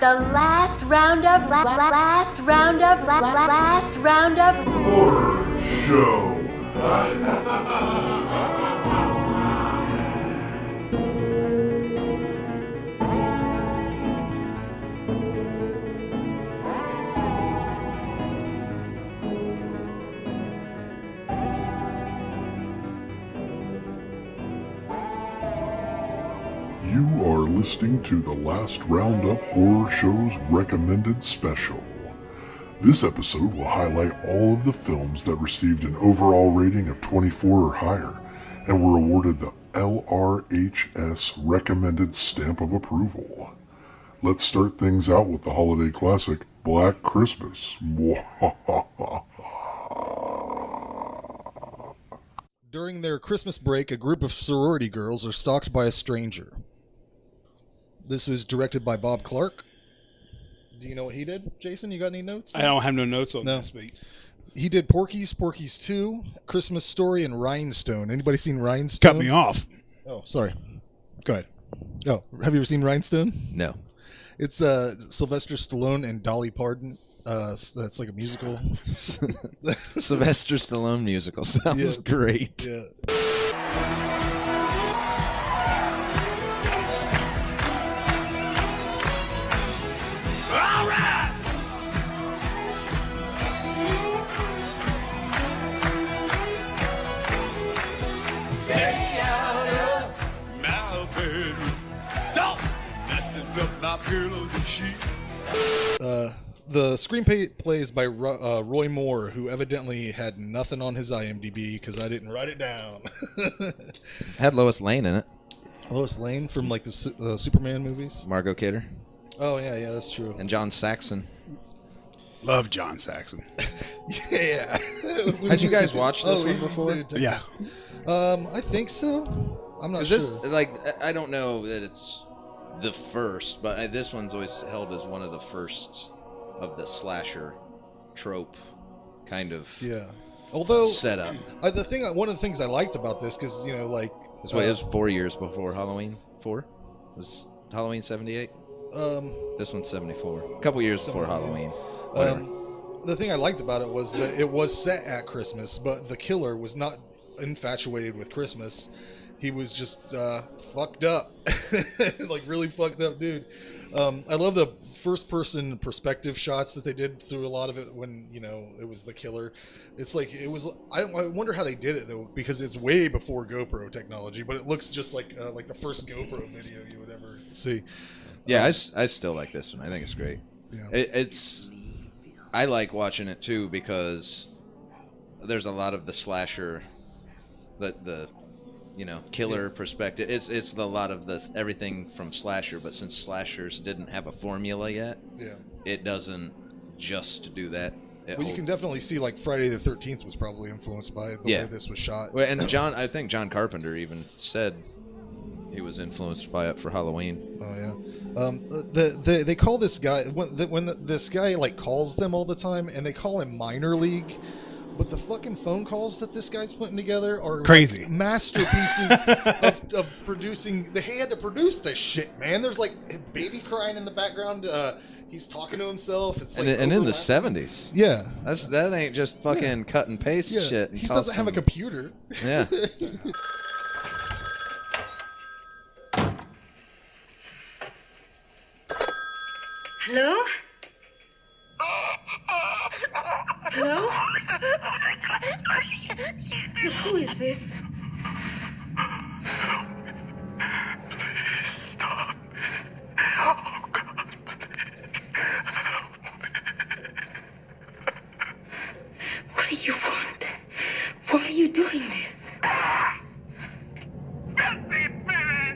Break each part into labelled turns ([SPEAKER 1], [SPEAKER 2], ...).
[SPEAKER 1] The last roundup
[SPEAKER 2] Horror Show. You are listening to the Last Roundup Horror Show's recommended special. This episode will highlight all of the films that received an overall rating of 24 or higher and were awarded the LRHS recommended stamp of approval. Let's start things out with the holiday classic, Black Christmas.
[SPEAKER 3] During their Christmas break, a group of sorority girls are stalked by a stranger. This was directed by Bob Clark. Do you know what he did, Jason? You got any notes?
[SPEAKER 4] I don't have no notes on this, but
[SPEAKER 3] he did Porky's 2, Christmas Story, and Rhinestone. Anybody seen Rhinestone?
[SPEAKER 4] cut me off.
[SPEAKER 3] Oh, sorry.
[SPEAKER 4] Go ahead.
[SPEAKER 3] Oh, have you ever seen Rhinestone?
[SPEAKER 5] No.
[SPEAKER 3] It's Sylvester Stallone and Dolly Parton. That's like a musical.
[SPEAKER 5] Sylvester Stallone musical sounds great.
[SPEAKER 3] Yeah. The screenplay plays by Roy Moore, who evidently had nothing on his IMDb because I didn't write it down.
[SPEAKER 5] Had Lois Lane in it.
[SPEAKER 3] Lois Lane from like the Superman movies.
[SPEAKER 5] Margot Kidder.
[SPEAKER 3] Oh yeah, that's true.
[SPEAKER 5] And John Saxon.
[SPEAKER 4] Love John Saxon.
[SPEAKER 3] Yeah.
[SPEAKER 5] Had you guys watched this one before?
[SPEAKER 4] Yeah.
[SPEAKER 3] I think so. I'm not sure.
[SPEAKER 5] This, like, I don't know that it's the first, but this one's always held as one of the first of the slasher trope kind of
[SPEAKER 3] Although
[SPEAKER 5] setup.
[SPEAKER 3] One of the things I liked about this, because it
[SPEAKER 5] was 4 years before Halloween. 4 was Halloween 78. This one's 74. A couple years before Halloween.
[SPEAKER 3] The thing I liked about it was that it was set at Christmas, but the killer was not infatuated with Christmas. He was just fucked up, like really fucked up, dude. I love the first-person perspective shots that they did through a lot of it when it was the killer. It's like it was. I wonder how they did it though, because it's way before GoPro technology, but it looks just like the first GoPro video you would ever see.
[SPEAKER 5] Yeah, I still like this one. I think it's great.
[SPEAKER 3] Yeah.
[SPEAKER 5] I like watching it too because there's a lot of the slasher, the killer perspective. It's a lot of everything from slasher, but since slashers didn't have a formula yet, it doesn't just do that.
[SPEAKER 3] You can definitely see like Friday the 13th was probably influenced by the way this was shot.
[SPEAKER 5] Well, and I think John Carpenter even said he was influenced by it for Halloween.
[SPEAKER 3] Oh yeah. They call this guy when this guy like calls them all the time, and they call him Minor League. But the fucking phone calls that this guy's putting together are
[SPEAKER 4] crazy,
[SPEAKER 3] like masterpieces of producing. They had to produce this shit, man. There's like a baby crying in the background. He's talking to himself. It's like
[SPEAKER 5] and in the 70s.
[SPEAKER 3] Yeah,
[SPEAKER 5] that ain't just fucking cut and paste shit.
[SPEAKER 3] He doesn't have a computer.
[SPEAKER 5] Yeah.
[SPEAKER 6] Hello? Hello? Look, who is this?
[SPEAKER 2] Please stop. Oh, God.
[SPEAKER 6] What do you want? Why are you doing this?
[SPEAKER 2] Let me, Billy.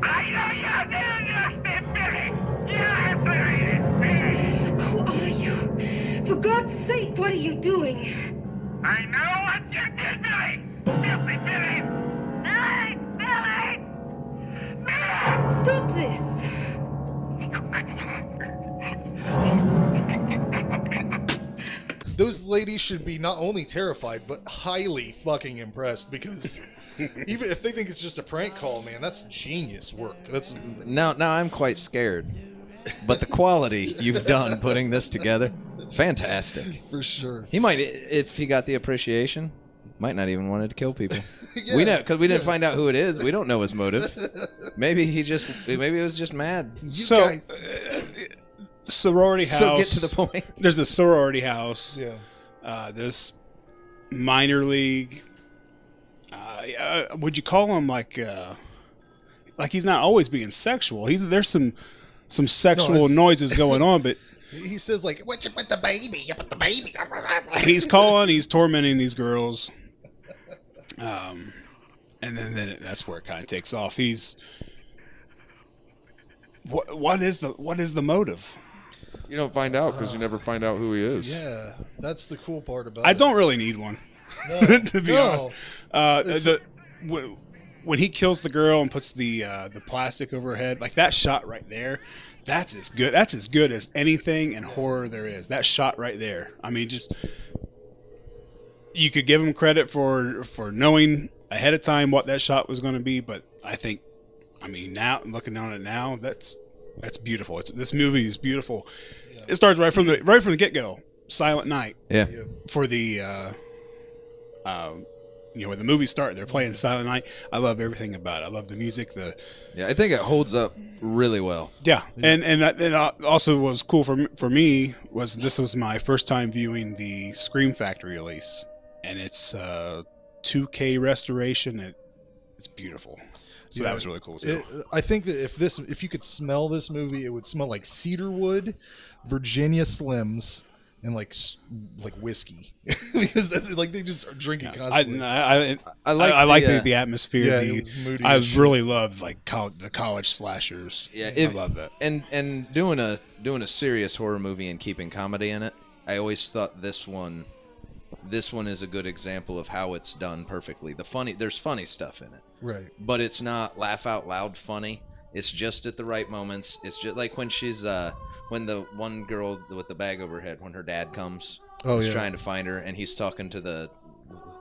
[SPEAKER 2] I know you're doing this, Billy. You answer it, Billy.
[SPEAKER 6] Who are you? For God's sake, what are you doing?
[SPEAKER 2] I know what you did, Billy. Filthy Billy. Billy! Billy! Billy!
[SPEAKER 6] Stop this!
[SPEAKER 3] Those ladies should be not only terrified, but highly fucking impressed, because Even if they think it's just a prank call, man, that's genius work. That's
[SPEAKER 5] Now I'm quite scared. But the quality you've done putting this together, fantastic.
[SPEAKER 3] for sure.
[SPEAKER 5] He might, if he got the appreciation, might not even wanted to kill people.
[SPEAKER 3] Yeah,
[SPEAKER 5] We know because we didn't find out who it is. We don't know his motive. Maybe he was just mad.
[SPEAKER 3] You guys.
[SPEAKER 4] Sorority house.
[SPEAKER 5] So get to the point.
[SPEAKER 4] There's a sorority house.
[SPEAKER 3] Yeah.
[SPEAKER 4] This minor league. Would you call him like he's not always being sexual? There's some sexual noises going on, but
[SPEAKER 3] He says like, "What you put the baby? You put the baby."
[SPEAKER 4] he's tormenting these girls. And then that's where it kind of takes off. What is the motive?
[SPEAKER 7] You don't find out because you never find out who he is.
[SPEAKER 3] Yeah, that's the cool part about it.
[SPEAKER 4] I don't really need one,
[SPEAKER 3] No,
[SPEAKER 4] to be honest. When he kills the girl and puts the plastic over her head, like that shot right there, that's as good as anything in horror there is. That shot right there. I mean, just you could give him credit for knowing ahead of time what that shot was going to be, but now looking on it now, that's beautiful. This movie is beautiful. Yeah. It starts right from the get go. Silent Night.
[SPEAKER 5] Yeah.
[SPEAKER 4] For the when the movie started, they're playing Silent Night. I love everything about it. I love the music.
[SPEAKER 5] Yeah, I think it holds up really well.
[SPEAKER 4] Yeah. And that also was cool for me was this was my first time viewing the Scream Factory release, and it's 2K restoration. It's beautiful. So that was really cool too.
[SPEAKER 3] I think that if you could smell this movie, it would smell like cedarwood, Virginia Slims, and like whiskey, because that's like they just are drinking constantly.
[SPEAKER 5] I
[SPEAKER 4] like the atmosphere.
[SPEAKER 3] Yeah, it was moody
[SPEAKER 4] I
[SPEAKER 3] as shit.
[SPEAKER 4] really love the college slashers.
[SPEAKER 5] Yeah,
[SPEAKER 4] I love that.
[SPEAKER 5] And doing a serious horror movie and keeping comedy in it, I always thought this one is a good example of how it's done perfectly. There's funny stuff in it.
[SPEAKER 3] Right.
[SPEAKER 5] But it's not laugh out loud funny. It's just at the right moments. It's just like when she's when the one girl with the bag over her head, when her dad comes, he's trying to find her, and he's talking to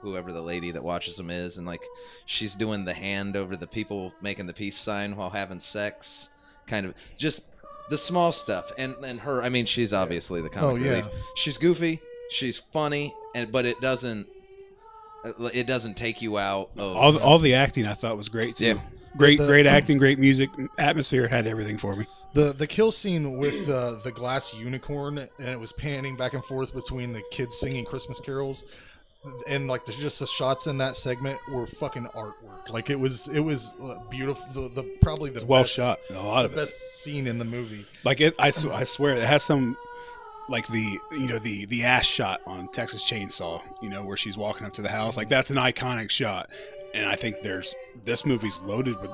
[SPEAKER 5] whoever the lady that watches him is, and like she's doing the hand over the people making the peace sign while having sex, kind of just the small stuff. And her, I mean, she's obviously the comic relief. She's goofy, she's funny, but it doesn't take you out of
[SPEAKER 4] all the acting. I thought was great too.
[SPEAKER 5] Yeah.
[SPEAKER 4] Great acting, great music, atmosphere, had everything for me.
[SPEAKER 3] The kill scene with the glass unicorn, and it was panning back and forth between the kids singing Christmas carols, and like just the shots in that segment were fucking artwork. Like it was beautiful. The probably the
[SPEAKER 4] well
[SPEAKER 3] best,
[SPEAKER 4] shot. A lot of
[SPEAKER 3] the best scene in the movie.
[SPEAKER 4] Like I swear it has some. Like the ass shot on Texas Chainsaw, where she's walking up to the house, like that's an iconic shot, and I think this movie's loaded with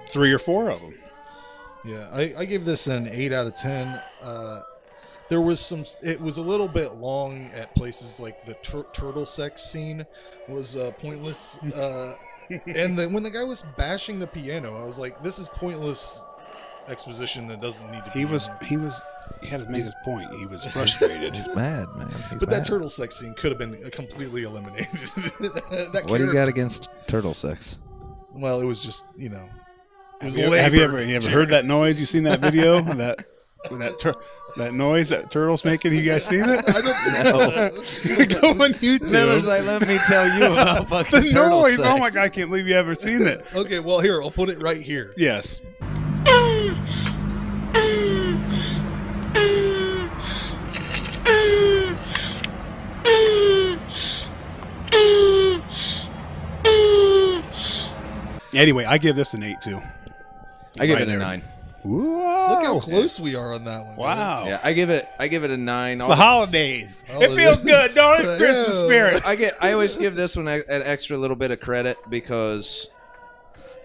[SPEAKER 4] 3 or 4 of them.
[SPEAKER 3] Yeah, I give this an 8 out of 10. There was it was a little bit long at places, like the turtle sex scene was pointless, and then when the guy was bashing the piano, I was like, this is pointless exposition that doesn't need to be.
[SPEAKER 4] He had to make his point. He was frustrated.
[SPEAKER 5] He's mad, man.
[SPEAKER 3] That turtle sex scene could have been completely eliminated.
[SPEAKER 5] What do you got against turtle sex?
[SPEAKER 3] Well, it was just it was
[SPEAKER 4] Have you ever heard that noise? You seen that video? that noise that turtle's making? You guys seen it?
[SPEAKER 3] I don't know.
[SPEAKER 4] Go on YouTube.
[SPEAKER 5] Miller's like, let me tell you about fucking
[SPEAKER 4] The
[SPEAKER 5] turtle
[SPEAKER 4] noise.
[SPEAKER 5] sex.
[SPEAKER 4] Oh my god! I can't believe you haven't seen it.
[SPEAKER 3] Okay, well here I'll put it right here.
[SPEAKER 4] Yes. Anyway, I give this an 8 too.
[SPEAKER 5] I give it a 9.
[SPEAKER 4] Whoa.
[SPEAKER 3] Look how close we are on that one.
[SPEAKER 4] Wow.
[SPEAKER 5] Yeah, I give it a 9.
[SPEAKER 4] It's the holidays. It feels good, don't it? It's Christmas spirit.
[SPEAKER 5] I always give this one an extra little bit of credit because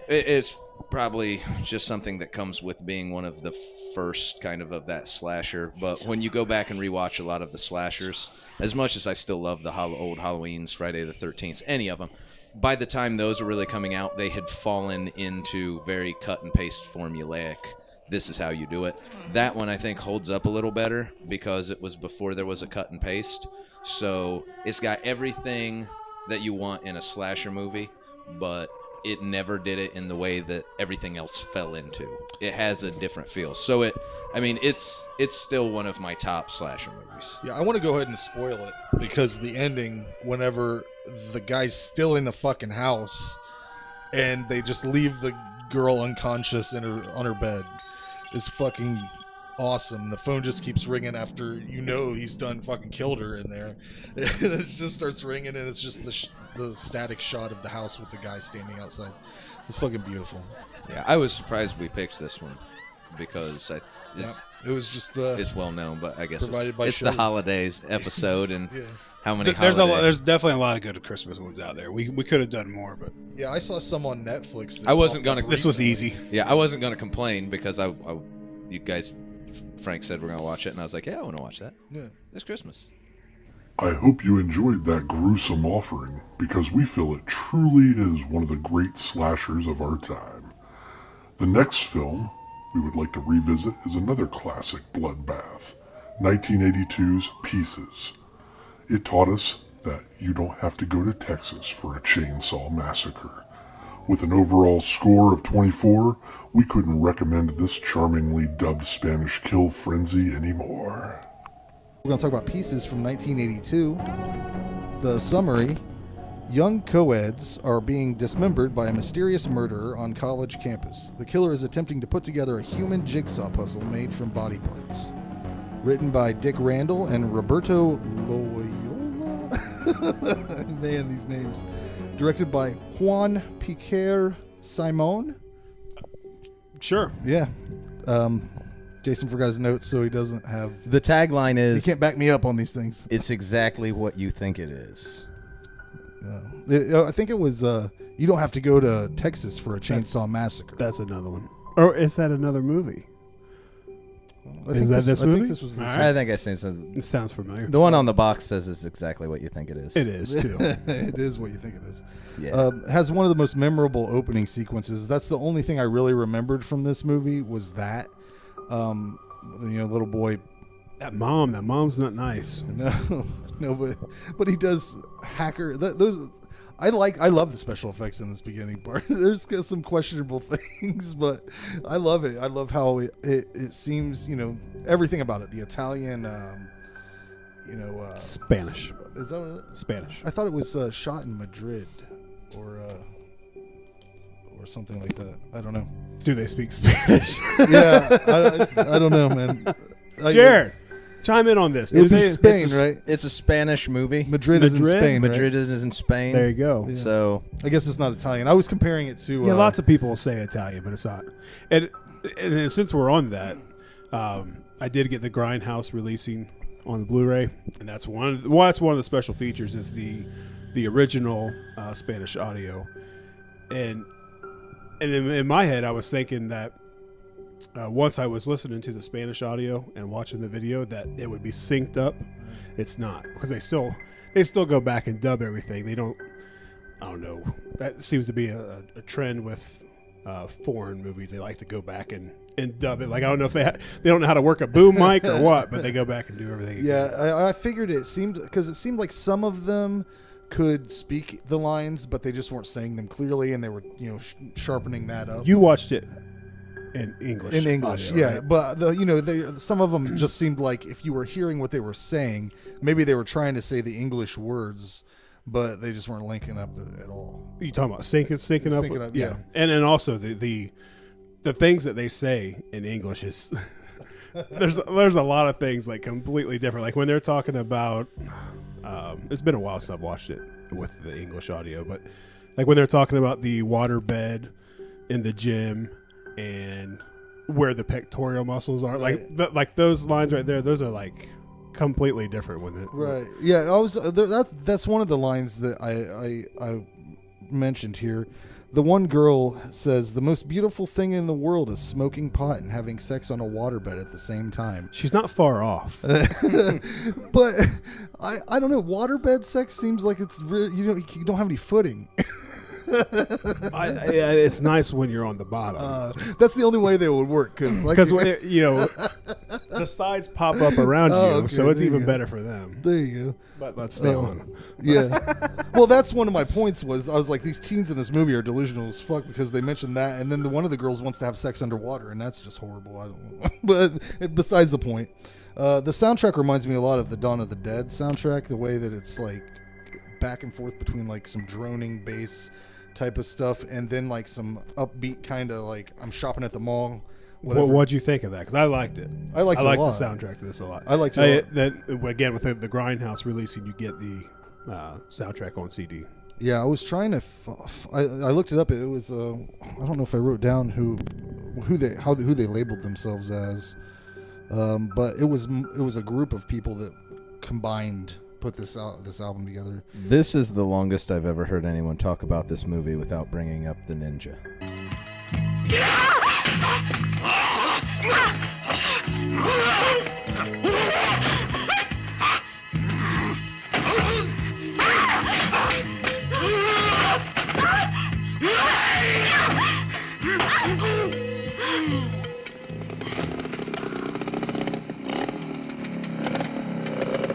[SPEAKER 5] it's probably just something that comes with being one of the first kind of that slasher. But when you go back and rewatch a lot of the slashers, as much as I still love the old Halloweens, Friday the 13th, any of them, by the time those were really coming out, they had fallen into very cut and paste formulaic. This is how you do it. That one I think holds up a little better because it was before there was a cut and paste. So it's got everything that you want in a slasher movie, but it never did it in the way that everything else fell into. It has a different feel. So it's still one of my top slasher movies.
[SPEAKER 3] Yeah, I want to go ahead and spoil it because the ending, whenever the guy's still in the fucking house and they just leave the girl unconscious on her bed, is fucking awesome. The phone just keeps ringing after he's done fucking killed her in there. It just starts ringing and it's just the static shot of the house with the guy standing outside. It's fucking beautiful.
[SPEAKER 5] Yeah, I was surprised we picked this one because
[SPEAKER 3] it was just
[SPEAKER 5] it's well known, but I guess it's
[SPEAKER 3] Show.
[SPEAKER 5] the holidays episode and
[SPEAKER 3] yeah.
[SPEAKER 5] how many
[SPEAKER 4] there's definitely a lot of good Christmas ones out there. We could have done more, but
[SPEAKER 3] yeah, I saw some on Netflix.
[SPEAKER 5] I wasn't gonna.
[SPEAKER 4] This was easy.
[SPEAKER 5] Yeah, I wasn't gonna complain because you guys, Frank said we're gonna watch it, and I was like, yeah, I want to watch that.
[SPEAKER 3] Yeah,
[SPEAKER 5] it's Christmas.
[SPEAKER 2] I hope you enjoyed that gruesome offering, because we feel it truly is one of the great slashers of our time. The next film we would like to revisit is another classic bloodbath, 1982's Pieces. It taught us that you don't have to go to Texas for a chainsaw massacre. With an overall score of 24, we couldn't recommend this charmingly dubbed Spanish kill frenzy anymore.
[SPEAKER 3] we're going to talk about Pieces from 1982. The summary: young co-eds are being dismembered by a mysterious murderer on college campus. The killer is attempting to put together a human jigsaw puzzle made from body parts. Written by Dick Randall and Roberto Loyola. Man, these names. Directed by Juan Piquer Simon.
[SPEAKER 4] sure.
[SPEAKER 3] Yeah. Jason forgot his notes, so he doesn't have...
[SPEAKER 8] The tagline
[SPEAKER 3] He
[SPEAKER 8] is,
[SPEAKER 3] can't back me up on these things.
[SPEAKER 8] it's exactly what you think it is.
[SPEAKER 3] I think it was, you don't have to go to Texas for a chainsaw massacre.
[SPEAKER 4] That's another one. Or is that another movie?
[SPEAKER 3] I
[SPEAKER 4] Is
[SPEAKER 3] think
[SPEAKER 4] that this
[SPEAKER 3] I
[SPEAKER 4] movie?
[SPEAKER 3] think this was this
[SPEAKER 4] All
[SPEAKER 3] one.
[SPEAKER 4] right.
[SPEAKER 8] I think I seen something.
[SPEAKER 4] It sounds familiar.
[SPEAKER 8] The one on the box says it's exactly what you think it is.
[SPEAKER 4] It is, too.
[SPEAKER 3] It is what you think it is.
[SPEAKER 8] Yeah.
[SPEAKER 3] Has one of the most memorable opening sequences. That's the only thing I really remembered from this movie was that. Little boy.
[SPEAKER 4] That mom's not nice.
[SPEAKER 3] No, but he does hacker. Those I love the special effects in this beginning part. There's some questionable things, but I love it. I love how it seems. Everything about it. The Italian.
[SPEAKER 4] Spanish.
[SPEAKER 3] Is that what it is?
[SPEAKER 4] Spanish.
[SPEAKER 3] I thought it was shot in Madrid, or something like that. I don't know.
[SPEAKER 4] Do they speak Spanish?
[SPEAKER 3] Yeah, I don't know, man.
[SPEAKER 4] Jared, chime in on this.
[SPEAKER 3] It's
[SPEAKER 4] Do
[SPEAKER 3] in
[SPEAKER 4] they-
[SPEAKER 3] Spain,
[SPEAKER 8] it's a,
[SPEAKER 3] right?
[SPEAKER 8] It's a Spanish movie.
[SPEAKER 3] Madrid is in
[SPEAKER 4] Madrid?
[SPEAKER 3] Spain.
[SPEAKER 8] Madrid
[SPEAKER 3] right?
[SPEAKER 8] is in Spain.
[SPEAKER 4] There you go.
[SPEAKER 3] Yeah.
[SPEAKER 8] So
[SPEAKER 3] I guess it's not Italian. I was comparing it to.
[SPEAKER 4] Yeah, lots of people say Italian, but it's not. And since we're on that, I did get the Grindhouse releasing on the Blu-ray, and that's one of the special features is the original Spanish audio. And in my head, I was thinking that once I was listening to the Spanish audio and watching the video, that it would be synced up. It's not, because they still go back and dub everything. They don't. I don't know. That seems to be a trend with foreign movies. They like to go back and dub it. Like, I don't know if they don't know how to work a boom mic or what, but they go back and do everything.
[SPEAKER 3] Yeah, I figured it seemed like some of them could speak the lines, but they just weren't saying them clearly, and they were sharpening that up.
[SPEAKER 4] You watched it in English.
[SPEAKER 3] In English,
[SPEAKER 4] audio,
[SPEAKER 3] yeah,
[SPEAKER 4] right?
[SPEAKER 3] but some of them just seemed like if you were hearing what they were saying, maybe they were trying to say the English words, but they just weren't linking up at all.
[SPEAKER 4] You talking about syncing up?
[SPEAKER 3] Syncing up, yeah.
[SPEAKER 4] And also the things that they say in English is there's a lot of things like completely different. Like when they're talking about, it's been a while since I've watched it with the English audio, but like when they're talking about the water bed in the gym and where the pectoral muscles are, like those lines right there, those are like completely different when
[SPEAKER 3] Right. Yeah. That's one of the lines that I mentioned here. The one girl says the most beautiful thing in the world is smoking pot and having sex on a waterbed at the same time.
[SPEAKER 4] She's not far off.
[SPEAKER 3] But I don't know. Waterbed sex seems like it's you don't have any footing.
[SPEAKER 4] It's nice when you're on the bottom.
[SPEAKER 3] That's the only way they would work because
[SPEAKER 4] the sides pop up around you,
[SPEAKER 3] okay,
[SPEAKER 4] so it's
[SPEAKER 3] there you
[SPEAKER 4] even
[SPEAKER 3] go.
[SPEAKER 4] better for them.
[SPEAKER 3] There you go.
[SPEAKER 4] But let's stay on.
[SPEAKER 3] Yeah. Well, that's one of my points was I was like, these teens in this movie are delusional as fuck because they mentioned that, and then one of the girls wants to have sex underwater, and that's just horrible. I don't know. But besides the point, the soundtrack reminds me a lot of the Dawn of the Dead soundtrack, the way that it's like back and forth between like some droning bass type of stuff and then like some upbeat kind of like I'm shopping at the mall.
[SPEAKER 4] What'd you think of that? Because I liked it.
[SPEAKER 3] I liked
[SPEAKER 4] the
[SPEAKER 3] a lot.
[SPEAKER 4] soundtrack to this a lot.
[SPEAKER 3] I liked it a lot.
[SPEAKER 4] That again with the Grindhouse releasing, you get the soundtrack on CD.
[SPEAKER 3] Yeah, I was trying to. I looked it up. It was. I don't know if I wrote down who they labeled themselves as, but it was a group of people that combined put this album together.
[SPEAKER 8] This is the longest I've ever heard anyone talk about this movie without bringing up the ninja.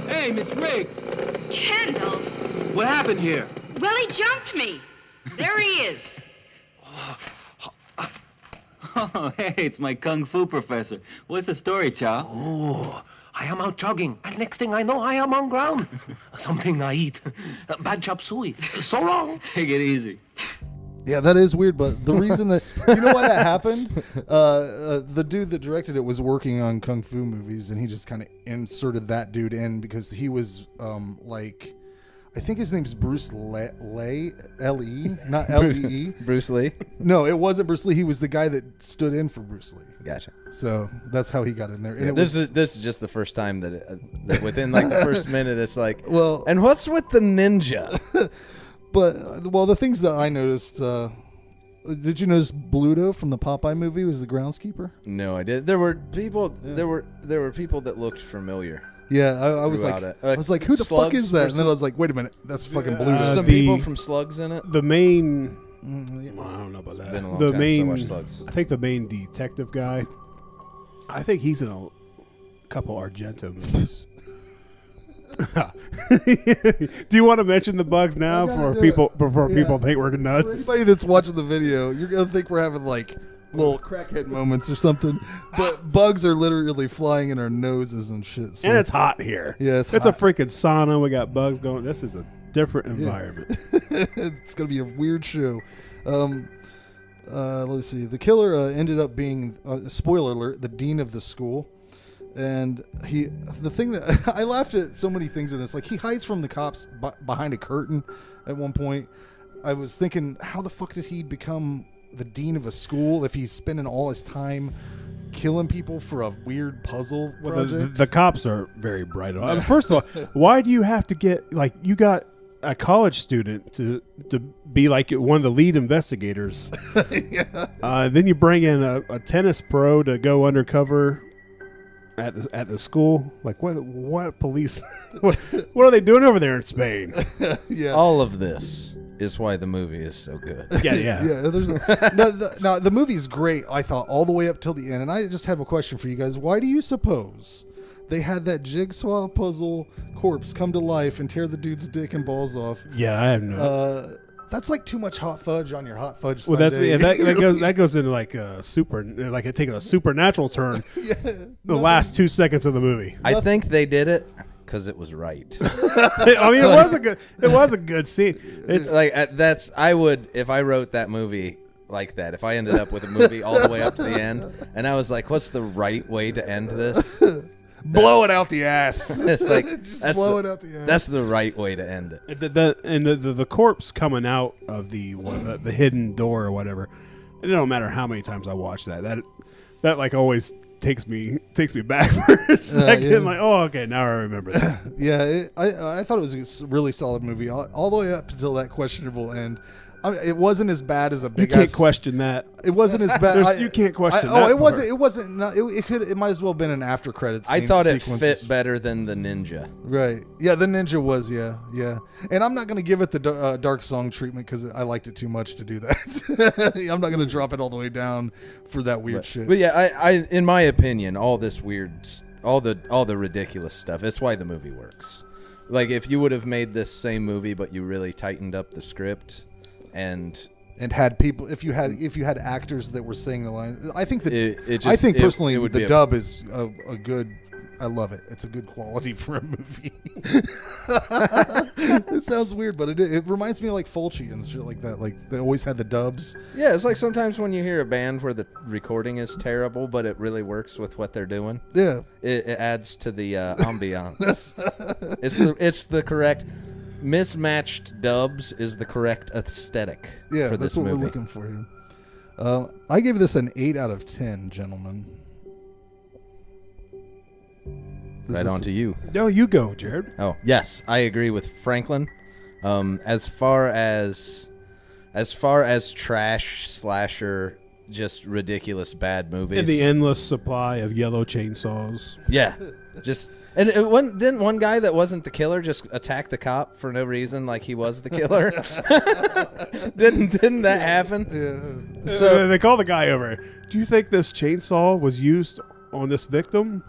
[SPEAKER 9] Hey, Miss Riggs,
[SPEAKER 10] Kendall?
[SPEAKER 9] what happened here?
[SPEAKER 10] Well, he jumped me. There he is.
[SPEAKER 9] Oh, hey, it's my kung fu professor. What's the story, Chow?
[SPEAKER 11] Oh, I am out jogging, and next thing I know, I am on ground. Something I eat. Bad chop suey. So long.
[SPEAKER 9] Take it easy.
[SPEAKER 3] Yeah, that is weird, but the reason that you know why that happened, the dude that directed it was working on kung fu movies, and he just kind of inserted that dude in because he was like, I think his name's Bruce Lee, L-E, not L-E-E.
[SPEAKER 8] Bruce Lee?
[SPEAKER 3] No, it wasn't Bruce Lee. He was the guy that stood in for Bruce Lee.
[SPEAKER 8] Gotcha.
[SPEAKER 3] So that's how he got in there. And
[SPEAKER 8] Yeah, this is just the first time that within like the first minute it's like,
[SPEAKER 3] well,
[SPEAKER 8] and what's with the ninja?
[SPEAKER 3] But the things that I noticed. Did you notice Bluto from the Popeye movie was the groundskeeper?
[SPEAKER 8] No, I did. There were people. There were people that looked familiar.
[SPEAKER 3] Yeah, I was like, I was like, who the fuck is that? And then I was like, wait a minute, that's fucking Bluto.
[SPEAKER 8] Some people from Slugs in it.
[SPEAKER 4] The main, I don't know about that.
[SPEAKER 8] Been a long
[SPEAKER 4] the
[SPEAKER 8] time
[SPEAKER 4] main,
[SPEAKER 8] since I watched Slugs.
[SPEAKER 4] I think the main detective guy. I think he's in a couple Argento movies. Do you want to mention the bugs now people think we're nuts?
[SPEAKER 3] For anybody that's watching the video, you're gonna think we're having like little crackhead moments or something. But bugs are literally flying in our noses and shit. So.
[SPEAKER 4] And it's hot here.
[SPEAKER 3] Yeah, it's
[SPEAKER 4] a
[SPEAKER 3] hot.
[SPEAKER 4] freaking sauna. We got bugs going. This is a different environment.
[SPEAKER 3] It's gonna be a weird show. Let's see. The killer ended up being, spoiler alert, the dean of the school. And the thing that I laughed at so many things in this, like he hides from the cops behind a curtain at one point. I was thinking, how the fuck did he become the dean of a school if he's spending all his time killing people for a weird puzzle project?
[SPEAKER 4] The cops are very bright. First of all, why do you have to get you got a college student to be like one of the lead investigators? Yeah. Then you bring in a tennis pro to go undercover at the school. Like what police? what are they doing over there in Spain?
[SPEAKER 3] Yeah.
[SPEAKER 8] All of this is why the movie is so good.
[SPEAKER 4] Yeah.
[SPEAKER 3] The movie's great. I thought all the way up till the end, and I just have a question for you guys. Why do you suppose they had that jigsaw puzzle corpse come to life and tear the dude's dick and balls off?
[SPEAKER 4] Yeah, I have no.
[SPEAKER 3] That's like too much hot fudge on your hot fudge.
[SPEAKER 4] Well,
[SPEAKER 3] sundae.
[SPEAKER 4] that goes into like a it taking a supernatural turn. The last 2 seconds of the movie.
[SPEAKER 8] I think they did it because it was right.
[SPEAKER 4] I mean, it was a good scene.
[SPEAKER 8] It's like I would, if I wrote that movie like that, if I ended up with a movie all the way up to the end, and I was like, what's the right way to end this?
[SPEAKER 3] Blow it out the ass.
[SPEAKER 8] It's like
[SPEAKER 3] just blow it out the ass.
[SPEAKER 8] That's the right way to end it.
[SPEAKER 4] The corpse coming out of the hidden door or whatever. It don't matter how many times I watch that like always takes me back for a second.
[SPEAKER 3] Yeah.
[SPEAKER 4] Like, oh, okay, now I remember that.
[SPEAKER 3] Yeah, I thought it was a really solid movie all the way up until that questionable end. I mean, it wasn't as bad as a big.
[SPEAKER 4] You can't question that.
[SPEAKER 3] It wasn't as bad.
[SPEAKER 4] You can't question that.
[SPEAKER 3] Oh, it
[SPEAKER 4] part.
[SPEAKER 3] wasn't. It wasn't. It might as well have been an after credits.
[SPEAKER 8] I thought it fit better than the ninja.
[SPEAKER 3] Right. Yeah, the ninja was. Yeah. And I'm not going to give it the dark song treatment because I liked it too much to do that. I'm not going to drop it all the way down for that weird shit.
[SPEAKER 8] But yeah, I in my opinion, all this weird all the ridiculous stuff. It's why the movie works. Like if you would have made this same movie, but you really tightened up the script and
[SPEAKER 3] had people, if you had actors that were saying the lines, I think that
[SPEAKER 8] I think
[SPEAKER 3] personally
[SPEAKER 8] would
[SPEAKER 3] the dub is a good. I love it. It's a good quality for a movie. It sounds weird, but it reminds me of like Fulci and shit like that. Like they always had the dubs.
[SPEAKER 8] Yeah, it's like sometimes when you hear a band where the recording is terrible, but it really works with what they're doing.
[SPEAKER 3] Yeah,
[SPEAKER 8] it adds to the ambiance. It's the correct mismatched dubs is the correct aesthetic.
[SPEAKER 3] Yeah,
[SPEAKER 8] for
[SPEAKER 3] that's
[SPEAKER 8] this
[SPEAKER 3] what
[SPEAKER 8] movie.
[SPEAKER 3] we're looking for here. I gave this an 8 out of 10, gentlemen.
[SPEAKER 8] Right on to you.
[SPEAKER 4] No, you go, Jared.
[SPEAKER 8] Oh, yes, I agree with Franklin. As far as trash slasher, just ridiculous bad movies.
[SPEAKER 12] And the endless supply of yellow chainsaws.
[SPEAKER 8] Yeah, just and didn't one guy that wasn't the killer just attack the cop for no reason, like he was the killer? didn't that happen?
[SPEAKER 12] Yeah. So they call the guy over. Do you think this chainsaw was used on this victim?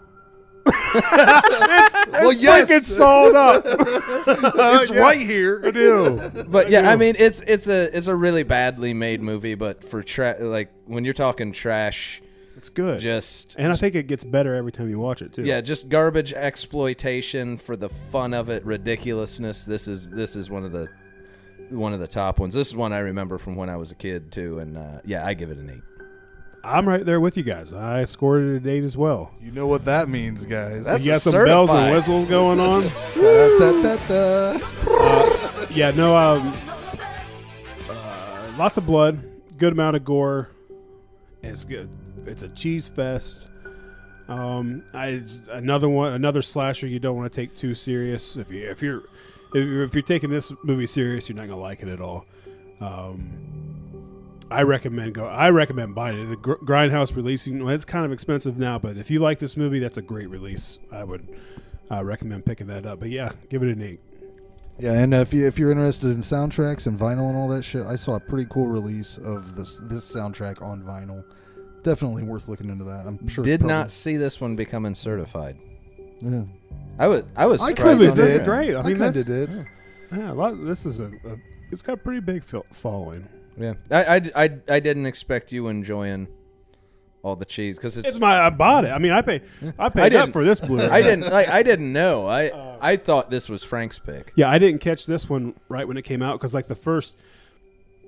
[SPEAKER 3] Well, yes,
[SPEAKER 12] it's sawed up.
[SPEAKER 3] It's right here.
[SPEAKER 12] I do.
[SPEAKER 8] But yeah, I mean, it's a really badly made movie, but for like when you're talking trash,
[SPEAKER 12] it's good.
[SPEAKER 8] And
[SPEAKER 12] I think it gets better every time you watch it too.
[SPEAKER 8] Yeah, just garbage exploitation for the fun of it, ridiculousness. This is one of the top ones. This is one I remember from when I was a kid too, and yeah, I give it an 8.
[SPEAKER 12] I'm right there with you guys. I scored it an 8 as well.
[SPEAKER 3] You know what that means, guys.
[SPEAKER 8] That's
[SPEAKER 12] you got some bells and whistles going on. Yeah, no. Lots of blood, good amount of gore. It's good. It's a cheese fest. Another slasher you don't want to take too serious. If you're taking this movie serious, you're not gonna like it at all. I recommend buying it. The Grindhouse releasing. Well, it's kind of expensive now, but if you like this movie, that's a great release. I would recommend picking that up. But yeah, give it an 8.
[SPEAKER 3] Yeah, and if you're interested in soundtracks and vinyl and all that shit, I saw a pretty cool release of this soundtrack on vinyl. Definitely worth looking into that. I'm sure.
[SPEAKER 8] Did not see this one becoming certified.
[SPEAKER 3] Yeah,
[SPEAKER 8] I was.
[SPEAKER 3] I kind of did.
[SPEAKER 12] Great. I mean,
[SPEAKER 3] kind of did.
[SPEAKER 12] Yeah, this is it's got a pretty big following.
[SPEAKER 8] Yeah, I didn't expect you enjoying all the cheese because
[SPEAKER 12] I bought it. I mean, I paid up for this Blu-ray.
[SPEAKER 8] I didn't know. I thought this was Frank's pick.
[SPEAKER 12] Yeah, I didn't catch this one right when it came out because like the first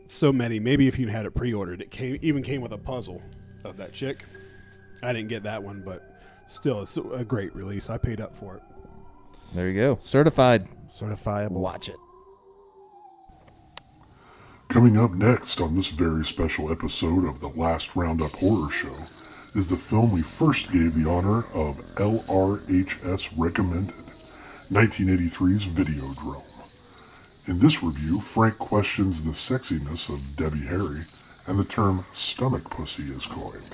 [SPEAKER 12] so many. Maybe if you had it pre-ordered, it came with a puzzle of that chick. I didn't get that one, but still, it's a great release. I paid up for it.
[SPEAKER 8] There you go,
[SPEAKER 3] certifiable.
[SPEAKER 8] Watch it.
[SPEAKER 2] Coming up next on this very special episode of the Last Roundup Horror Show is the film we first gave the honor of LRHS Recommended, 1983's Videodrome. In this review, Frank questions the sexiness of Debbie Harry, and the term stomach pussy is coined.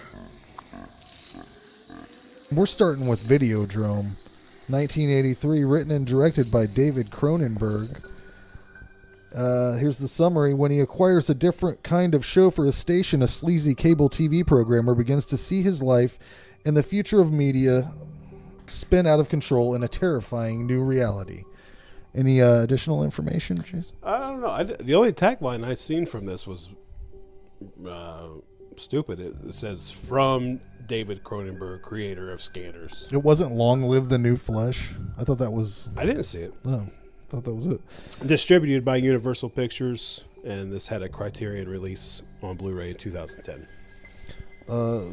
[SPEAKER 3] We're starting with Videodrome, 1983, written and directed by David Cronenberg. Here's the summary. When he acquires a different kind of show for his station, a sleazy cable TV programmer begins to see his life and the future of media spin out of control in a terrifying new reality. Any additional information, Jason?
[SPEAKER 12] I don't know. The only tagline I've seen from this was stupid. It says, from David Cronenberg, creator of Scanners.
[SPEAKER 3] It wasn't Long Live the New Flesh? I thought that was...
[SPEAKER 12] I didn't see it.
[SPEAKER 3] No. Thought that was it.
[SPEAKER 12] Distributed by Universal Pictures, and this had a Criterion release on Blu-ray in 2010.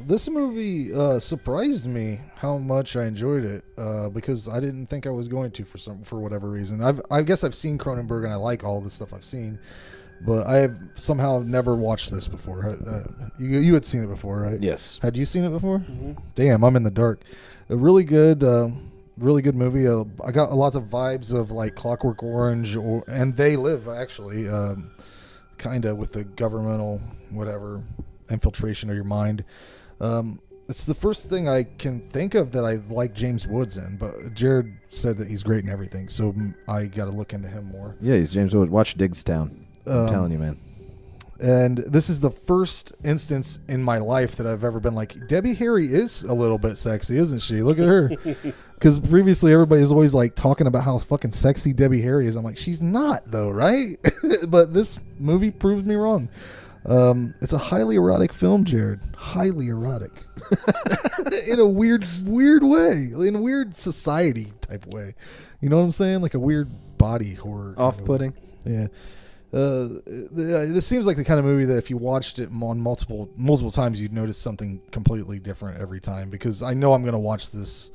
[SPEAKER 3] This movie surprised me how much I enjoyed it because I didn't think I was going to for whatever reason. I guess I've seen Cronenberg and I like all the stuff I've seen, but I have somehow never watched this before. You had seen it before, right?
[SPEAKER 8] Yes.
[SPEAKER 3] Had you seen it before?
[SPEAKER 12] Mm-hmm.
[SPEAKER 3] Damn, I'm in the dark. A really good movie. I got lots of vibes of like Clockwork Orange and They Live, actually, kind of with the governmental whatever infiltration of your mind. It's the first thing I can think of that I like James Woods in, but Jared said that he's great in everything, so I got to look into him more.
[SPEAKER 8] Yeah, he's James Woods. Watch Diggstown. I'm telling you, man.
[SPEAKER 3] And this is the first instance in my life that I've ever been like, Debbie Harry is a little bit sexy, isn't she? Look at her. Because previously everybody's always like talking about how fucking sexy Debbie Harry is. I'm like, she's not though, right? But this movie proves me wrong. It's a highly erotic film, Jared. Highly erotic. In a weird way. In a weird society type way. You know what I'm saying? Like a weird body horror.
[SPEAKER 8] Off-putting.
[SPEAKER 3] Yeah. This seems like the kind of movie that if you watched it on multiple times, you'd notice something completely different every time. Because I know I'm going to watch this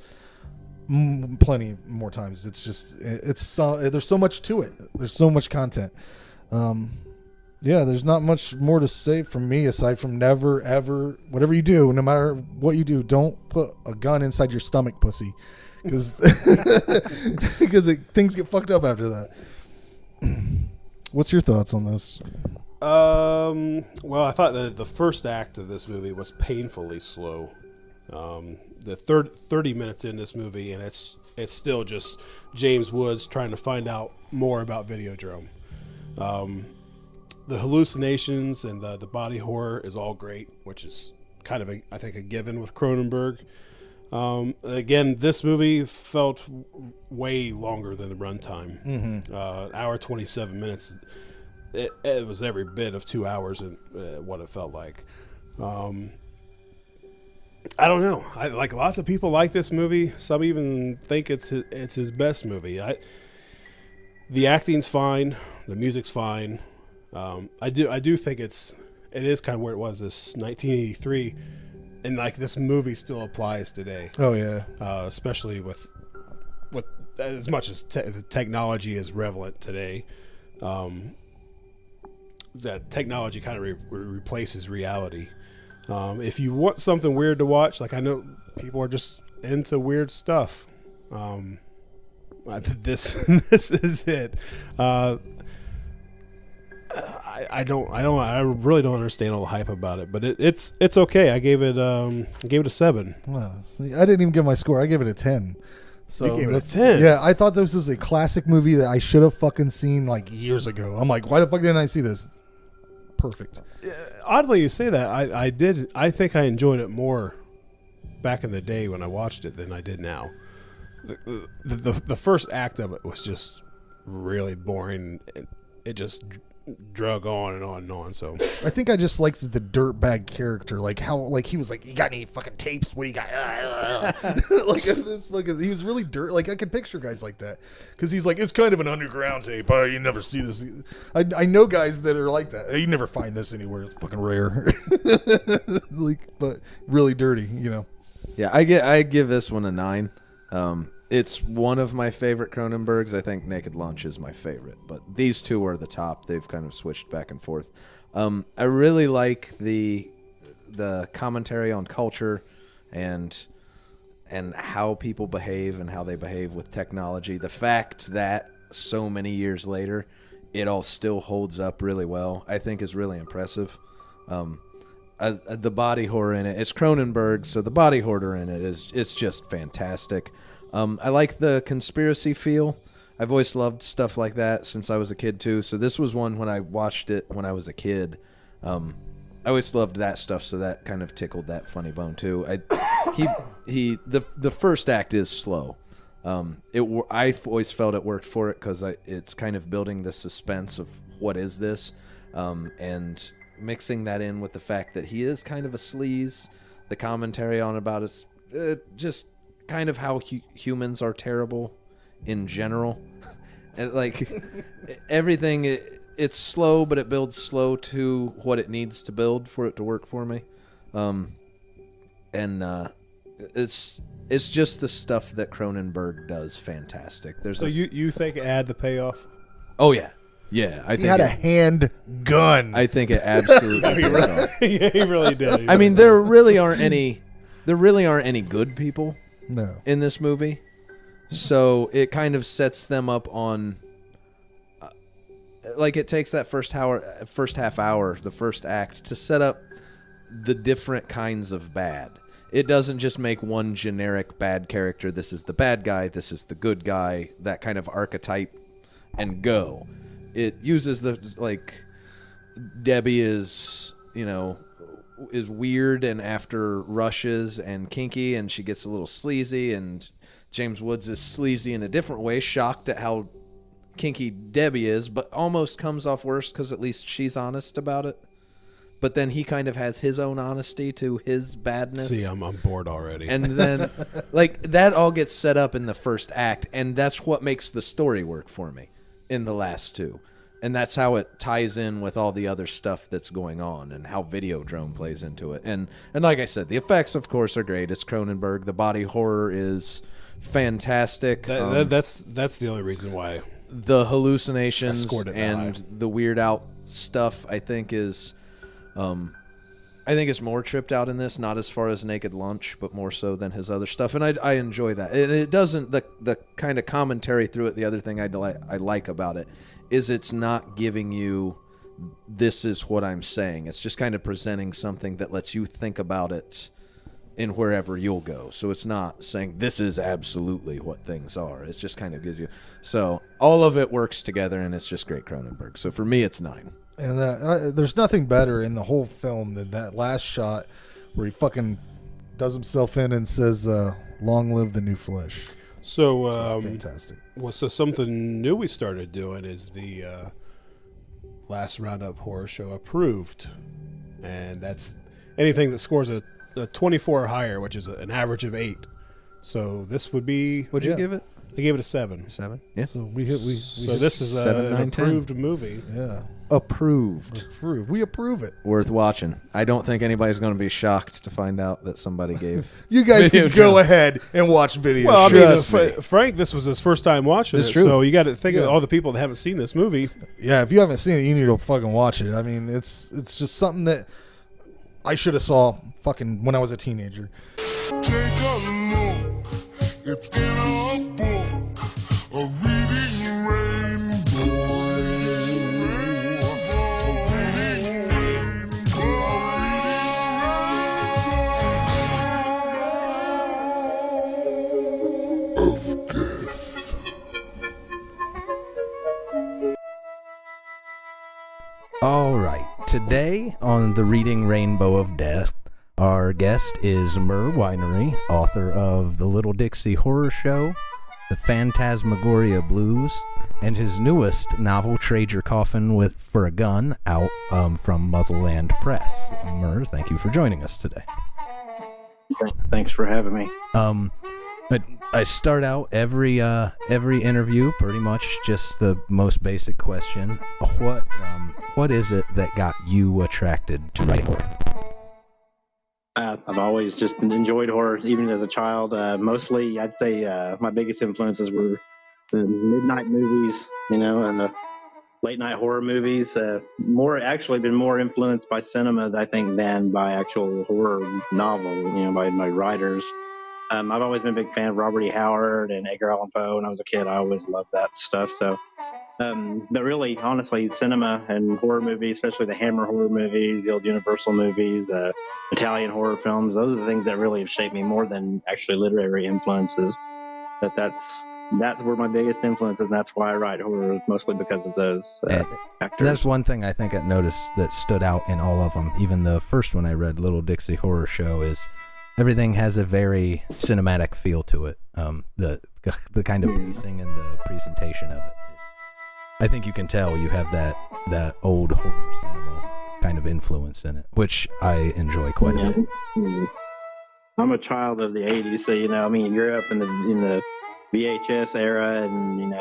[SPEAKER 3] plenty more times. It's just there's so much to it. There's so much content. Yeah, there's not much more to say from me aside from never ever, whatever you do, no matter what you do, don't put a gun inside your stomach, pussy, because things get fucked up after that. What's your thoughts on this?
[SPEAKER 12] Well, I thought the first act of this movie was painfully slow. The 30 minutes in this movie, and it's still just James Woods trying to find out more about Videodrome. The hallucinations and the body horror is all great, which is kind of I think a given with Cronenberg. Again, this movie felt way longer than the runtime.
[SPEAKER 3] Mm-hmm.
[SPEAKER 12] Hour 27 minutes. It was every bit of 2 hours in what it felt like. I don't know. Like lots of people like this movie. Some even think it's his best movie. The acting's fine. The music's fine. I do think it is kind of where it was. This 1983. And like this movie still applies today.
[SPEAKER 3] Oh yeah,
[SPEAKER 12] especially with as much as the technology is relevant today. That technology kind of replaces reality. If you want something weird to watch, like I know people are just into weird stuff. This is it. I really don't understand all the hype about it, but it's okay. I gave it a 7.
[SPEAKER 3] Wow, see, I didn't even give my score. I gave it a 10. So
[SPEAKER 12] you gave it a 10.
[SPEAKER 3] Yeah, I thought this was a classic movie that I should have fucking seen like years ago. I'm like, why the fuck didn't I see this? Perfect.
[SPEAKER 12] Oddly, you say that. I did. I think I enjoyed it more back in the day when I watched it than I did now. The first act of it was just really boring. It just drug on and on and on. So
[SPEAKER 3] I think I just liked the dirtbag character, like how like he was like, you got any fucking tapes? What do you got? Like this fucking, he was really dirt. Like I could picture guys like that because he's like, it's kind of an underground tape. You never see this. I know guys that are like that. You never find this anywhere. It's fucking rare. Like, but really dirty, you know.
[SPEAKER 8] Yeah, I give this one a 9. It's one of my favorite Cronenbergs. I think Naked Lunch is my favorite, but these two are the top. They've kind of switched back and forth. I really like the commentary on culture and how people behave and how they behave with technology. The fact that so many years later, it all still holds up really well, I think is really impressive. The body horror in it, it's Cronenberg, so the body horror in it it's just fantastic. I like the conspiracy feel. I've always loved stuff like that since I was a kid too. So this was one when I watched it when I was a kid. I always loved that stuff, so that kind of tickled that funny bone too. The first act is slow. I always felt it worked for it because it's kind of building the suspense of what is this, and mixing that in with the fact that he is kind of a sleaze. The commentary on about it just kind of how humans are terrible in general. And like everything, it's slow, but it builds slow to what it needs to build for it to work for me. It's just the stuff that Cronenberg does fantastic.
[SPEAKER 12] You think it had the payoff?
[SPEAKER 8] Oh yeah. Yeah, I think
[SPEAKER 3] he had a handgun.
[SPEAKER 8] I think it absolutely did.
[SPEAKER 12] Yeah, he really did.
[SPEAKER 8] I mean, there really aren't any good people in this movie. So it kind of sets them up on like it takes that first half hour, the first act to set up the different kinds of bad. It doesn't just make one generic bad character, this is the bad guy, this is the good guy, that kind of archetype and go. It uses Debbie is, is weird and after rushes and kinky, and she gets a little sleazy, and James Woods is sleazy in a different way, shocked at how kinky Debbie is, but almost comes off worse because at least she's honest about it. But then he kind of has his own honesty to his badness.
[SPEAKER 12] See, I'm bored already.
[SPEAKER 8] And then, that all gets set up in the first act, and that's what makes the story work for me in the last two. And that's how it ties in with all the other stuff that's going on and how Videodrome plays into it. And like I said, the effects, of course, are great. It's Cronenberg. The body horror is fantastic.
[SPEAKER 12] That's the only reason why.
[SPEAKER 8] The hallucinations and
[SPEAKER 12] high.
[SPEAKER 8] the weird out stuff, I think, is... I think it's more tripped out in this, not as far as Naked Lunch, but more so than his other stuff, and I enjoy that. And it doesn't the kind of commentary through it. The other thing I like about it is it's not giving you this is what I'm saying. It's just kind of presenting something that lets you think about it in wherever you'll go. So it's not saying this is absolutely what things are. It just kind of gives you. So all of it works together, and it's just great Cronenberg. So for me, it's 9.
[SPEAKER 3] And there's nothing better in the whole film than that last shot where he fucking does himself in and says, "Long live the new flesh."
[SPEAKER 12] So
[SPEAKER 3] fantastic.
[SPEAKER 12] Well, so something new we started doing is the Last Roundup Horror Show approved, and that's anything that scores a 24 or higher, which is an average of 8. So this would be.
[SPEAKER 8] What'd you give it?
[SPEAKER 12] I gave it a 7.
[SPEAKER 8] 7. Yeah.
[SPEAKER 3] So we hit.
[SPEAKER 12] So this is
[SPEAKER 8] 7,
[SPEAKER 12] an
[SPEAKER 8] 9, 10.
[SPEAKER 12] approved movie.
[SPEAKER 3] Yeah.
[SPEAKER 8] Approved.
[SPEAKER 3] We approve it.
[SPEAKER 8] Worth watching. I don't think anybody's going to be shocked to find out that somebody gave.
[SPEAKER 3] You guys can go ahead and watch videos.
[SPEAKER 12] Well, I mean, Frank, this was his first time watching it, so you got to think of all the people that haven't seen this movie.
[SPEAKER 3] Yeah, if you haven't seen it, you need to fucking watch it. I mean, it's just something that I should have saw fucking when I was a teenager.
[SPEAKER 13] Take a look. It's in a book. A reading rainbow.
[SPEAKER 14] All right, today on the Reading Rainbow of Death, our guest is Mer Whinery, author of The Little Dixie Horror Show, The Phantasmagoria Blues, and his newest novel, Trade Your Coffin for a Gun, out from Muzzleland Press. Mer, thank you for joining us today.
[SPEAKER 15] Thanks for having me.
[SPEAKER 14] But I start out every interview pretty much just the most basic question: what is it that got you attracted to writing horror?
[SPEAKER 15] I've always just enjoyed horror, even as a child. Mostly, I'd say my biggest influences were the midnight movies, and the late night horror movies. Been more influenced by cinema, I think, than by actual horror novel, by my writers. I've always been a big fan of Robert E. Howard and Edgar Allan Poe. When I was a kid, I always loved that stuff. So, but really, honestly, cinema and horror movies, especially the Hammer horror movies, the old Universal movies, Italian horror films, those are the things that really have shaped me more than actually literary influences. That's where my biggest influence is, and that's why I write horror, mostly because of those actors.
[SPEAKER 14] That's one thing I think I noticed that stood out in all of them. Even the first one I read, Little Dixie Horror Show, is everything has a very cinematic feel to it. The kind of pacing and the presentation of it. I think you can tell you have that old horror cinema kind of influence in it, which I enjoy quite a bit.
[SPEAKER 15] I'm a child of the 80s, so you grew up in the VHS era and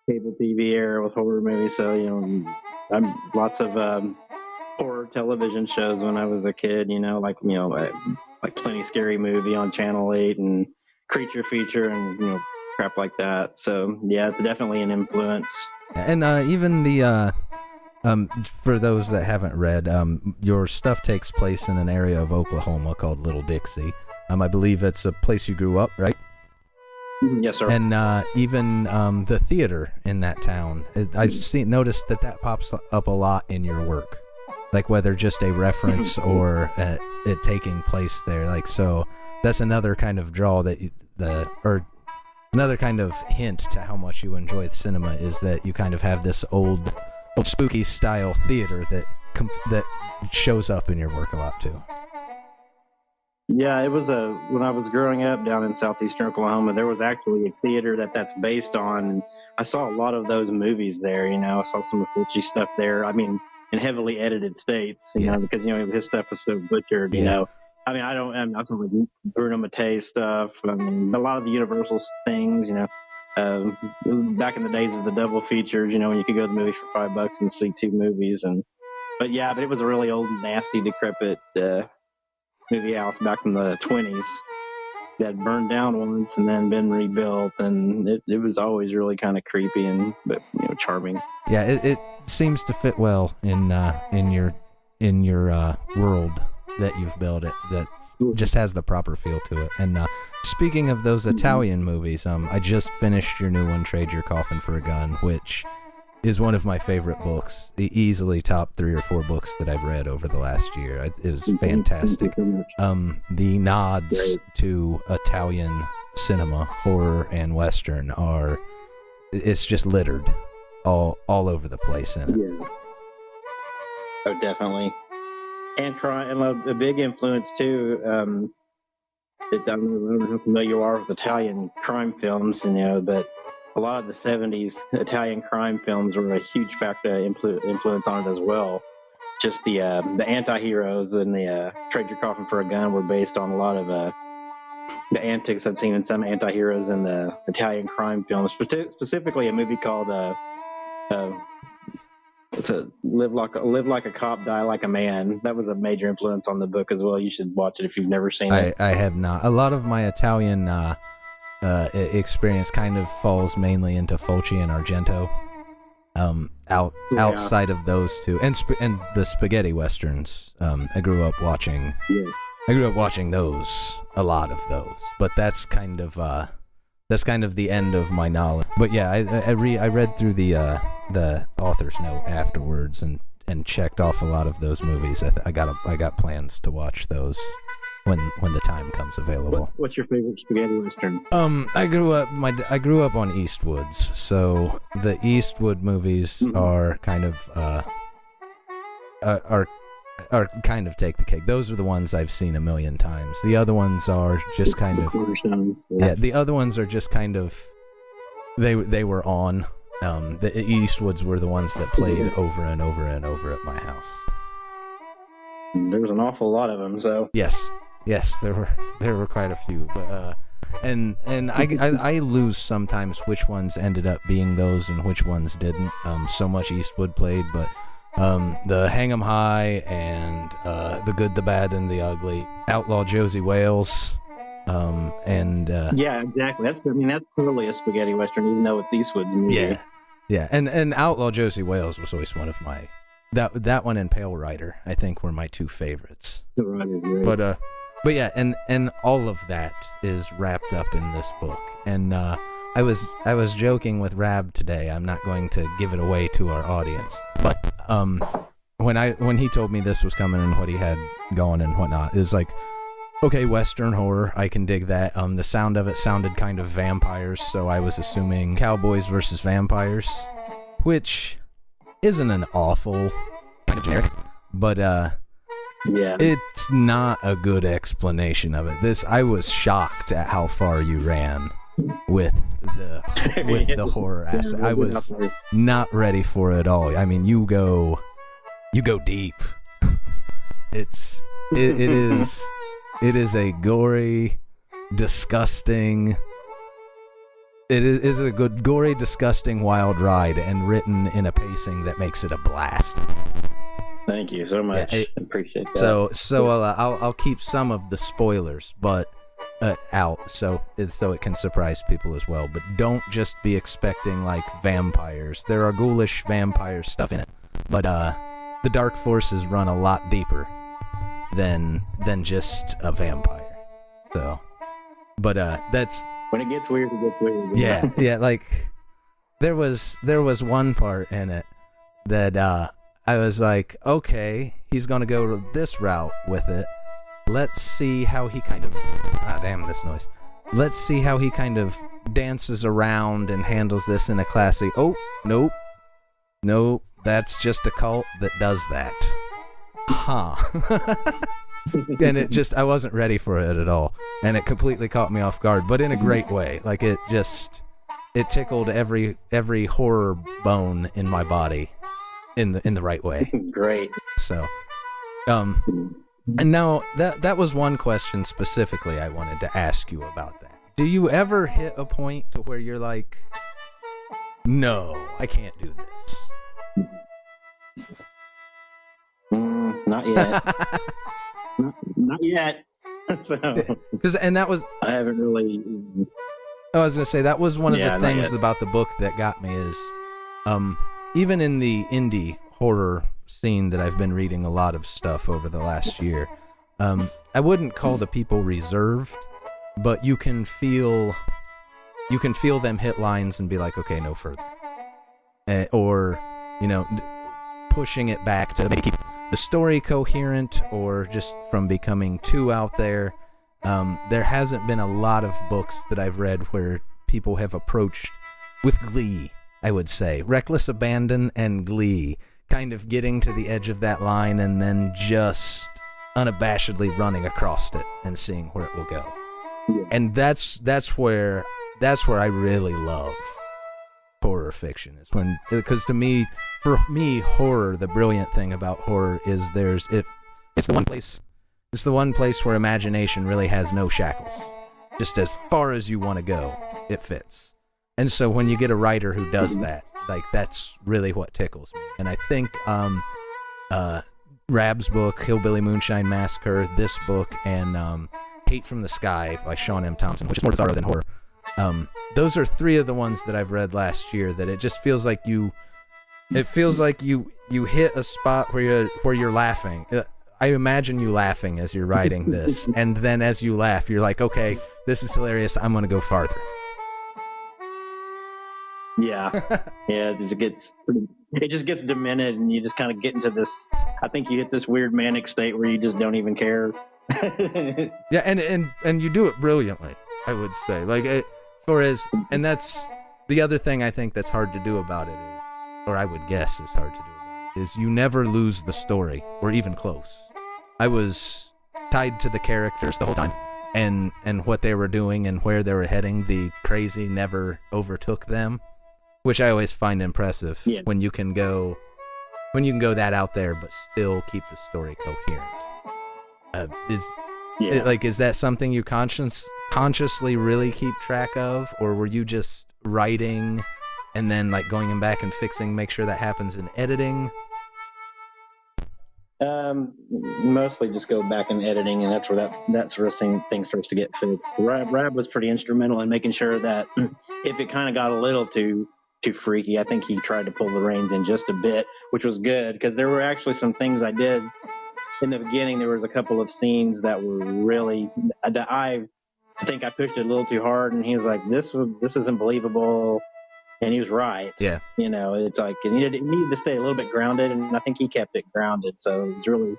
[SPEAKER 15] cable TV era with horror movies. So I'm lots of horror television shows when I was a kid. Like Plenty Scary Movie on Channel 8 and Creature Feature and crap like that. So yeah, it's definitely an influence.
[SPEAKER 14] And even the for those that haven't read, your stuff takes place in an area of Oklahoma called Little Dixie. I believe it's a place you grew up, right?
[SPEAKER 15] Yes, sir.
[SPEAKER 14] And even the theater in that town, I've noticed that pops up a lot in your work, like whether just a reference or it taking place there. So that's another kind of draw another kind of hint to how much you enjoy cinema is that you kind of have this old spooky style theater that shows up in your work a lot too.
[SPEAKER 15] Yeah, it was when I was growing up down in southeastern Oklahoma, there was actually a theater that's based on. And I saw a lot of those movies there. You know, I saw some of Fulci stuff there. I mean, in heavily edited states, you know, because his stuff was so butchered. You know, I mean, I'm not talking like Bruno Mattei stuff. I mean, a lot of the Universal things. You know, back in the days of the double features. You know, when you could go to the movies for $5 and see 2 movies. But it was a really old, nasty, decrepit movie house back in the 20s that burned down once and then been rebuilt, and it was always really kind of creepy but charming.
[SPEAKER 14] Yeah, it seems to fit well in your world that you've built. It that just has the proper feel to it. And speaking of those Italian movies, I just finished your new one, Trade Your Coffin for a Gun, which is one of my favorite books. Easily top 3 or 4 books that I've read over the last year. It was fantastic. The nods to Italian cinema, horror, and Western it's just littered all over the place in it.
[SPEAKER 15] Yeah. Oh, definitely. And crime, and a big influence too. I don't know how familiar you are with Italian crime films, but a lot of the 70s Italian crime films were a huge factor influence on it as well. Just the anti-heroes and the Trade Your Coffin for a Gun were based on a lot of the antics I'd seen in some anti-heroes in the Italian crime films. Specifically, a movie called Live Like a Cop, Die Like a Man. That was a major influence on the book as well. You should watch it if you've never seen it.
[SPEAKER 14] I have not. A lot of my Italian experience kind of falls mainly into Fulci and Argento. Outside of those two, and the spaghetti westerns. I grew up watching. Yeah. I grew up watching those, a lot of those. But that's kind of the end of my knowledge. But yeah, I read through the author's note afterwards and checked off a lot of those movies. I got plans to watch those when the time comes available.
[SPEAKER 15] What's your favorite spaghetti western?
[SPEAKER 14] I grew up on Eastwoods, so the Eastwood movies are kind of are kind of take the cake. Those are the ones I've seen a million times. The other ones are just kind of the other ones are just kind of they were on. The Eastwoods were the ones that played over and over and over at my house.
[SPEAKER 15] There was an awful lot of them, so
[SPEAKER 14] Yes, there were quite a few, but and I lose sometimes which ones ended up being those and which ones didn't. So much Eastwood played, but the Hang 'em High and the Good, the Bad, and the Ugly, Outlaw Josie Wales, and
[SPEAKER 15] yeah, exactly. That's totally a spaghetti western, even though it's Eastwood's movie.
[SPEAKER 14] Yeah, and Outlaw Josie Wales was always one of my that one and Pale Rider, I think, were my 2 favorites. But yeah, and all of that is wrapped up in this book. And I was joking with Rab today. I'm not going to give it away to our audience, but when he told me this was coming and what he had going and whatnot, it was like, okay, Western horror, I can dig that. The sound of it sounded kind of vampires, so I was assuming cowboys versus vampires, which isn't an awful kind of generic, but
[SPEAKER 15] yeah,
[SPEAKER 14] it's not a good explanation of it. I was shocked at how far you ran with the horror aspect. I was not ready for it at all. I mean, you go deep. It is a gory, disgusting. It is a good, gory, disgusting, wild ride, and written in a pacing that makes it a blast.
[SPEAKER 15] Thank you so much. I appreciate that.
[SPEAKER 14] So I'll keep some of the spoilers, but out so it can surprise people as well. But don't just be expecting like vampires. There are ghoulish vampire stuff in it, but the dark forces run a lot deeper than just a vampire. So, but that's
[SPEAKER 15] when it gets weird. It gets weird.
[SPEAKER 14] Yeah. Like there was one part in it that I was like, okay, he's gonna go this route with it. Let's see how he kind of this noise. Let's see how he kind of dances around and handles this in a classy. Oh, nope. Nope, that's just a cult that does that. Huh. And I wasn't ready for it at all. And it completely caught me off guard, but in a great way. Like it tickled every horror bone in my body in the right way.
[SPEAKER 15] Great.
[SPEAKER 14] So, and now that was one question specifically I wanted to ask you about that. Do you ever hit a point to where you're like, no, I can't do this?
[SPEAKER 15] Not yet. not yet.
[SPEAKER 14] And that was,
[SPEAKER 15] I haven't really.
[SPEAKER 14] I was gonna say that was one of the things
[SPEAKER 15] yet.
[SPEAKER 14] about the book that got me is, even in the indie horror scene that I've been reading a lot of stuff over the last year, I wouldn't call the people reserved, but you can feel them hit lines and be like, okay, no further, or pushing it back to maybe keep the story coherent, or just from becoming too out there. There hasn't been a lot of books that I've read where people have approached with glee, I would say. Reckless abandon and glee, kind of getting to the edge of that line and then just unabashedly running across it and seeing where it will go.
[SPEAKER 15] Yeah.
[SPEAKER 14] And that's where I really love horror fiction, is when, because for me, horror, the brilliant thing about horror is it's the one place where imagination really has no shackles. Just as far as you want to go, it fits. And so when you get a writer who does that, like, that's really what tickles me. And I think Rab's book, Hillbilly Moonshine Massacre, this book, and Hate from the Sky by Sean M. Thompson, which is more bizarro than horror. Those are three of the ones that I've read last year that it just feels like you hit a spot where you're laughing. I imagine you laughing as you're writing this, and then as you laugh, you're like, okay, this is hilarious, I'm gonna go farther.
[SPEAKER 15] Yeah. It just gets demented, and you just kind of get into this, I think you hit this weird manic state where you just don't even care.
[SPEAKER 14] Yeah, and you do it brilliantly, I would say. And that's the other thing I think that's hard to do about it is, or I would guess is hard to do about it, is you never lose the story, or even close. I was tied to the characters the whole time, and what they were doing and where they were heading. The crazy never overtook them, which I always find impressive.
[SPEAKER 15] Yeah.
[SPEAKER 14] When you can go that out there but still keep the story coherent. Is that something you consciously really keep track of, or were you just writing and then like going back and fixing, make sure that happens in editing?
[SPEAKER 15] Mostly just go back in editing, and that's where that sort of thing starts to get fixed. Rab was pretty instrumental in making sure that if it kind of got a little too freaky, I think he tried to pull the reins in just a bit, which was good, because there were actually some things I did in the beginning. There was a couple of scenes that were really, that I think I pushed it a little too hard, and he was like, this isn't believable. And he was right.
[SPEAKER 14] Yeah.
[SPEAKER 15] It's like, it needed to stay a little bit grounded, and I think he kept it grounded. So it was really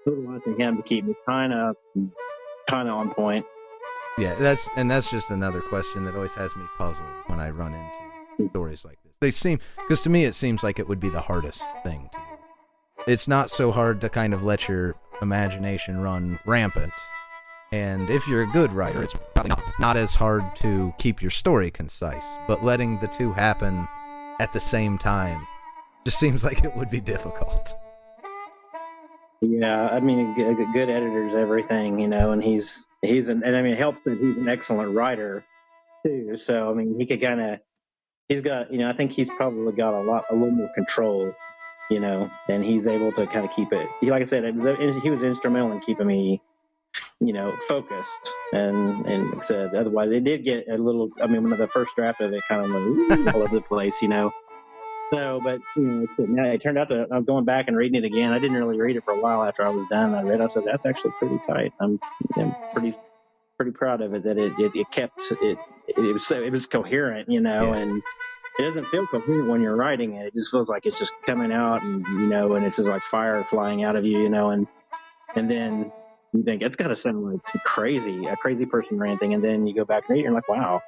[SPEAKER 15] watching him to keep it kind of on point.
[SPEAKER 14] Yeah, that's just another question that always has me puzzled when I run into stories like this. Because to me it seems like it would be the hardest thing to do. It's not so hard to kind of let your imagination run rampant. And if you're a good writer, it's probably not as hard to keep your story concise, but letting the two happen at the same time just seems like it would be difficult.
[SPEAKER 15] Yeah, I mean, a good editor's everything, and it helps that he's an excellent writer too. So I mean, he's got, I think he's probably got a little more control, and he's able to kind of keep it. Like I said, he was instrumental in keeping me, focused, and like I said, otherwise it did get a little, when the first draft of it kind of went all over the place, So, but now it turned out that I'm going back and reading it again. I didn't really read it for a while after I was done. I said that's actually pretty tight. I'm pretty proud of it, that it kept it. It was coherent, and it doesn't feel coherent when you're writing it. It just feels like it's just coming out, and and it's just like fire flying out of you, and then you think it's got to sound like a crazy person ranting, and then you go back and read it, and you're like, wow.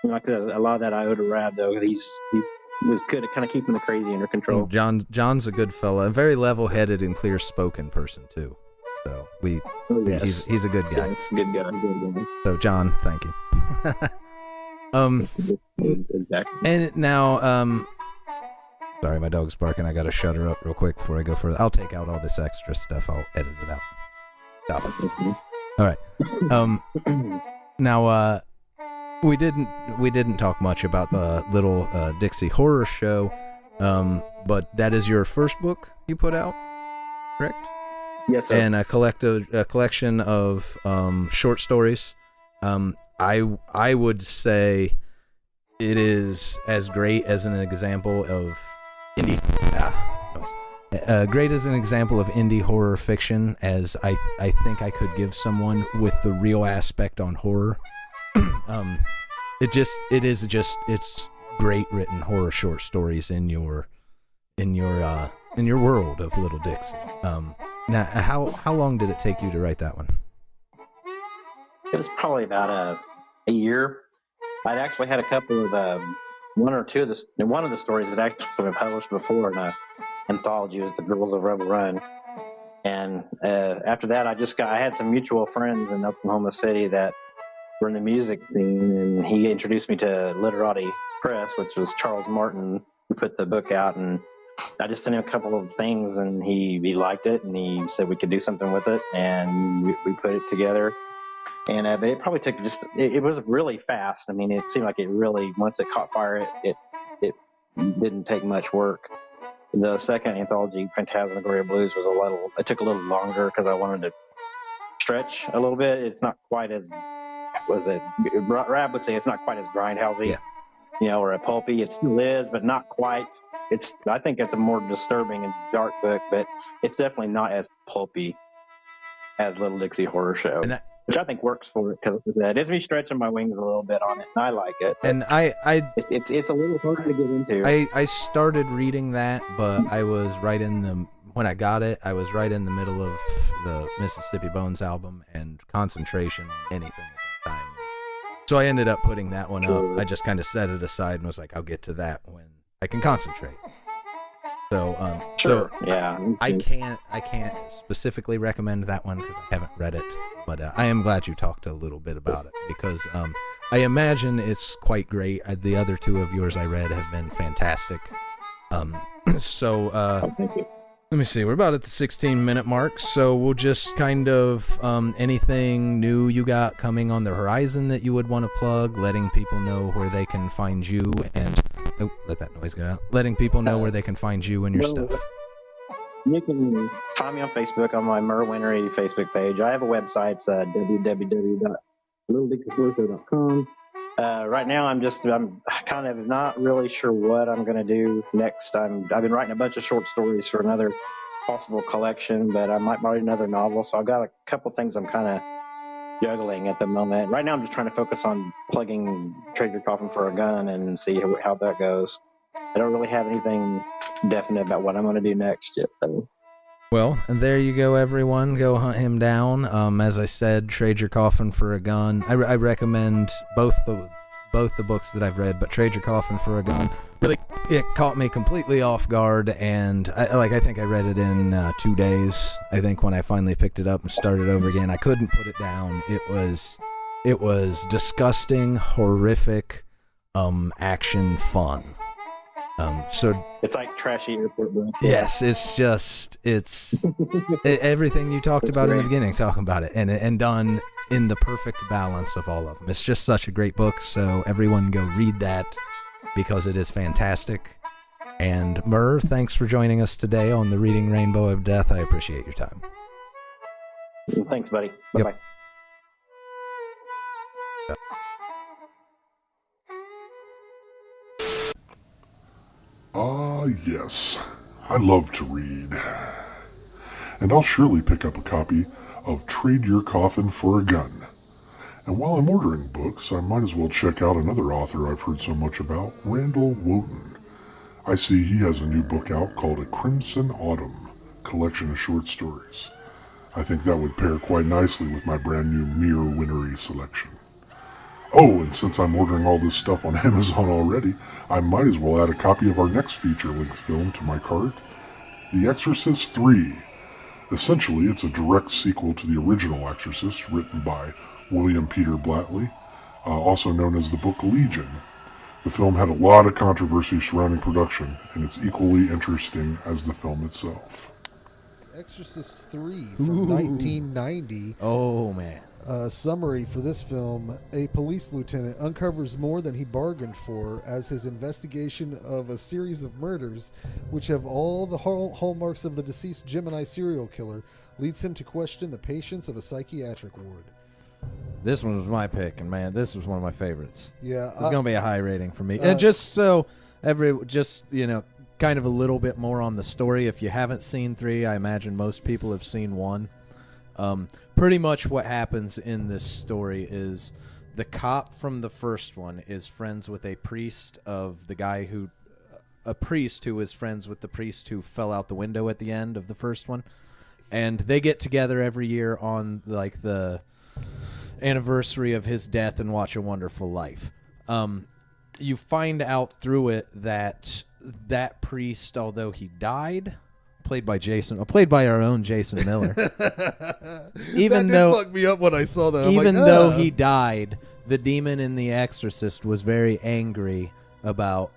[SPEAKER 15] Like a lot of that I owe to Rab, though. was good at kind of keeping the crazy under control.
[SPEAKER 8] John's a good fella, a very level-headed and clear-spoken person too. So he's a good guy.
[SPEAKER 15] Yes, good guy.
[SPEAKER 8] So John, thank you.
[SPEAKER 15] Exactly.
[SPEAKER 8] And now, sorry, my dog's barking. I gotta shut her up real quick before I go further. I'll take out all this extra stuff. I'll edit it out. Stop it. All right. Now, we didn't talk much about the Little Dixie Horror Show, but that is your first book you put out, correct?
[SPEAKER 15] Yes, sir.
[SPEAKER 8] And a collection of short stories. I would say it is as great as an example of great as an example of indie horror fiction as I think I could give someone with the real aspect on horror. It's great written horror short stories in your world of Little Dixie. Now, how long did it take you to write that one?
[SPEAKER 15] It was probably about a year. I'd actually had a couple of one of the stories that actually been published before in an anthology was The Girls of Rebel Run. And after that, I had some mutual friends in Oklahoma City that were in the music scene, and he introduced me to Literati Press, which was Charles Martin, who put the book out. And I just sent him a couple of things, and he liked it, and he said we could do something with it, and we put it together. And but it probably took it was really fast. I mean, it seemed like it really, once it caught fire, it didn't take much work. The second anthology, Phantasmagoria Blues, it took a little longer because I wanted to stretch a little bit. It's not quite as, Rab would say it's not quite as grindhousey, or a pulpy. It still is, but not quite. I think it's a more disturbing and dark book, but it's definitely not as pulpy as Little Dixie Horror Show. Which I think works for it because it's me stretching my wings a little bit on it, and I like it.
[SPEAKER 8] And
[SPEAKER 15] it's a little harder to get into.
[SPEAKER 8] I started reading that, but I was when I got it, I was right in the middle of the Mississippi Bones album, and concentration on anything at that time. So I ended up putting that one up. I just kind of set it aside and was like, I'll get to that when I can concentrate. So,
[SPEAKER 15] sure. Yeah.
[SPEAKER 8] I can't specifically recommend that one because I haven't read it, but I am glad you talked a little bit about it because I imagine it's quite great. The other two of yours I read have been fantastic.
[SPEAKER 15] Thank you.
[SPEAKER 8] Let me see. We're about at the 16-minute mark, so we'll just kind of anything new you got coming on the horizon that you would want to plug, letting people know where they can find you, and let that noise go out. Letting people know where they can find you and your stuff.
[SPEAKER 15] You can find me on Facebook on my Mer Whinery Facebook page. I have a website. It's www.littledixiehorseshow.com. Right now, I'm kind of not really sure what I'm going to do next. I've been writing a bunch of short stories for another possible collection, but I might write another novel. So I've got a couple things I'm kind of juggling at the moment. Right now, I'm just trying to focus on plugging Trade Your Coffin for a Gun and see how that goes. I don't really have anything definite about what I'm going to do next yet, though.
[SPEAKER 8] Well, and there you go, everyone. Go hunt him down. As I said, Trade Your Coffin for a Gun. I recommend both the books that I've read, but Trade Your Coffin for a Gun really it caught me completely off guard, and I think I read it in 2 days. I think when I finally picked it up and started over again, I couldn't put it down. It was disgusting, horrific, action fun. So
[SPEAKER 15] it's like trashy airport book.
[SPEAKER 8] Yes, it's everything you talked about in the beginning, talking about it, and done in the perfect balance of all of them. It's just such a great book, so everyone go read that because it is fantastic. And Mer, thanks for joining us today on the Reading Rainbow of Death. I appreciate your time.
[SPEAKER 15] Thanks, buddy. Bye-bye.
[SPEAKER 2] Yes, I love to read. And I'll surely pick up a copy of Trade Your Coffin for a Gun. And while I'm ordering books, I might as well check out another author I've heard so much about, Randall Wotan. I see he has a new book out called A Crimson Autumn, collection of short stories. I think that would pair quite nicely with my brand new Mer Whinery selection. Oh, and since I'm ordering all this stuff on Amazon already, I might as well add a copy of our next feature-length film to my cart, The Exorcist 3. Essentially, it's a direct sequel to the original Exorcist, written by William Peter Blatty, also known as the book Legion. The film had a lot of controversy surrounding production, and it's equally interesting as the film itself.
[SPEAKER 3] Exorcist 3 from 1990.
[SPEAKER 8] Oh, man.
[SPEAKER 3] Summary for this film: a police lieutenant uncovers more than he bargained for as his investigation of a series of murders, which have all the hallmarks of the deceased Gemini serial killer, leads him to question the patience of a psychiatric ward.
[SPEAKER 8] This one was my pick, and man, this was one of my favorites.
[SPEAKER 3] Yeah,
[SPEAKER 8] it's gonna be a high rating for me. And just so kind of a little bit more on the story. If you haven't seen 3, I imagine most people have seen 1. Pretty much what happens in this story is the cop from the first one is friends with a priest of the guy who, a priest who is friends with the priest who fell out the window at the end of the first one, and they get together every year on like the anniversary of his death and watch A Wonderful Life. You find out through it that that priest, although he died, played by our own Jason Miller. Even
[SPEAKER 3] that
[SPEAKER 8] though
[SPEAKER 3] did fuck me up when I saw that.
[SPEAKER 8] Even though he died, the demon in The Exorcist was very angry about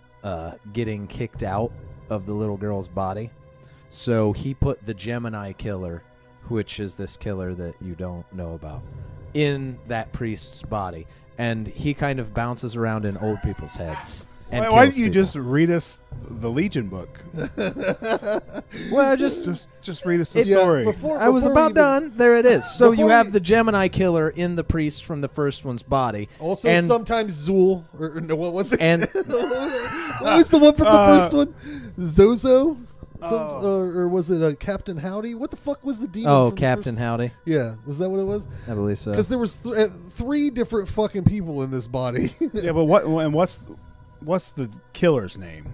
[SPEAKER 8] getting kicked out of the little girl's body. So he put the Gemini killer, which is this killer that you don't know about, in that priest's body. And he kind of bounces around in old people's heads.
[SPEAKER 4] Why didn't you just read us the Legion book?
[SPEAKER 8] Well, just
[SPEAKER 4] read us the story.
[SPEAKER 8] I was about done. There it is. So you have the Gemini killer in the priest from the first one's body.
[SPEAKER 3] Also,
[SPEAKER 8] and
[SPEAKER 3] sometimes Zool, or no, what was it?
[SPEAKER 8] And
[SPEAKER 3] what was the one from the first one? Zozo? Or was it Captain Howdy? What the fuck was the demon?
[SPEAKER 8] Oh, Captain Howdy.
[SPEAKER 3] Yeah, was that what it was?
[SPEAKER 8] I believe so.
[SPEAKER 3] Because there was 3 different fucking people in this body.
[SPEAKER 4] Yeah, but what's the killer's name?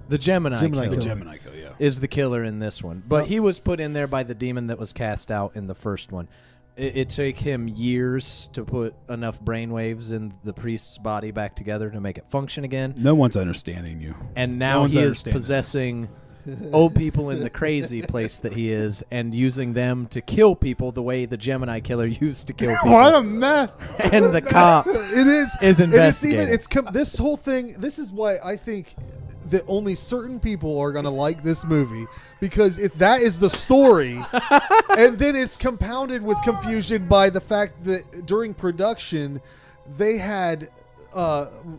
[SPEAKER 8] The Gemini killer.
[SPEAKER 4] The Gemini killer, yeah.
[SPEAKER 8] Is the killer in this one. But he was put in there by the demon that was cast out in the first one. It took him years to put enough brainwaves in the priest's body back together to make it function again.
[SPEAKER 4] No one's understanding you.
[SPEAKER 8] And now he is possessing old people in the crazy place that he is and using them to kill people the way the Gemini killer used to kill people.
[SPEAKER 4] What a mess.
[SPEAKER 8] And the cop is investigating.
[SPEAKER 3] This whole thing, this is why I think that only certain people are going to like this movie, because that is the story. And then it's compounded with confusion by the fact that during production they had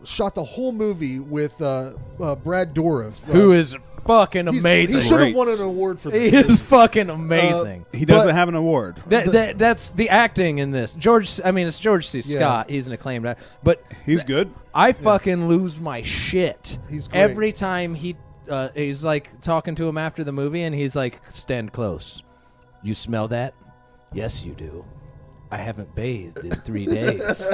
[SPEAKER 3] shot the whole movie with Brad Dourif,
[SPEAKER 8] who is fucking amazing.
[SPEAKER 3] He should have won an award for this.
[SPEAKER 8] He is fucking amazing.
[SPEAKER 4] He doesn't have an award.
[SPEAKER 8] That's the acting in this. It's George C. Scott. He's an acclaimed actor. But
[SPEAKER 4] he's good.
[SPEAKER 8] I fucking lose my shit.
[SPEAKER 3] He's great.
[SPEAKER 8] Every time he's like talking to him after the movie, and he's like, "Stand close. You smell that? Yes, you do. I haven't bathed in 3 days.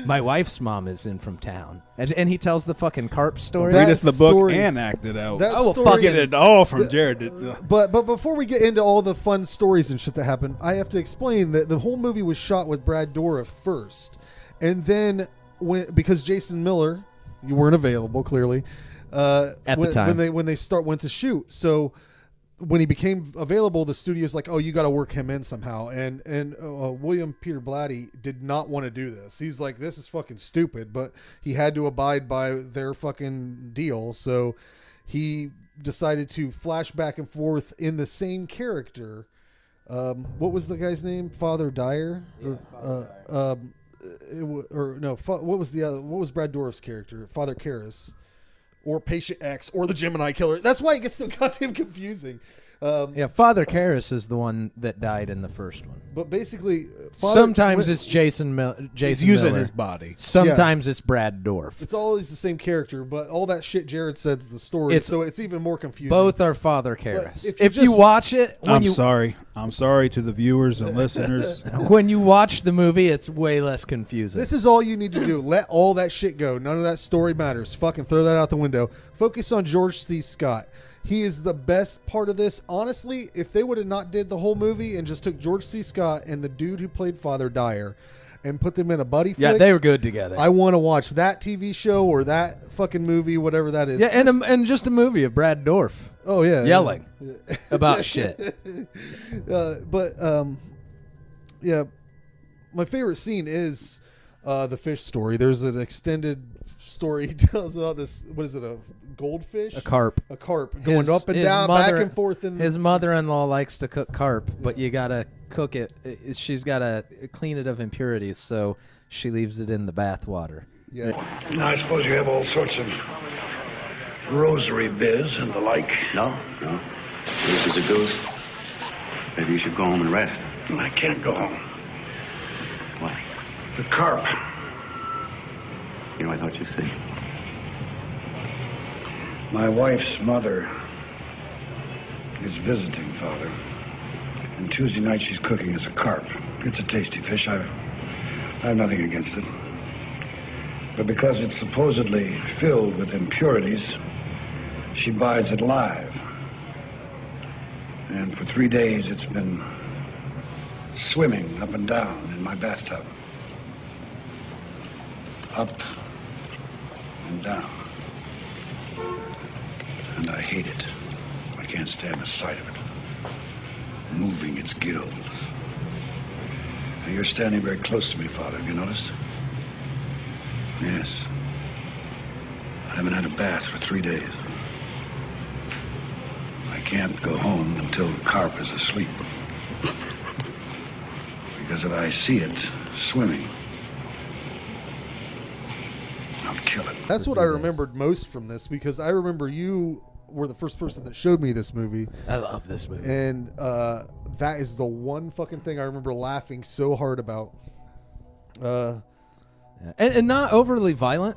[SPEAKER 8] My wife's mom is in from town." And he tells the fucking carp story.
[SPEAKER 4] Read us the book and act it out. I will get it all from Jared.
[SPEAKER 3] But before we get into all the fun stories and shit that happened, I have to explain that the whole movie was shot with Brad Dourif first. And then, because Jason Miller, you weren't available, clearly.
[SPEAKER 8] At the time.
[SPEAKER 3] When they went to shoot. So when he became available, the studio's like, "Oh, you got to work him in somehow." And William Peter Blatty did not want to do this. He's like, "This is fucking stupid," but he had to abide by their fucking deal. So he decided to flash back and forth in the same character. What was the guy's name? Father Dyer? Yeah, what was Brad Dourif's character? Father Karras. Or Patient X, or the Gemini killer. That's why it gets so goddamn confusing.
[SPEAKER 8] Father Karras is the one that died in the first one.
[SPEAKER 3] But basically,
[SPEAKER 8] sometimes it's Jason
[SPEAKER 4] He's using
[SPEAKER 8] Miller.
[SPEAKER 4] his body.
[SPEAKER 8] Sometimes it's Brad Dourif.
[SPEAKER 3] It's always the same character, but all that shit Jared said's the story, so it's even more confusing.
[SPEAKER 8] Both are Father Karras. If you watch it,
[SPEAKER 4] I'm sorry to the viewers and listeners.
[SPEAKER 8] When you watch the movie, it's way less confusing.
[SPEAKER 3] This is all you need to do. Let all that shit go. None of that story matters. Fucking throw that out the window. Focus on George C. Scott. He is the best part of this. Honestly, if they would have not did the whole movie and just took George C. Scott and the dude who played Father Dyer and put them in a buddy
[SPEAKER 8] Yeah,
[SPEAKER 3] flick,
[SPEAKER 8] they were good together.
[SPEAKER 3] I want to watch that TV show or that fucking movie, whatever that is.
[SPEAKER 8] Yeah, and just a movie of Brad Dourif.
[SPEAKER 3] Oh yeah,
[SPEAKER 8] yelling about shit.
[SPEAKER 3] Yeah, my favorite scene is the fish story. There's an extended story he tells about this. What is it? A goldfish?
[SPEAKER 8] A carp.
[SPEAKER 3] A carp going up and down, back and forth.
[SPEAKER 8] His mother-in-law likes to cook carp, but you gotta cook it. She's gotta clean it of impurities, so she leaves it in the bath water.
[SPEAKER 3] Yeah.
[SPEAKER 16] Now, I suppose you have all sorts of rosary biz and the like.
[SPEAKER 17] No. This is a ghost. Maybe you should go home and rest.
[SPEAKER 16] I can't go home.
[SPEAKER 17] Why?
[SPEAKER 16] The carp.
[SPEAKER 17] You know, I thought you'd say.
[SPEAKER 16] My wife's mother is visiting, Father. And Tuesday night she's cooking us a carp. It's a tasty fish. I have nothing against it. But because it's supposedly filled with impurities, she buys it live. And for 3 days it's been swimming up and down in my bathtub. Up and down. And I hate it. I can't stand the sight of it. Moving its gills. Now, you're standing very close to me, Father. Have you noticed? Yes. I haven't had a bath for 3 days. I can't go home until the carp is asleep. Because if I see it swimming, I'll kill it.
[SPEAKER 3] That's what I remembered most from this, because I remember you were the first person that showed me this movie.
[SPEAKER 8] I love this movie.
[SPEAKER 3] And that is the one fucking thing I remember laughing so hard about.
[SPEAKER 8] And not overly violent.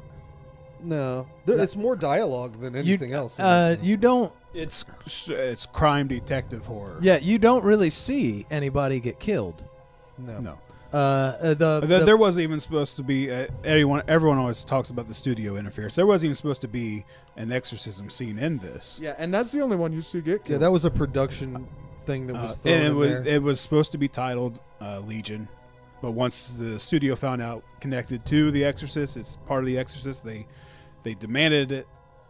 [SPEAKER 3] No. It's more dialogue than anything else.
[SPEAKER 8] You don't...
[SPEAKER 4] It's crime detective horror.
[SPEAKER 8] Yeah, you don't really see anybody get killed.
[SPEAKER 3] No.
[SPEAKER 4] There wasn't even supposed to be everyone always talks about the studio interference. There wasn't even supposed to be an exorcism scene in this.
[SPEAKER 7] Yeah, and that's the only one you see get killed.
[SPEAKER 3] Yeah, that was a production thing that was thrown in there.
[SPEAKER 4] It was supposed to be titled Legion, but once the studio found out connected to The Exorcist, it's part of The Exorcist, they demanded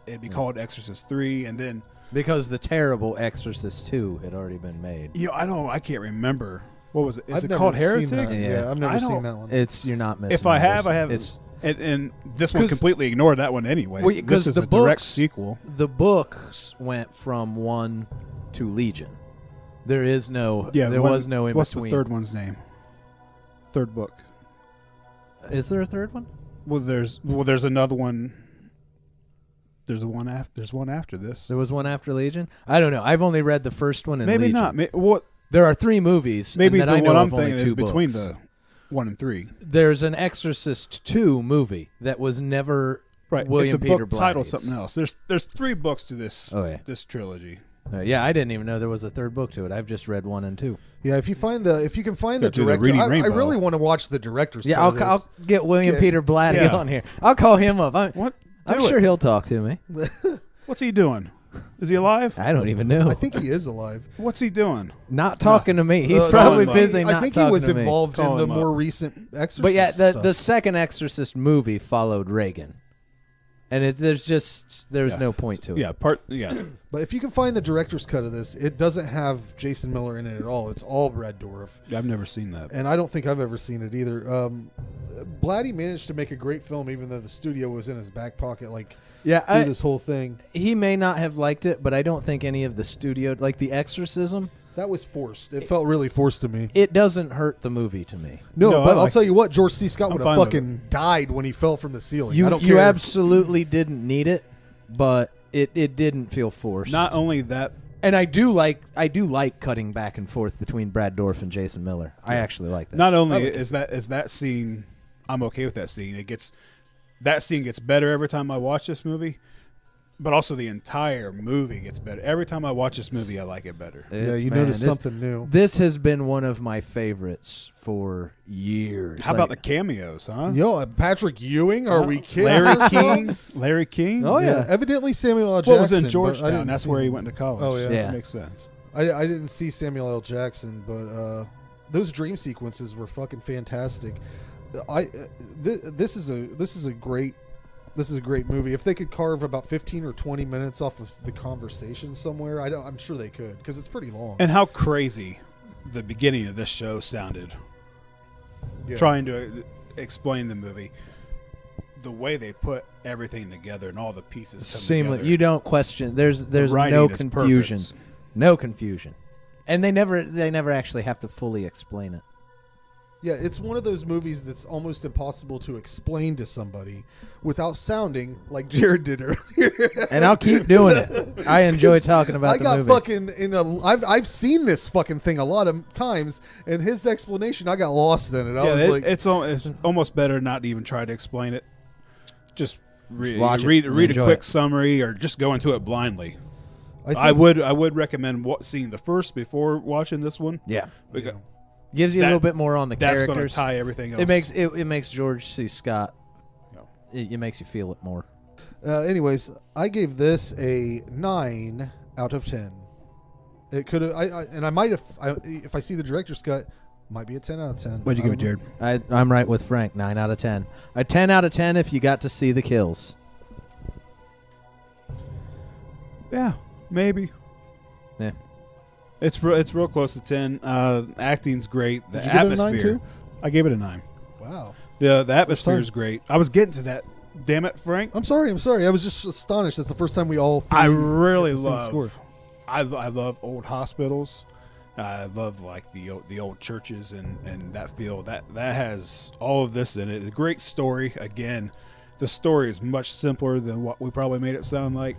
[SPEAKER 4] it be called Exorcist 3, and then
[SPEAKER 8] because the terrible Exorcist 2 had already been made.
[SPEAKER 4] I can't remember. What was it? Is
[SPEAKER 3] I've
[SPEAKER 4] it called
[SPEAKER 3] never seen
[SPEAKER 4] Heretic?
[SPEAKER 3] that. Yeah, I've never seen that one.
[SPEAKER 8] You're not missing.
[SPEAKER 4] If I have,
[SPEAKER 8] It's
[SPEAKER 4] and this one completely ignored that one anyway.
[SPEAKER 8] Because
[SPEAKER 4] this is a direct sequel.
[SPEAKER 8] The books went from 1 to Legion. There is no.
[SPEAKER 4] Yeah,
[SPEAKER 8] there was no in
[SPEAKER 4] what's
[SPEAKER 8] between.
[SPEAKER 4] the third one's name? Third book.
[SPEAKER 8] Is there a third one?
[SPEAKER 4] Well, there's another one. There's one after this.
[SPEAKER 8] There was one after Legion. I don't know. I've only read the first one.
[SPEAKER 4] Maybe
[SPEAKER 8] Legion.
[SPEAKER 4] not.
[SPEAKER 8] There are 3 movies.
[SPEAKER 4] Maybe
[SPEAKER 8] and
[SPEAKER 4] the
[SPEAKER 8] I know
[SPEAKER 4] one I'm
[SPEAKER 8] of only
[SPEAKER 4] thinking
[SPEAKER 8] 2
[SPEAKER 4] is between
[SPEAKER 8] books.
[SPEAKER 4] the 1 and 3.
[SPEAKER 8] There's an Exorcist 2 movie that was never William
[SPEAKER 4] it's a
[SPEAKER 8] Peter
[SPEAKER 4] book titled
[SPEAKER 8] Blatty's.
[SPEAKER 4] something else. There's 3 books to this.
[SPEAKER 8] Oh, yeah.
[SPEAKER 4] This trilogy.
[SPEAKER 8] Yeah, I didn't even know there was a third book to it. I've just read 1 and 2.
[SPEAKER 3] Yeah, if you can find the
[SPEAKER 4] do the
[SPEAKER 3] director,
[SPEAKER 4] Reading
[SPEAKER 3] I
[SPEAKER 4] Rainbow.
[SPEAKER 3] really want to watch the director's.
[SPEAKER 8] Yeah,
[SPEAKER 3] cut of
[SPEAKER 8] I'll
[SPEAKER 3] this.
[SPEAKER 8] get William Peter Blatty on here. I'll call him up. I'm sure he'll talk to me.
[SPEAKER 4] What's he doing? Is he alive?
[SPEAKER 8] I don't even know.
[SPEAKER 3] I think he is alive.
[SPEAKER 4] What's he doing?
[SPEAKER 8] Not talking to me. He's probably busy.
[SPEAKER 3] I
[SPEAKER 8] not
[SPEAKER 3] think he
[SPEAKER 8] talking
[SPEAKER 3] was
[SPEAKER 8] to me.
[SPEAKER 3] involved
[SPEAKER 4] Call
[SPEAKER 3] in the
[SPEAKER 4] him up.
[SPEAKER 3] more recent Exorcist.
[SPEAKER 8] But yeah,
[SPEAKER 3] stuff.
[SPEAKER 8] the second Exorcist movie followed Reagan, and there's no point to it.
[SPEAKER 4] Yeah.
[SPEAKER 3] But if you can find the director's cut of this, it doesn't have Jason Miller in it at all. It's all Brad Dourif.
[SPEAKER 4] I've never seen that.
[SPEAKER 3] And I don't think I've ever seen it either. Blatty managed to make a great film, even though the studio was in his back pocket, through this whole thing.
[SPEAKER 8] He may not have liked it, but I don't think any of the studio, like The Exorcism,
[SPEAKER 3] that was forced. It felt really forced to me.
[SPEAKER 8] It doesn't hurt the movie to me.
[SPEAKER 3] No, but I'll tell you what, George C. Scott
[SPEAKER 4] I'm
[SPEAKER 3] would have
[SPEAKER 4] fine with
[SPEAKER 3] fucking died when he fell from the ceiling. I don't
[SPEAKER 8] You
[SPEAKER 3] care.
[SPEAKER 8] absolutely didn't need it, but it didn't feel forced.
[SPEAKER 4] Not only that,
[SPEAKER 8] and I do like cutting back and forth between Brad Dourif and Jason Miller. I actually like that.
[SPEAKER 4] not only is that scene, I'm okay with that scene. That scene gets better every time I watch this movie, but also the entire movie gets better. Every time I watch this movie, I like it better.
[SPEAKER 3] Notice something new.
[SPEAKER 8] This has been one of my favorites for years.
[SPEAKER 4] How about the cameos, huh?
[SPEAKER 3] Yo, Patrick Ewing? Are we kidding?
[SPEAKER 4] Larry King?
[SPEAKER 3] Oh, yeah. Evidently Samuel L. Jackson.
[SPEAKER 4] What was in
[SPEAKER 3] but I
[SPEAKER 4] Georgetown?
[SPEAKER 3] didn't
[SPEAKER 4] That's
[SPEAKER 3] see
[SPEAKER 4] where he
[SPEAKER 3] him.
[SPEAKER 4] went to college.
[SPEAKER 3] Oh, yeah.
[SPEAKER 4] That makes sense.
[SPEAKER 3] I didn't see Samuel L. Jackson, but those dream sequences were fucking fantastic. This is a great movie. If they could carve about 15 or 20 minutes off of the conversation somewhere, I'm sure they could, because it's pretty long.
[SPEAKER 4] And how crazy the beginning of this show sounded.
[SPEAKER 3] Yeah.
[SPEAKER 4] Trying to explain the movie, the way they put everything together and all the pieces come
[SPEAKER 14] Seamless.
[SPEAKER 4] together.
[SPEAKER 14] You don't question. There's
[SPEAKER 4] writing
[SPEAKER 14] no
[SPEAKER 4] is
[SPEAKER 14] confusion.
[SPEAKER 4] perfect.
[SPEAKER 14] No confusion. And they never actually have to fully explain it.
[SPEAKER 3] Yeah, it's one of those movies that's almost impossible to explain to somebody without sounding like Jared did earlier.
[SPEAKER 14] And I'll keep doing it. I enjoy talking about the movie.
[SPEAKER 3] I've seen this fucking thing a lot of times, and his explanation, I got lost in it.
[SPEAKER 4] It's almost better not to even try to explain it. Just
[SPEAKER 14] watch it
[SPEAKER 4] read
[SPEAKER 14] and
[SPEAKER 4] a
[SPEAKER 14] enjoy
[SPEAKER 4] quick
[SPEAKER 14] it.
[SPEAKER 4] summary, or just go into it blindly.
[SPEAKER 3] I
[SPEAKER 4] would recommend seeing the first before watching this one.
[SPEAKER 14] Yeah.
[SPEAKER 4] Because
[SPEAKER 14] Gives you a little bit more on the
[SPEAKER 4] that's
[SPEAKER 14] characters.
[SPEAKER 4] That's going to tie everything else.
[SPEAKER 14] It makes George C. Scott. It makes you feel it more.
[SPEAKER 3] Anyways, I gave this a 9 out of 10. It could have, and I might have, if I see the director's cut, might be a 10 out of 10.
[SPEAKER 4] What'd you give it, Jared?
[SPEAKER 14] I'm right with Frank. 9 out of 10. A 10 out of 10 if you got to see the kills.
[SPEAKER 4] Yeah, maybe.
[SPEAKER 14] Yeah.
[SPEAKER 4] It's real close to 10. Acting's great. The
[SPEAKER 3] Did you give it a 9
[SPEAKER 4] atmosphere.
[SPEAKER 3] too?
[SPEAKER 4] I gave it a 9.
[SPEAKER 3] Wow.
[SPEAKER 4] The atmosphere is great. I was getting to that. Damn it, Frank.
[SPEAKER 3] I'm sorry. I was just astonished. That's the first time we all three
[SPEAKER 4] I really
[SPEAKER 3] hit the same
[SPEAKER 4] love.
[SPEAKER 3] score.
[SPEAKER 4] I love old hospitals. I love like the old churches and that feel that has all of this in it. A great story. Again, the story is much simpler than what we probably made it sound like.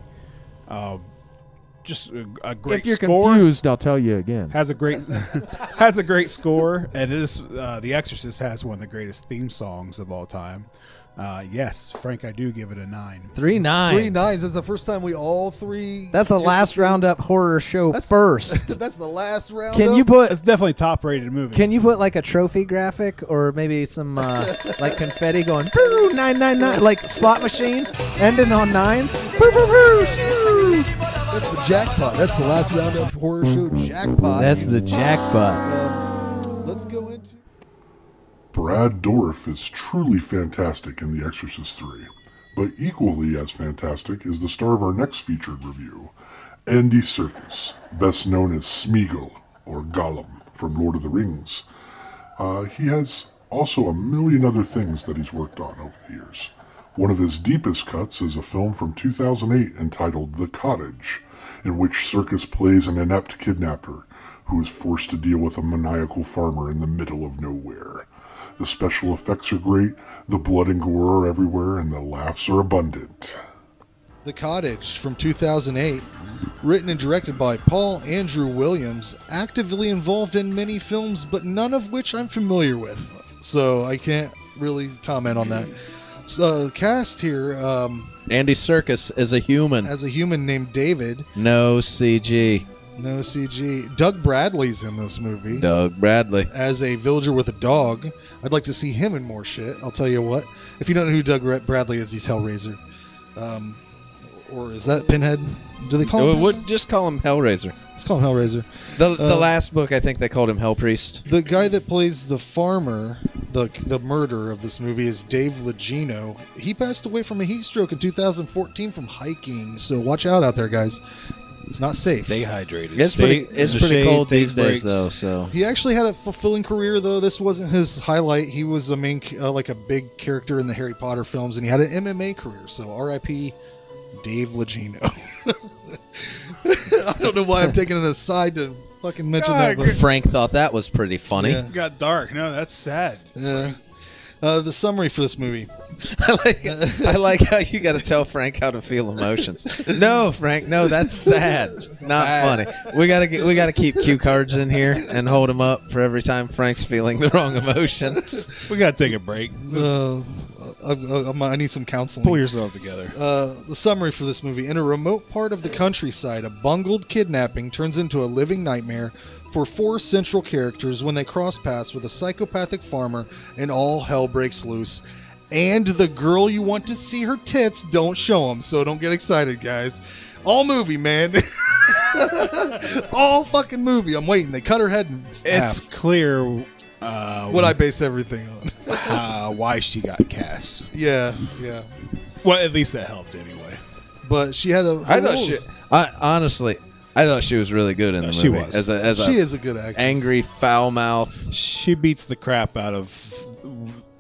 [SPEAKER 4] Just a great
[SPEAKER 7] If you're
[SPEAKER 4] score.
[SPEAKER 7] confused, I'll tell you again.
[SPEAKER 4] Has a great score, and this The Exorcist has one of the greatest theme songs of all time. Yes, Frank, I do give it a 9.
[SPEAKER 14] 3 9s.
[SPEAKER 3] 3 9s. That's the first time we all three.
[SPEAKER 14] That's a Last Roundup Horror Show first.
[SPEAKER 3] That's the last round.
[SPEAKER 14] Can you put?
[SPEAKER 4] It's definitely top rated movie.
[SPEAKER 14] Can you put like a trophy graphic or maybe some like confetti going boo 999 like slot machine ending on 9s? Boo boo boo shoo.
[SPEAKER 3] That's the jackpot. That's the Last Roundup Horror Show jackpot.
[SPEAKER 14] That's the jackpot.
[SPEAKER 3] Let's go into.
[SPEAKER 2] Brad Dourif is truly fantastic in The Exorcist 3, but equally as fantastic is the star of our next featured review, Andy Serkis, best known as Smeagol, or Gollum, from Lord of the Rings. He has also a million other things that he's worked on over the years. One of his deepest cuts is a film from 2008 entitled The Cottage, in which Serkis plays an inept kidnapper who is forced to deal with a maniacal farmer in the middle of nowhere. The special effects are great, the blood and gore are everywhere, and the laughs are abundant.
[SPEAKER 3] The Cottage from 2008, written and directed by Paul Andrew Williams, actively involved in many films, but none of which I'm familiar with, so I can't really comment on that. So the cast here,
[SPEAKER 5] Andy Serkis as a human
[SPEAKER 3] named David.
[SPEAKER 5] No CG.
[SPEAKER 3] No CG. Doug Bradley's in this movie.
[SPEAKER 5] Doug Bradley.
[SPEAKER 3] As a villager with a dog. I'd like to see him in more shit. I'll tell you what. If you don't know who Doug Bradley is, he's Hellraiser. Or is that Pinhead? Do they call him Pinhead?
[SPEAKER 5] Just call him Hellraiser.
[SPEAKER 3] Let's call him Hellraiser.
[SPEAKER 5] The last book, I think they called him Hellpriest.
[SPEAKER 3] The guy that plays the farmer, the murderer of this movie, is Dave Legino. He passed away from a heat stroke in 2014 from hiking, so watch out there, guys. It's not safe.
[SPEAKER 5] Stay hydrated. It's pretty cold these days, though. So
[SPEAKER 3] he actually had a fulfilling career, though. This wasn't his highlight. He was a main, like a big character in the Harry Potter films, and he had an MMA career. So R.I.P. Dave Legino. I don't know why I'm taking an aside to fucking mention that. But
[SPEAKER 5] Frank thought that was pretty funny.
[SPEAKER 3] Yeah.
[SPEAKER 4] Got dark. No, that's sad.
[SPEAKER 3] Yeah. The summary for this movie.
[SPEAKER 5] I like how you got to tell Frank how to feel emotions. No, Frank, no, that's sad. Not funny. We gotta keep cue cards in here and hold them up for every time Frank's feeling the wrong emotion.
[SPEAKER 4] We gotta take a break.
[SPEAKER 3] I need some counseling.
[SPEAKER 4] Pull yourself together.
[SPEAKER 3] The summary for this movie. In a remote part of the countryside, a bungled kidnapping turns into a living nightmare for 4 central characters when they cross paths with a psychopathic farmer, and all hell breaks loose. And the girl you want to see her tits don't show them, so don't get excited, guys. All movie, man. All fucking movie. I'm waiting. They cut her head in
[SPEAKER 4] It's
[SPEAKER 3] half.
[SPEAKER 4] clear
[SPEAKER 3] what I base everything on.
[SPEAKER 4] Why she got cast.
[SPEAKER 3] Yeah.
[SPEAKER 4] Well, at least that helped anyway.
[SPEAKER 3] But she had a.
[SPEAKER 8] I thought she was really good in the movie.
[SPEAKER 4] She was.
[SPEAKER 3] She is a good actress.
[SPEAKER 8] Angry, foul mouth.
[SPEAKER 4] She beats the crap out of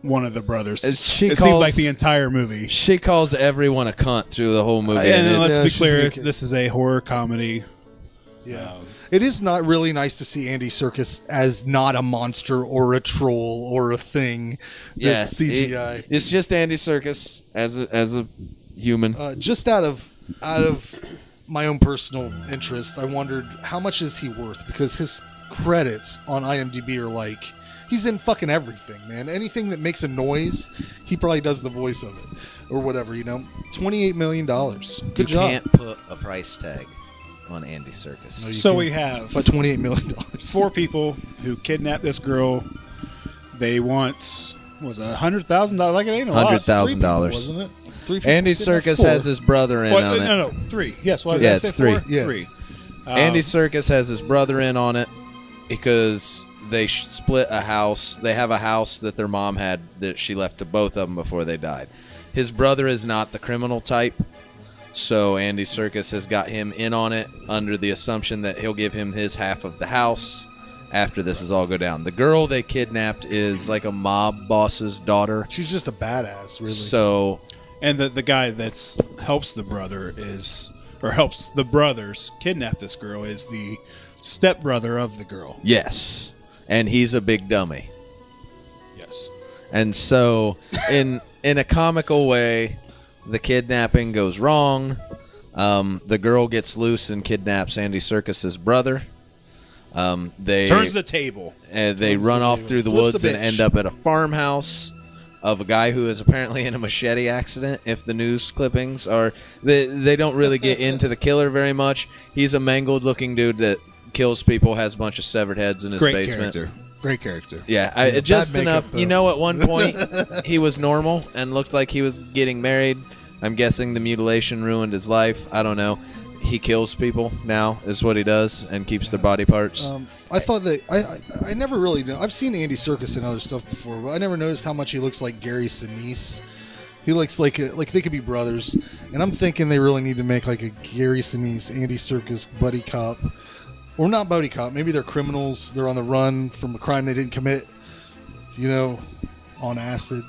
[SPEAKER 4] one of the brothers. It
[SPEAKER 8] Calls,
[SPEAKER 4] seems like the entire movie.
[SPEAKER 8] She calls everyone a cunt through the whole movie.
[SPEAKER 4] And let's be clear, this is a horror comedy.
[SPEAKER 3] Yeah. It is not really nice to see Andy Serkis as not a monster or a troll or a thing that's CGI.
[SPEAKER 8] It's just Andy Serkis as a human.
[SPEAKER 3] Just out of my own personal interest, I wondered how much is he worth, because his credits on IMDb are like, he's in fucking everything, man. Anything that makes a noise, he probably does the voice of it or whatever, $28 million. Good job.
[SPEAKER 5] You can't put a price tag on Andy Serkis.
[SPEAKER 3] No,
[SPEAKER 4] so we have
[SPEAKER 3] but $28 million.
[SPEAKER 4] 4 people who kidnap this girl. They want $100,000. Like it ain't a lot.
[SPEAKER 8] $100,000,
[SPEAKER 3] wasn't it? 3 people.
[SPEAKER 8] Andy Serkis has his brother in on it.
[SPEAKER 4] No, 3. Yes, what did
[SPEAKER 8] yeah,
[SPEAKER 4] I
[SPEAKER 8] it's
[SPEAKER 4] say?
[SPEAKER 8] 3.
[SPEAKER 4] 4?
[SPEAKER 3] Yeah.
[SPEAKER 4] 3.
[SPEAKER 8] Andy Serkis has his brother in on it because they split a house. They have a house that their mom had that she left to both of them before they died. His brother is not the criminal type. So Andy Serkis has got him in on it under the assumption that he'll give him his half of the house after this is all go down. The girl they kidnapped is like a mob boss's daughter.
[SPEAKER 3] She's just a badass, really.
[SPEAKER 8] So,
[SPEAKER 4] and the guy that's helps the brothers kidnap this girl is the stepbrother of the girl.
[SPEAKER 8] Yes. And he's a big dummy.
[SPEAKER 4] Yes.
[SPEAKER 8] And so in a comical way, the kidnapping goes wrong. The girl gets loose and kidnaps Andy Serkis's brother. They
[SPEAKER 4] turns the table.
[SPEAKER 8] They run off through the woods and end up at a farmhouse of a guy who is apparently in a machete accident. If the news clippings are, they don't really get into the killer very much. He's a mangled looking dude that kills people, has a bunch of severed heads in his basement.
[SPEAKER 4] Great character.
[SPEAKER 8] Yeah, just enough. At one point he was normal and looked like he was getting married. I'm guessing the mutilation ruined his life. I don't know. He kills people now is what he does and keeps their body parts.
[SPEAKER 3] I thought that I never really know. I've seen Andy Serkis in other stuff before, but I never noticed how much he looks like Gary Sinise. He looks like they could be brothers, and I'm thinking they really need to make like a Gary Sinise, Andy Serkis buddy cop. Or not buddy cop. Maybe they're criminals. They're on the run from a crime they didn't commit. On acid.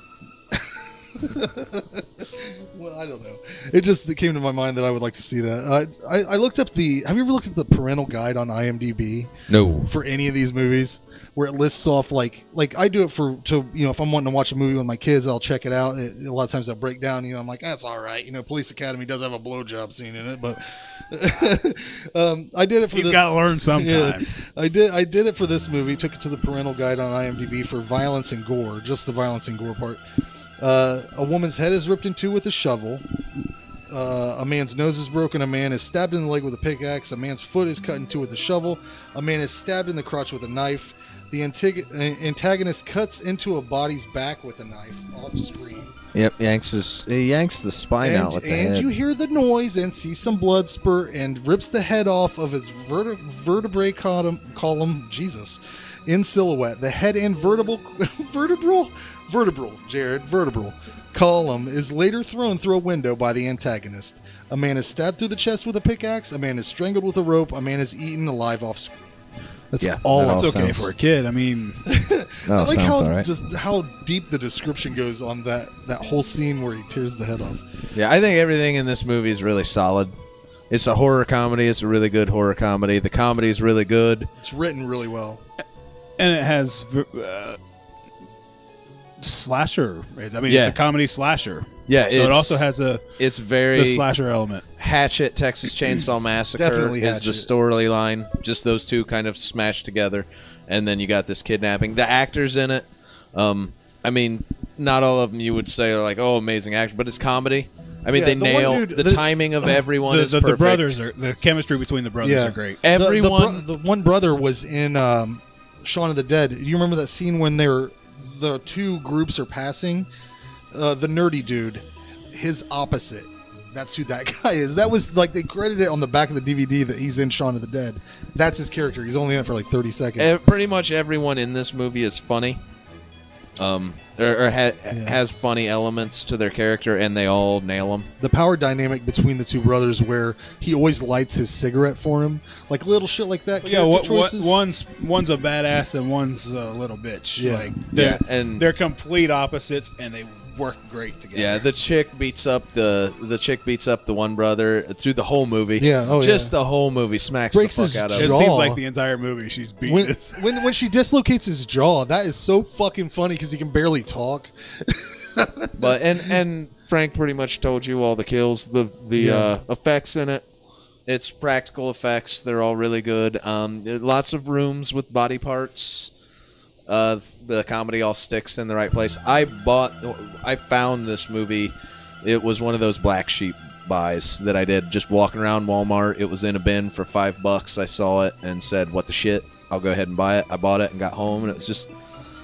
[SPEAKER 3] Well, I don't know. It came to my mind that I would like to see that. I looked up have you ever looked at the parental guide on IMDb?
[SPEAKER 8] No.
[SPEAKER 3] For any of these movies, where it lists off like I do it if I'm wanting to watch a movie with my kids, I'll check it out. A lot of times I'll break down. I'm like, that's all right. Police Academy does have a blowjob scene in it, but I did it for this.
[SPEAKER 4] You've got to learn sometime.
[SPEAKER 3] Yeah, I did it for this movie. Took it to the parental guide on IMDb for violence and gore, just the violence and gore part. A woman's head is ripped in two with a shovel. A man's nose is broken. A man is stabbed in the leg with a pickaxe. A man's foot is cut in two with a shovel. A man is stabbed in the crotch with a knife. The antagonist cuts into a body's back with a knife off screen.
[SPEAKER 8] Yep, he yanks the spine out with the head.
[SPEAKER 3] And you hear the noise and see some blood spurt and rips the head off of his vertebrae column. Jesus, in silhouette. The head and vertebral column is later thrown through a window by the antagonist. A man is stabbed through the chest with a pickaxe. A man is strangled with a rope. A man is eaten alive off screen. That's all.
[SPEAKER 4] That's okay for a kid. I mean,
[SPEAKER 3] I like how deep the description goes on that whole scene where he tears the head off.
[SPEAKER 8] Yeah, I think everything in this movie is really solid. It's a horror comedy. It's a really good horror comedy. The comedy is really good.
[SPEAKER 3] It's written really well,
[SPEAKER 4] and it has slasher. It's a comedy slasher.
[SPEAKER 8] Yeah,
[SPEAKER 4] so it also has the slasher element.
[SPEAKER 8] Hatchet, Texas Chainsaw Massacre
[SPEAKER 3] Definitely
[SPEAKER 8] is the storyline. Just those two kind of smashed together, and then you got this kidnapping. The actors in it, not all of them you would say are like, oh, amazing actors, but it's comedy. They nail the timing of everyone is perfect.
[SPEAKER 4] The chemistry between the brothers are great.
[SPEAKER 8] Everyone,
[SPEAKER 3] the one brother was in Shaun of the Dead. Do you remember that scene when the two groups are passing? The nerdy dude, his opposite. that's who that guy is. That was like they credited it on the back of the DVD that he's in Shaun of the Dead. That's his character. He's only in it for like 30 seconds.
[SPEAKER 5] Pretty much everyone in this movie is funny. Has funny elements to their character, and they all nail them.
[SPEAKER 3] The power dynamic between the two brothers, where he always lights his cigarette for him, like little shit like that.
[SPEAKER 4] Yeah, one's a badass and one's a little bitch.
[SPEAKER 3] Yeah.
[SPEAKER 4] Like they're complete opposites, and they work great together.
[SPEAKER 5] Yeah, the chick beats up the one brother through the whole movie.
[SPEAKER 3] Yeah,
[SPEAKER 5] the whole movie smacks
[SPEAKER 3] Breaks
[SPEAKER 5] the
[SPEAKER 3] his
[SPEAKER 5] fuck out of
[SPEAKER 4] It
[SPEAKER 5] him.
[SPEAKER 4] seems like the entire movie she's beating
[SPEAKER 3] when she dislocates his jaw, that is so fucking funny because he can barely talk.
[SPEAKER 5] But and Frank pretty much told you all the kills, the effects in it. It's practical effects. They're all really good. Lots of rooms with body parts. The comedy all sticks in the right place. I found this movie. It was one of those black sheep buys that I did, just walking around Walmart. It was in a bin for $5. I saw it and said, "What the shit? I'll go ahead and buy it." I bought it and got home, and it was just.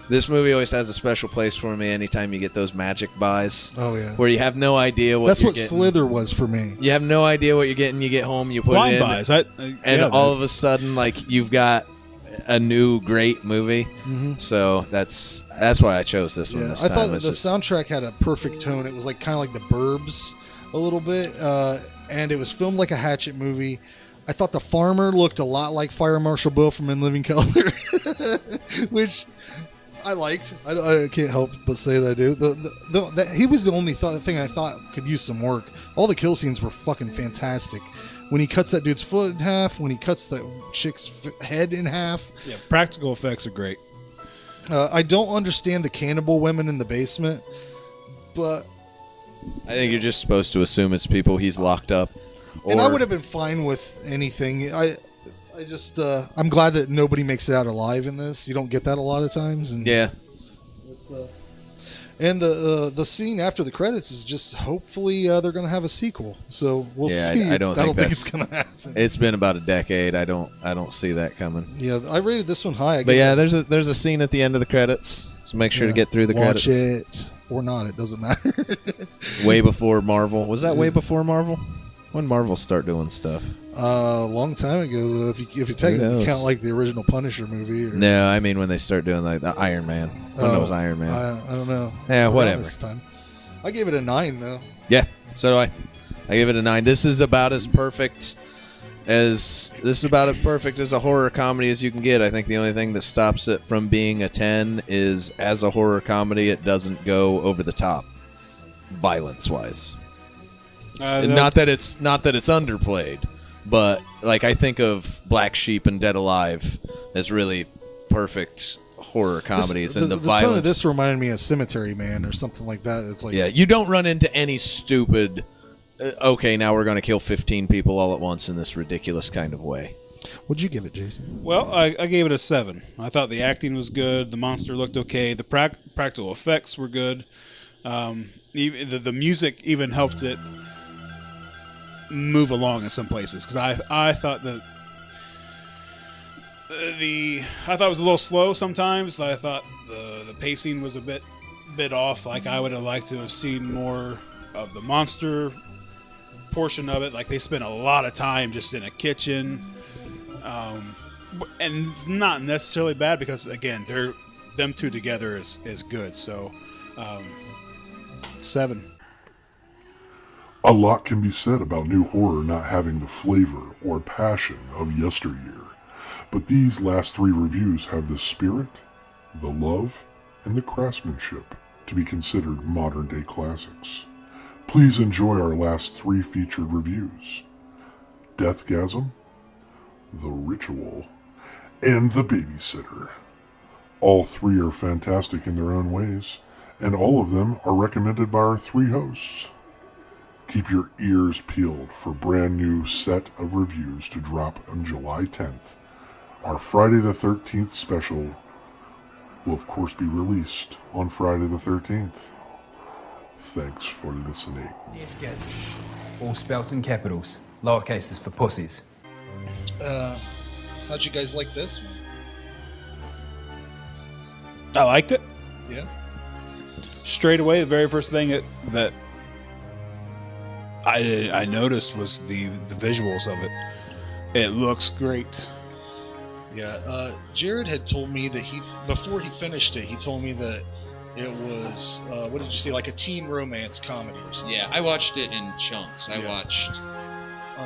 [SPEAKER 5] This movie always has a special place for me anytime you get those magic buys.
[SPEAKER 3] Oh, yeah.
[SPEAKER 5] Where you have no idea what
[SPEAKER 3] That's
[SPEAKER 5] you're
[SPEAKER 3] what
[SPEAKER 5] getting.
[SPEAKER 3] Slither was for me.
[SPEAKER 5] You have no idea what you're getting. You get home, you put
[SPEAKER 4] Blind
[SPEAKER 5] it in.
[SPEAKER 4] buys.
[SPEAKER 5] All of a sudden, like, you've got a new great movie.
[SPEAKER 3] Mhm.
[SPEAKER 5] So that's why I chose this one this
[SPEAKER 3] I
[SPEAKER 5] time.
[SPEAKER 3] thought the soundtrack had a perfect tone. It was like kind of like The Burbs a little bit, and it was filmed like a Hatchet movie. I thought the farmer looked a lot like Fire Marshal Bill from In Living Color, which I liked. I can't help but say that I do. He was the only thing I thought could use some work. All the kill scenes were fucking fantastic. When he cuts that dude's foot in half, when he cuts that chick's head in half.
[SPEAKER 4] Yeah, practical effects are great.
[SPEAKER 3] I don't understand the cannibal women in the basement, but
[SPEAKER 5] I think you're just supposed to assume it's people he's locked up.
[SPEAKER 3] and I would have been fine with anything. I just I'm glad that nobody makes it out alive in this. You don't get that a lot of times. And
[SPEAKER 5] yeah.
[SPEAKER 3] And the scene after the credits is just hopefully they're going to have a sequel. So we'll see.
[SPEAKER 5] I don't think
[SPEAKER 3] it's going to happen.
[SPEAKER 5] It's been about a decade. I don't see that coming.
[SPEAKER 3] Yeah, I rated this one high.
[SPEAKER 5] But yeah, there's a scene at the end of the credits. So make sure to get through the
[SPEAKER 3] Watch
[SPEAKER 5] credits.
[SPEAKER 3] it or not. It doesn't matter.
[SPEAKER 5] Way before Marvel. Was that way before Marvel? When Marvel start doing stuff?
[SPEAKER 3] A long time ago, though. If you technically count like the original Punisher movie. Or,
[SPEAKER 5] No, I mean when they start doing like the Iron Man. When it was Iron Man.
[SPEAKER 3] I don't know.
[SPEAKER 5] Yeah,
[SPEAKER 3] Around
[SPEAKER 5] whatever.
[SPEAKER 3] This time. I gave it a 9 though.
[SPEAKER 5] Yeah, so do I. I give it a 9. This is about as perfect as a horror comedy as you can get. I think the only thing that stops it from being a 10 is as a horror comedy, it doesn't go over the top, violence wise. Not that it's underplayed, but like I think of Black Sheep and Dead Alive as really perfect horror comedies, and the violence.
[SPEAKER 3] Tone of this reminded me of Cemetery Man or something like that. It's like
[SPEAKER 5] you don't run into any stupid. Okay, now we're going to kill 15 people all at once in this ridiculous kind of way.
[SPEAKER 3] What'd you give it, Jason?
[SPEAKER 4] Well, I gave it a 7. I thought the acting was good. The monster looked okay. The practical effects were good. Even the music even helped it move along in some places, because I thought that I thought it was a little slow sometimes. I thought the pacing was a bit off. Like I would have liked to have seen more of the monster portion of it. Like they spent a lot of time just in a kitchen, and it's not necessarily bad because again them two together is good. So 7.
[SPEAKER 2] A lot can be said about new horror not having the flavor or passion of yesteryear, but these last 3 reviews have the spirit, the love, and the craftsmanship to be considered modern-day classics. Please enjoy our last 3 featured reviews: Deathgasm, The Ritual, and The Babysitter. All 3 are fantastic in their own ways, and all of them are recommended by our 3 hosts. Keep your ears peeled for a brand new set of reviews to drop on July 10th. Our Friday the 13th special will of course be released on Friday the 13th. Thanks for listening.
[SPEAKER 18] Deathgasm. All spelt in capitals. Lowercase is for pussies.
[SPEAKER 3] How'd you guys like this one?
[SPEAKER 4] I liked it.
[SPEAKER 3] Yeah.
[SPEAKER 4] Straight away, the very first thing that I noticed was the visuals of it. It looks great.
[SPEAKER 3] Yeah, Jared had told me that before he finished it, he told me that it was what did you say, like a teen romance comedy or something?
[SPEAKER 5] Yeah, I watched it in chunks. I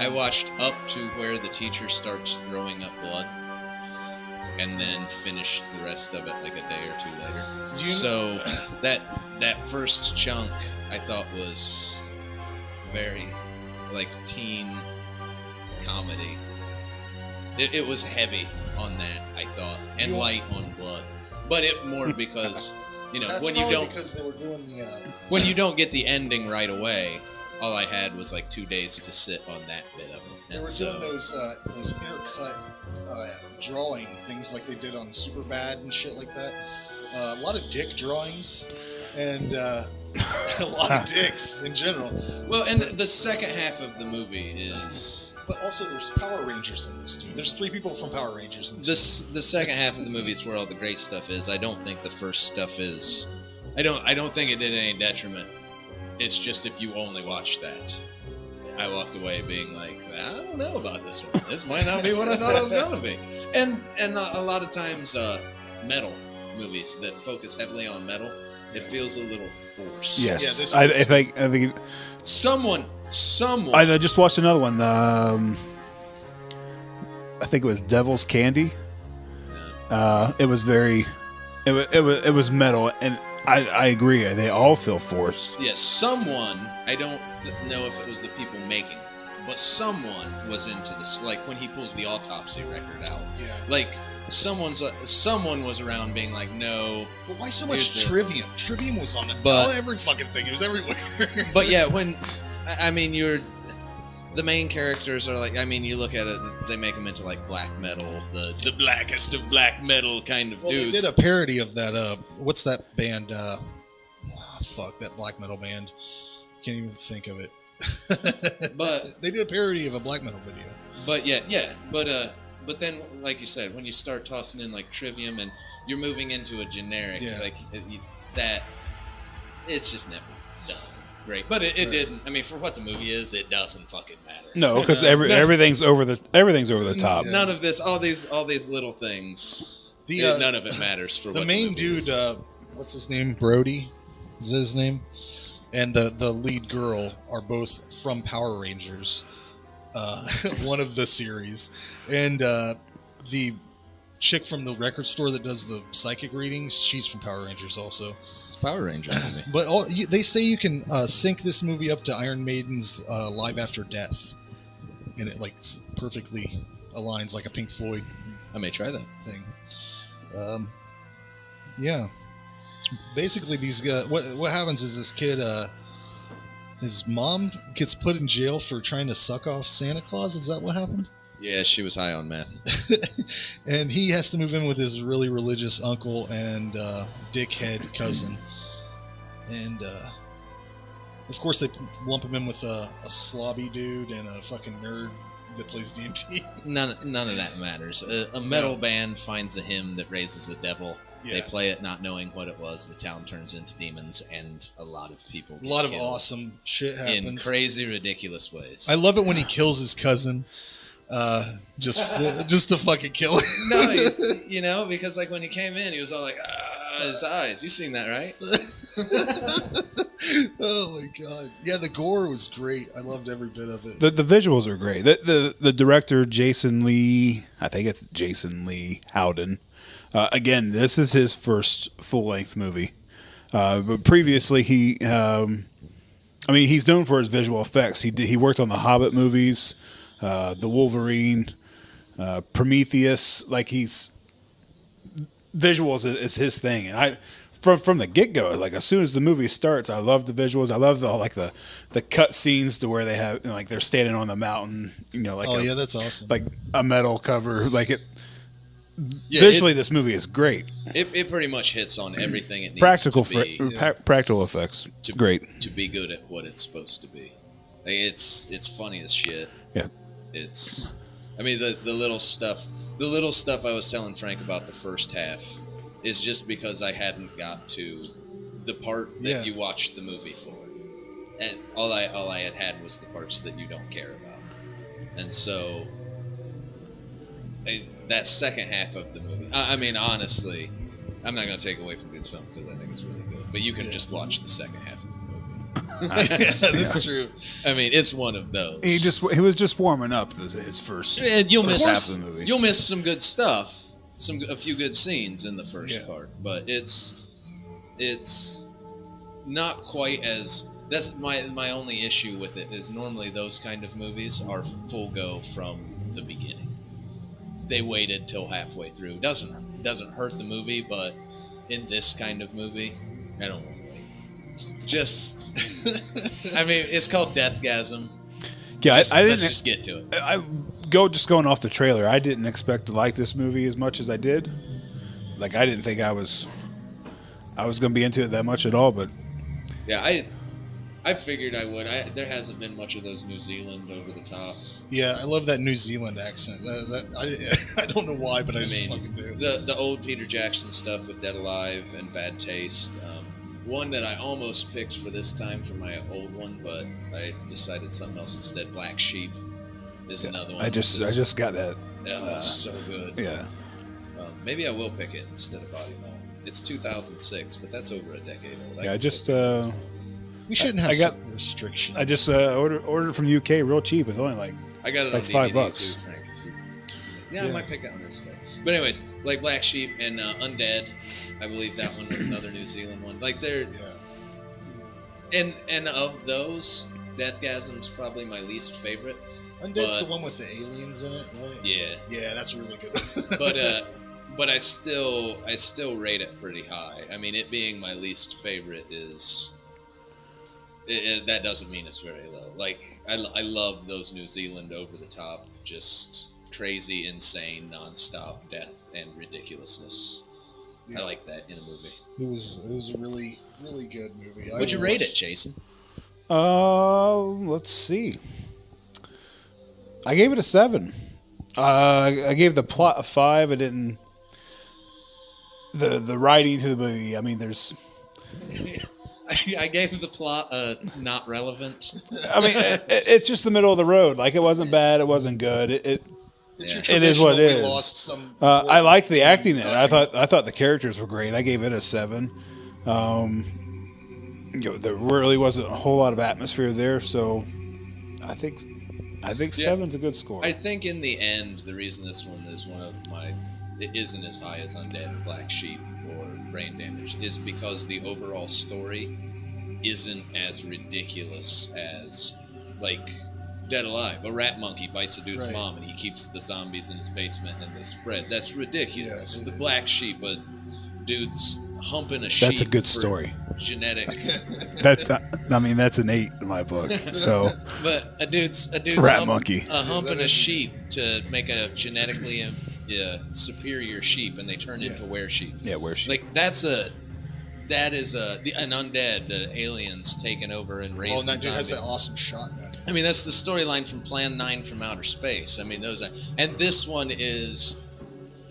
[SPEAKER 5] watched up to where the teacher starts throwing up blood, and then finished the rest of it like a day or two later. So that first chunk I thought was very like teen comedy. It was heavy on that, I thought, and light on blood, but it more because
[SPEAKER 3] That's
[SPEAKER 5] when you don't
[SPEAKER 3] because they were doing the
[SPEAKER 5] when you don't get the ending right away. All I had was like 2 days to sit on that bit of it.
[SPEAKER 3] They were doing those intercut drawing things like they did on Superbad and shit like that. A lot of dick drawings and a lot of dicks in general.
[SPEAKER 5] Well, and the second half of the movie is...
[SPEAKER 3] But also there's Power Rangers in this, dude. There's 3 people from Power Rangers in this.
[SPEAKER 5] The second half of the movie is where all the great stuff is. I don't think the first stuff is... I don't think it did any detriment. It's just if you only watch that. I walked away being like, I don't know about this one. This might not be what I thought it was going to be. And a lot of times metal movies that focus heavily on metal, it feels a little forced.
[SPEAKER 4] Yes, I think
[SPEAKER 5] someone.
[SPEAKER 4] I just watched another one. I think it was Devil's Candy. It was very, it was metal, and I agree. They all feel forced.
[SPEAKER 5] Yes, someone. I don't know if it was the people making, but someone was into this. Like when he pulls the Autopsy record out.
[SPEAKER 3] Yeah.
[SPEAKER 5] Like someone was around being like, no.
[SPEAKER 3] But why so much Trivium? Trivium was on every fucking thing. It was everywhere.
[SPEAKER 5] But yeah, the main characters are like, I mean, you look at it, they make them into like black metal, the blackest of black metal kind of dudes.
[SPEAKER 3] They did a parody of that. What's that band? That black metal band. Can't even think of it.
[SPEAKER 5] But
[SPEAKER 3] they did a parody of a black metal video.
[SPEAKER 5] But but then, like you said, when you start tossing in like Trivium and you're moving into a generic, like that, it's just never done great. But it didn't. I mean, for what the movie is, it doesn't fucking matter.
[SPEAKER 4] No, because everything's over the top.
[SPEAKER 5] None of this, all these little things. None of it matters for
[SPEAKER 3] the
[SPEAKER 5] what
[SPEAKER 3] main
[SPEAKER 5] the movie
[SPEAKER 3] dude.
[SPEAKER 5] is.
[SPEAKER 3] What's his name? Brody, is that his name? And the lead girl are both from Power Rangers, one of the series, and the chick from the record store that does the psychic readings, she's from Power Rangers also.
[SPEAKER 5] It's Power Ranger movie.
[SPEAKER 3] But they say you can sync this movie up to Iron Maiden's Live After Death, and it like perfectly aligns like a Pink Floyd.
[SPEAKER 5] I may try that
[SPEAKER 3] thing. Yeah. Basically, these guys. What happens is this kid, his mom gets put in jail for trying to suck off Santa Claus. Is that what happened?
[SPEAKER 5] Yeah, she was high on meth.
[SPEAKER 3] And he has to move in with his really religious uncle and dickhead cousin. And of course, they lump him in with a slobby dude and a fucking nerd that plays D&D.
[SPEAKER 5] None of that matters. A metal band finds a hymn that raises a devil.
[SPEAKER 3] Yeah.
[SPEAKER 5] They play it not knowing what it was. The town turns into demons, and a lot of people get
[SPEAKER 3] A lot of
[SPEAKER 5] killed
[SPEAKER 3] awesome shit happens.
[SPEAKER 5] in crazy, ridiculous ways.
[SPEAKER 3] I love it when he kills his cousin. Just to fucking kill him.
[SPEAKER 5] No, because like when he came in, he was all like, his eyes. You seen that, right?
[SPEAKER 3] Oh my god! Yeah, the gore was great. I loved every bit of it.
[SPEAKER 4] The visuals are great. The director Jason Lee, I think it's Jason Lee Howden. Again, this is his first full-length movie. But previously, he's known for his visual effects. He worked on the Hobbit movies, the Wolverine, Prometheus. Like visuals is his thing, and from the get-go, like as soon as the movie starts, I love the visuals. I love the cut scenes to where they have like they're standing on the mountain,
[SPEAKER 3] that's awesome.
[SPEAKER 4] Like a metal cover, like it. Yeah, visually, this movie is great.
[SPEAKER 5] It pretty much hits on everything it needs
[SPEAKER 4] practical
[SPEAKER 5] to be.
[SPEAKER 4] Practical effects, great.
[SPEAKER 5] To be good at what it's supposed to be. Like, it's funny as shit.
[SPEAKER 4] Yeah.
[SPEAKER 5] The little stuff I was telling Frank about the first half is just because I hadn't got to the part that you watched the movie for. and all I had was the parts that you don't care about, and so that second half of the movie. I mean, honestly, I'm not going to take away from Good's film because I think it's really good. But you can just watch the second half of the movie.
[SPEAKER 3] That's true.
[SPEAKER 5] I mean, it's one of those.
[SPEAKER 4] He was just warming up his first.
[SPEAKER 5] And you'll
[SPEAKER 4] first
[SPEAKER 5] miss
[SPEAKER 4] half of the movie.
[SPEAKER 5] You'll miss some good stuff, a few good scenes in the first part, but it's not quite as. That's my only issue with it is normally those kind of movies are full go from the beginning. They waited till halfway through. Doesn't hurt the movie, but in this kind of movie, I don't want to wait. Just, I mean, it's called Deathgasm.
[SPEAKER 4] Yeah,
[SPEAKER 5] Let's
[SPEAKER 4] I didn't.
[SPEAKER 5] just get to it.
[SPEAKER 4] Going off the trailer. I didn't expect to like this movie as much as I did. Like I didn't think I was going to be into it that much at all. But
[SPEAKER 5] yeah, I figured I would. There hasn't been much of those New Zealand over the top.
[SPEAKER 3] Yeah, I love that New Zealand accent. I don't know why, but I just fucking do.
[SPEAKER 5] The old Peter Jackson stuff with Dead Alive and Bad Taste. One that I almost picked for this time for my old one, but I decided something else instead. Black Sheep is another one.
[SPEAKER 4] I just got that.
[SPEAKER 5] Yeah, it's so good.
[SPEAKER 4] Yeah.
[SPEAKER 5] Maybe I will pick it instead of Body Melt. It's 2006, but that's over a decade old.
[SPEAKER 4] Yeah, I just.
[SPEAKER 3] We shouldn't have restrictions.
[SPEAKER 4] I just ordered from the UK real cheap. It's only like
[SPEAKER 5] I got it
[SPEAKER 4] like
[SPEAKER 5] on DVD
[SPEAKER 4] $5.
[SPEAKER 5] too, Frank. I might pick that one instead. But anyways, like Black Sheep and Undead, I believe that one was another New Zealand one. Like they're and of those, Deathgasm's probably my least favorite.
[SPEAKER 3] Undead's the one with the aliens in it, right?
[SPEAKER 5] Yeah.
[SPEAKER 3] Yeah, that's really good.
[SPEAKER 5] but I still rate it pretty high. I mean, it being my least favorite is. That doesn't mean it's very low. Like I love those New Zealand over the top, just crazy, insane, nonstop death and ridiculousness. Yeah. I like that in a movie.
[SPEAKER 3] It was a really, really good movie.
[SPEAKER 5] Would you rate it, Jason?
[SPEAKER 4] Let's see. I gave it a 7. I gave the plot a 5. I didn't. The writing to the movie. I mean, there's.
[SPEAKER 5] I gave the plot not relevant.
[SPEAKER 4] I mean, it's just the middle of the road. Like it wasn't bad, it wasn't good. It is what it is. I liked the acting in it. I thought the characters were great. I gave it a 7. There really wasn't a whole lot of atmosphere there, so I think 7's a good score.
[SPEAKER 5] I think in the end, the reason this one is it isn't as high as Undead or Black Sheep or Brain Damage is because the overall story isn't as ridiculous as like Dead Alive. A rat monkey bites a dude's mom and he keeps the zombies in his basement and they spread. That's ridiculous. The Black Sheep, a dude's humping a sheep.
[SPEAKER 4] That's a good story.
[SPEAKER 5] Genetic.
[SPEAKER 4] That's an 8 in my book. So,
[SPEAKER 5] but a dude's
[SPEAKER 4] rat monkey
[SPEAKER 5] humping a sheep to make a genetically superior sheep, and they turn into were-sheep.
[SPEAKER 4] Yeah, were-sheep.
[SPEAKER 5] Like that is an undead aliens taking over and raising.
[SPEAKER 3] Oh, and that dude has that awesome shotgun.
[SPEAKER 5] I mean, that's the storyline from Plan 9 from Outer Space. I mean, and this one is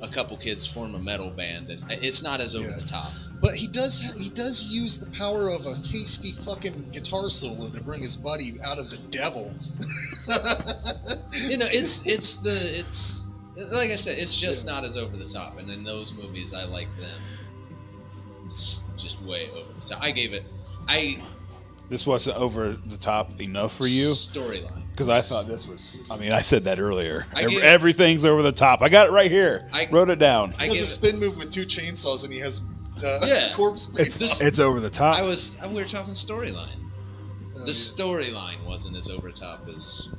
[SPEAKER 5] a couple kids form a metal band, and it's not as over the top.
[SPEAKER 3] But he does use the power of a tasty fucking guitar solo to bring his buddy out of the devil.
[SPEAKER 5] it's like I said, it's just not as over the top. And in those movies, I like them. It's just way over the top.
[SPEAKER 4] This wasn't over the top enough for you?
[SPEAKER 5] Storyline.
[SPEAKER 4] Because I thought this was. I mean, I said that earlier. Everything's over the top. I got it right here. Wrote it down.
[SPEAKER 3] He has a spin move with 2 chainsaws, and he has corpse paint.
[SPEAKER 4] It's over the top.
[SPEAKER 5] We were talking storyline. The storyline wasn't as over the top as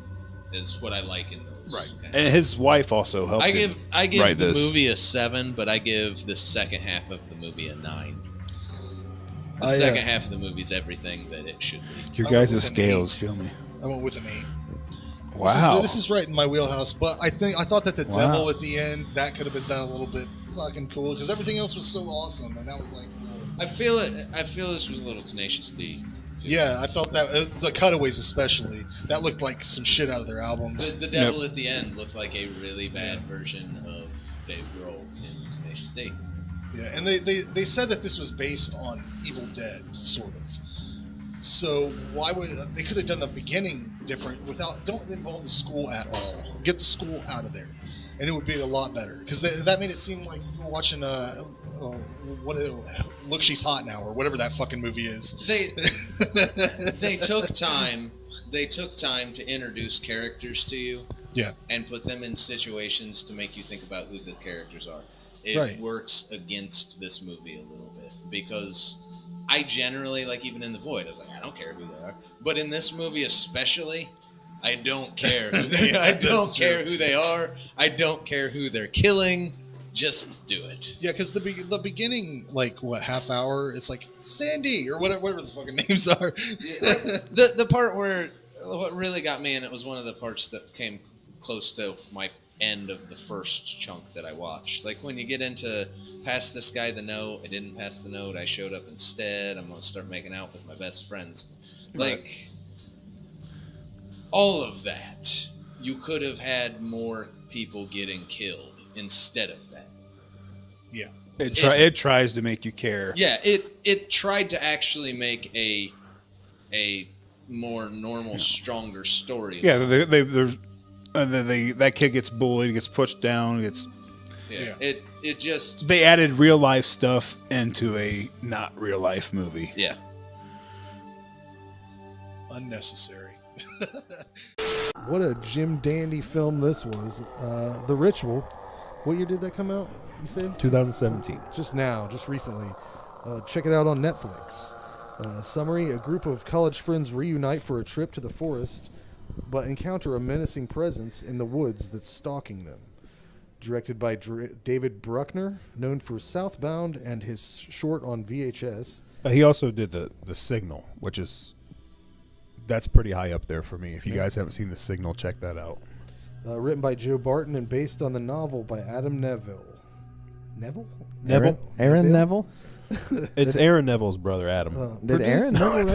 [SPEAKER 5] what I like in those.
[SPEAKER 4] Right. And his wife also helped.
[SPEAKER 5] I give the movie a 7, but I give the second half of the movie a 9. The second half of the movie is everything that it should be.
[SPEAKER 4] Your guys' scales kill me.
[SPEAKER 3] I went with an 8.
[SPEAKER 4] Wow.
[SPEAKER 3] This is right in my wheelhouse, but I thought that the devil at the end, that could have been done a little bit fucking cool, because everything else was so awesome, and that was like.
[SPEAKER 5] I feel this was a little Tenacious D. Too.
[SPEAKER 3] Yeah, I felt that the cutaways especially. That looked like some shit out of their albums.
[SPEAKER 5] The devil at the end looked like a really bad version of Dave Grohl in Tenacious D.
[SPEAKER 3] Yeah, and they said that this was based on Evil Dead, sort of. So why would they could have done the beginning different without? Don't involve the school at all. Get the school out of there, and it would be a lot better because that made it seem like you were watching Look, She's Hot Now or whatever that fucking movie is.
[SPEAKER 5] They took time. They took time to introduce characters to you.
[SPEAKER 3] Yeah.
[SPEAKER 5] And put them in situations to make you think about who the characters are. It works against this movie a little bit because I generally, like even in The Void, I was like, I don't care who they are. But in this movie especially, I don't care who they are. I don't care who they are. I don't care who they're killing. Just do it.
[SPEAKER 3] Yeah, because the beginning, like, what, half hour, it's like, Sandy, or whatever the fucking names are.
[SPEAKER 5] The part where, what really got me, and it was one of the parts that came close to my end of the first chunk that I watched. Like, when you get into, pass this guy the note, I didn't pass the note, I showed up instead, I'm going to start making out with my best friends. Like, all of that, you could have had more people getting killed instead of that.
[SPEAKER 3] Yeah.
[SPEAKER 4] It tries to make you care.
[SPEAKER 5] Yeah, it tried to actually make a more normal, stronger story.
[SPEAKER 4] Yeah, that kid gets bullied, gets pushed down,
[SPEAKER 5] It just
[SPEAKER 4] they added real life stuff into a not real life movie.
[SPEAKER 5] Yeah.
[SPEAKER 3] Unnecessary.
[SPEAKER 19] What a Jim Dandy film this was. The Ritual. What year did that come out, you say?
[SPEAKER 12] 2017.
[SPEAKER 19] Just now, just recently. Check it out on Netflix. Summary: a group of college friends reunite for a trip to the forest, but encounter a menacing presence in the woods that's stalking them. Directed by David Bruckner, known for Southbound and his short on VHS.
[SPEAKER 12] He also did the Signal, which is... That's pretty high up there for me. If you guys haven't seen The Signal, check that out.
[SPEAKER 19] Written by Joe Barton and based on the novel by Adam Neville.
[SPEAKER 14] Aaron Neville?
[SPEAKER 12] It's Aaron Neville's brother, Adam.
[SPEAKER 14] Did Aaron Neville?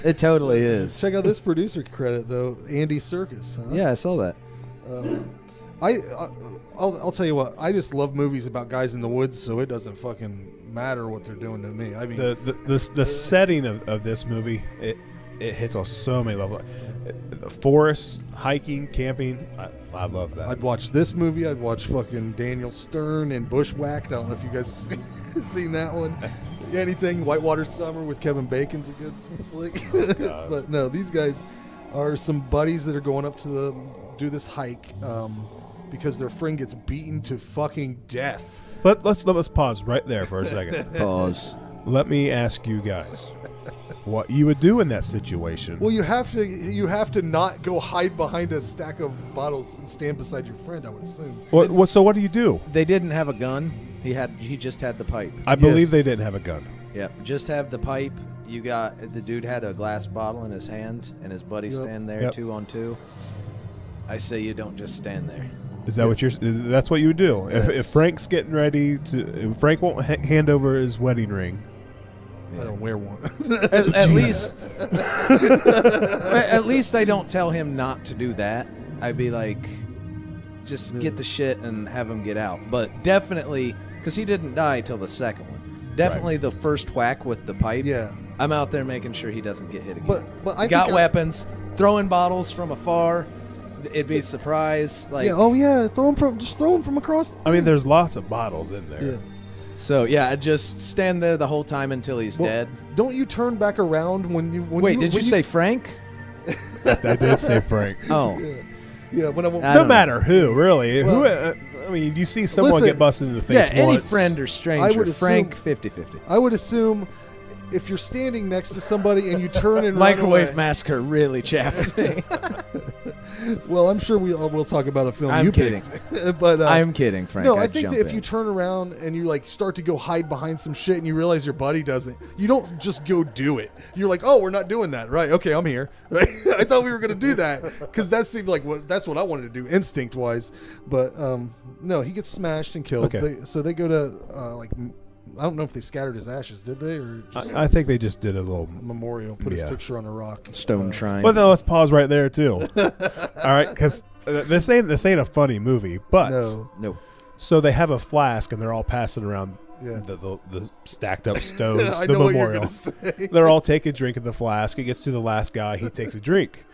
[SPEAKER 14] It totally is.
[SPEAKER 19] Check out this producer credit, though. Andy Serkis. Huh?
[SPEAKER 14] Yeah, I saw that.
[SPEAKER 19] I'll tell you what. I just love movies about guys in the woods, so it doesn't fucking matter what they're doing to me. I mean,
[SPEAKER 12] the setting of this movie, it hits on so many levels. The forest, hiking, camping. I love that.
[SPEAKER 19] I'd watch this movie. I'd watch fucking Daniel Stern and Bushwhacked. I don't know if you guys have seen that one. Anything Whitewater Summer with Kevin Bacon's a good flick.
[SPEAKER 12] Oh,
[SPEAKER 19] but no, these guys are some buddies that are going up to do this hike because their friend gets beaten to fucking death.
[SPEAKER 12] Let's pause right there for a second.
[SPEAKER 14] Pause.
[SPEAKER 12] Let me ask you guys what you would do in that situation.
[SPEAKER 19] Well, you have to not go hide behind a stack of bottles and stand beside your friend, I would assume.
[SPEAKER 12] So what do you do?
[SPEAKER 14] They didn't have a gun. He just had the pipe.
[SPEAKER 12] I believe they didn't have a gun.
[SPEAKER 14] Yep, just have the pipe. The dude had a glass bottle in his hand, and his buddy stand there 2 on 2. I say you don't just stand there.
[SPEAKER 12] Is that that's what you would do? If Frank's getting ready to, Frank won't hand over his wedding ring.
[SPEAKER 19] I don't wear one.
[SPEAKER 14] At least I don't tell him not to do that. I'd be like, just get the shit and have him get out. But definitely, because he didn't die till the second one. Definitely the first whack with the pipe.
[SPEAKER 19] Yeah.
[SPEAKER 14] I'm out there making sure he doesn't get hit again.
[SPEAKER 19] But I
[SPEAKER 14] got weapons, throwing bottles from afar. It'd be a surprise. Like,
[SPEAKER 19] throw them from across.
[SPEAKER 12] I mean, there's lots of bottles in there.
[SPEAKER 19] Yeah.
[SPEAKER 14] So I'd just stand there the whole time until he's dead.
[SPEAKER 19] Don't you turn back around when you?
[SPEAKER 14] Did you say Frank?
[SPEAKER 12] I did say Frank.
[SPEAKER 14] Oh,
[SPEAKER 19] yeah.
[SPEAKER 12] No matter who, really. I mean, you see someone get busted in the face.
[SPEAKER 14] Yeah, any
[SPEAKER 12] once.
[SPEAKER 14] friend or stranger.
[SPEAKER 19] I would
[SPEAKER 14] Frank,
[SPEAKER 19] assume,
[SPEAKER 14] 50-50.
[SPEAKER 19] I would assume if you're standing next to somebody and you turn and
[SPEAKER 14] Microwave
[SPEAKER 19] run away,
[SPEAKER 14] Massacre really chapped me.
[SPEAKER 19] Well, I'm sure we'll talk about a film.
[SPEAKER 14] I'm kidding.
[SPEAKER 19] But
[SPEAKER 14] I'm kidding, Frank.
[SPEAKER 19] No, I think that if you turn around and you start to go hide behind some shit and you realize your buddy doesn't, you don't just go do it. You're like, oh, we're not doing that, right? Okay, I'm here. Right? I thought we were going to do that because that seemed like that's what I wanted to do instinct wise. But no, he gets smashed and killed.
[SPEAKER 12] Okay.
[SPEAKER 19] So they go to I don't know if they scattered his ashes, did they? Or just
[SPEAKER 12] I think they just did a little
[SPEAKER 19] memorial, put his picture on a rock,
[SPEAKER 14] stone shrine.
[SPEAKER 12] Well, no, let's pause right there too. All right, because this ain't a funny movie, but
[SPEAKER 14] no.
[SPEAKER 12] So they have a flask and they're all passing around
[SPEAKER 19] Yeah.
[SPEAKER 12] the stacked up stones,
[SPEAKER 19] I
[SPEAKER 12] the
[SPEAKER 19] know what you're
[SPEAKER 12] memorial.
[SPEAKER 19] gonna say.
[SPEAKER 12] They're all taking a drink of the flask. It gets to the last guy. He takes a drink,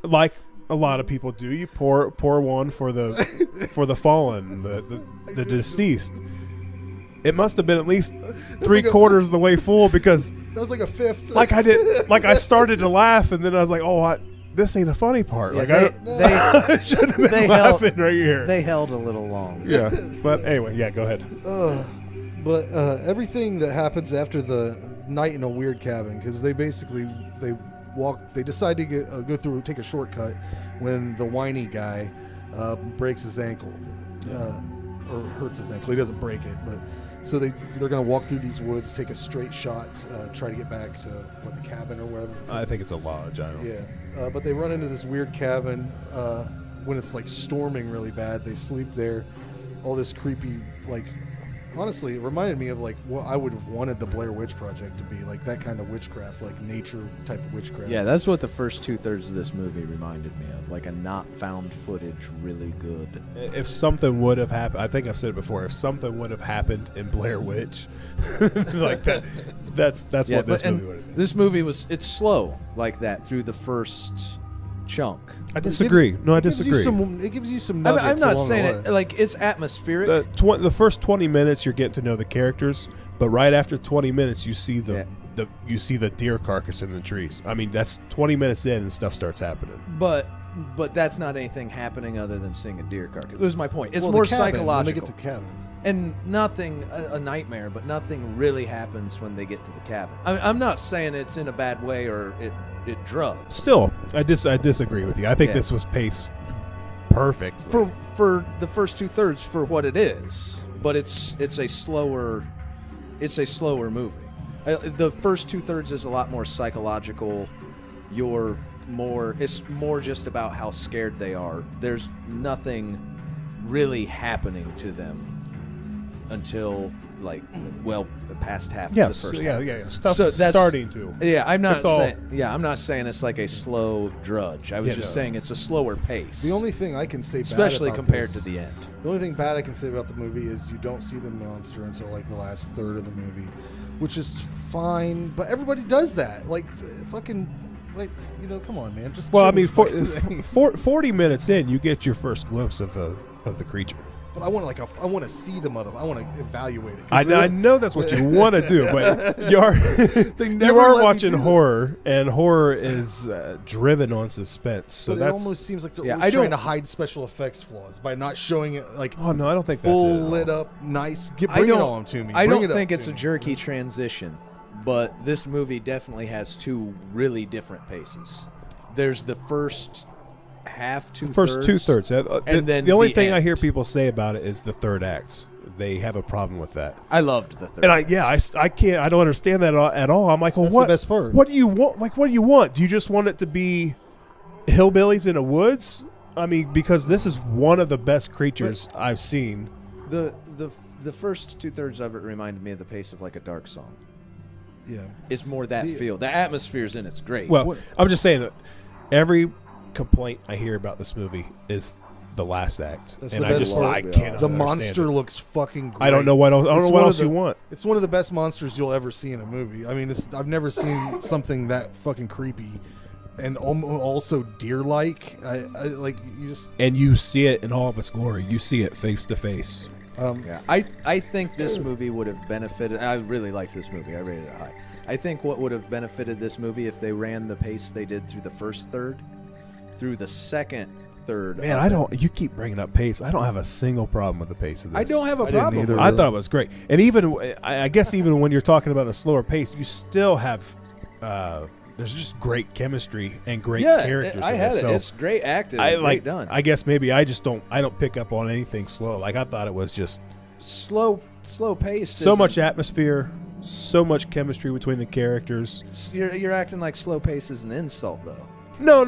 [SPEAKER 12] like a lot of people do. You pour one for the fallen, the deceased. It must have been at least three-quarters of the way full, because
[SPEAKER 19] That was like a fifth.
[SPEAKER 12] like I started to laugh, and then I was like, oh, this ain't a funny part.
[SPEAKER 8] Yeah,
[SPEAKER 12] Like I should have been laughing right here.
[SPEAKER 8] They held a little long.
[SPEAKER 12] Yeah, but anyway, yeah, go ahead.
[SPEAKER 19] But everything that happens after the night in a weird cabin, because they decide to take a shortcut when the whiny guy breaks his ankle, or hurts his ankle. He doesn't break it, but so they're gonna walk through these woods, take a straight shot, try to get back to the cabin or wherever.
[SPEAKER 12] I think it's a lodge. I don't.
[SPEAKER 19] Yeah, but they run into this weird cabin when it's like storming really bad. They sleep there. All this creepy, like, honestly, it reminded me of like what I would have wanted the Blair Witch Project to be, like that kind of witchcraft, like nature type of witchcraft.
[SPEAKER 8] Yeah, that's what the first 2/3 of this movie reminded me of, like a not found footage, really good.
[SPEAKER 12] If something would have happened, I think I've said it before. If something would have happened in Blair Witch, like that, that's
[SPEAKER 8] Yeah,
[SPEAKER 12] what this movie would have been.
[SPEAKER 8] This movie it's slow like that through the first chunk.
[SPEAKER 12] I disagree. No, I disagree.
[SPEAKER 19] It gives you some
[SPEAKER 8] I'm
[SPEAKER 19] nuggets.
[SPEAKER 8] not
[SPEAKER 19] along
[SPEAKER 8] saying
[SPEAKER 19] the
[SPEAKER 8] it
[SPEAKER 19] way.
[SPEAKER 8] like it's atmospheric.
[SPEAKER 12] The first 20 minutes you're getting to know the characters, but right after 20 minutes you see the deer carcass in the trees. I mean, that's 20 minutes in and stuff starts happening.
[SPEAKER 8] But that's not anything happening other than seeing a deer carcass. That's my point. It's
[SPEAKER 19] Well,
[SPEAKER 8] more
[SPEAKER 19] the cabin,
[SPEAKER 8] psychological.
[SPEAKER 19] when they get to the cabin.
[SPEAKER 8] And nothing, a nightmare, but nothing really happens when they get to the cabin. I'm not saying it's in a bad way or it drugs.
[SPEAKER 12] Still, I disagree with you. I think
[SPEAKER 8] Yeah.
[SPEAKER 12] this was paced perfect
[SPEAKER 8] for the first 2/3 for what it is, but it's a slower movie. The first 2/3 is a lot more psychological. It's more just about how scared they are. There's nothing really happening to them until past half of the first half.
[SPEAKER 12] Yeah. Stuff starting to.
[SPEAKER 8] Yeah, I'm not saying it's like a slow drudge. I was just saying it's a slower pace.
[SPEAKER 19] The only thing I can say bad
[SPEAKER 8] especially
[SPEAKER 19] about
[SPEAKER 8] compared
[SPEAKER 19] this-
[SPEAKER 8] to the end.
[SPEAKER 19] The only thing bad I can say about the movie is you don't see the monster until like the last third of the movie, which is fine. But everybody does that. Like, fucking, like, come on, man. Just
[SPEAKER 12] Well, I
[SPEAKER 19] chill
[SPEAKER 12] mean,
[SPEAKER 19] with the fucking thing.
[SPEAKER 12] 40 minutes in, you get your first glimpse of the creature.
[SPEAKER 19] But I want I want to see the mother. I want to evaluate it. 'Cause
[SPEAKER 12] I know that's what you want to do, but you are
[SPEAKER 19] let me
[SPEAKER 12] watching
[SPEAKER 19] do that.
[SPEAKER 12] horror, and horror is driven on suspense. So
[SPEAKER 19] But it
[SPEAKER 12] that's
[SPEAKER 19] almost seems like they're
[SPEAKER 8] Yeah,
[SPEAKER 19] always
[SPEAKER 8] I
[SPEAKER 19] trying
[SPEAKER 8] don't-
[SPEAKER 19] to hide special effects flaws by not showing it like.
[SPEAKER 12] Oh no, I don't think that's
[SPEAKER 19] full
[SPEAKER 12] it at all.
[SPEAKER 19] lit up, nice. Bring it on to me.
[SPEAKER 8] I
[SPEAKER 19] Bring
[SPEAKER 8] don't
[SPEAKER 19] it up
[SPEAKER 8] think
[SPEAKER 19] to
[SPEAKER 8] it's a
[SPEAKER 19] me.
[SPEAKER 8] jerky transition, but this movie definitely has two really different paces. There's the first half,
[SPEAKER 12] the first 2/3.
[SPEAKER 8] And then
[SPEAKER 12] the only
[SPEAKER 8] the
[SPEAKER 12] thing I
[SPEAKER 8] end.
[SPEAKER 12] hear people say about it is the third act. They have a problem with that.
[SPEAKER 8] I loved the third.
[SPEAKER 12] And I can't. I don't understand that at all. I'm like, well,
[SPEAKER 19] That's
[SPEAKER 12] what?
[SPEAKER 19] the best part.
[SPEAKER 12] What do you want? Like, what do you want? Do you just want it to be hillbillies in the woods? I mean, because this is one of the best creatures I've seen.
[SPEAKER 8] The first 2/3 of it reminded me of the pace of like a dark song.
[SPEAKER 19] Yeah,
[SPEAKER 8] it's more that feel. The atmosphere's in it's great.
[SPEAKER 12] Well, I'm just saying that every complaint I hear about this movie is the last act,
[SPEAKER 19] That's
[SPEAKER 12] and
[SPEAKER 19] the
[SPEAKER 12] I
[SPEAKER 19] best
[SPEAKER 12] just
[SPEAKER 19] part.
[SPEAKER 12] I can't.
[SPEAKER 19] The
[SPEAKER 12] understand
[SPEAKER 19] monster
[SPEAKER 12] it.
[SPEAKER 19] looks fucking great.
[SPEAKER 12] I don't know what else. I don't
[SPEAKER 19] It's
[SPEAKER 12] know
[SPEAKER 19] one
[SPEAKER 12] what
[SPEAKER 19] of
[SPEAKER 12] else
[SPEAKER 19] the-
[SPEAKER 12] you want.
[SPEAKER 19] It's one of the best monsters you'll ever see in a movie. I mean, I've never seen something that fucking creepy, and also deer-like. I like you just.
[SPEAKER 12] And you see it in all of its glory. You see it face to face.
[SPEAKER 8] Yeah, I think this movie would have benefited. I really liked this movie. I rated it high. I think what would have benefited this movie if they ran the pace they did through the first third, through the second third.
[SPEAKER 12] Man, I don't. You keep bringing up pace. I don't have a single problem with the pace of this.
[SPEAKER 8] I don't have a problem with it.
[SPEAKER 12] I thought it was great, and even I guess even when you're talking about a slower pace, you still have. There's just great chemistry and great characters.
[SPEAKER 8] I
[SPEAKER 12] in
[SPEAKER 8] had
[SPEAKER 12] this.
[SPEAKER 8] it.
[SPEAKER 12] So
[SPEAKER 8] It's great acted.
[SPEAKER 12] I
[SPEAKER 8] and
[SPEAKER 12] like.
[SPEAKER 8] great done.
[SPEAKER 12] I guess maybe I just don't. I don't pick up on anything slow. Like I thought it was just
[SPEAKER 8] slow paced.
[SPEAKER 12] so much atmosphere, so much chemistry between the characters.
[SPEAKER 8] You're acting like slow pace is an insult, though.
[SPEAKER 12] No.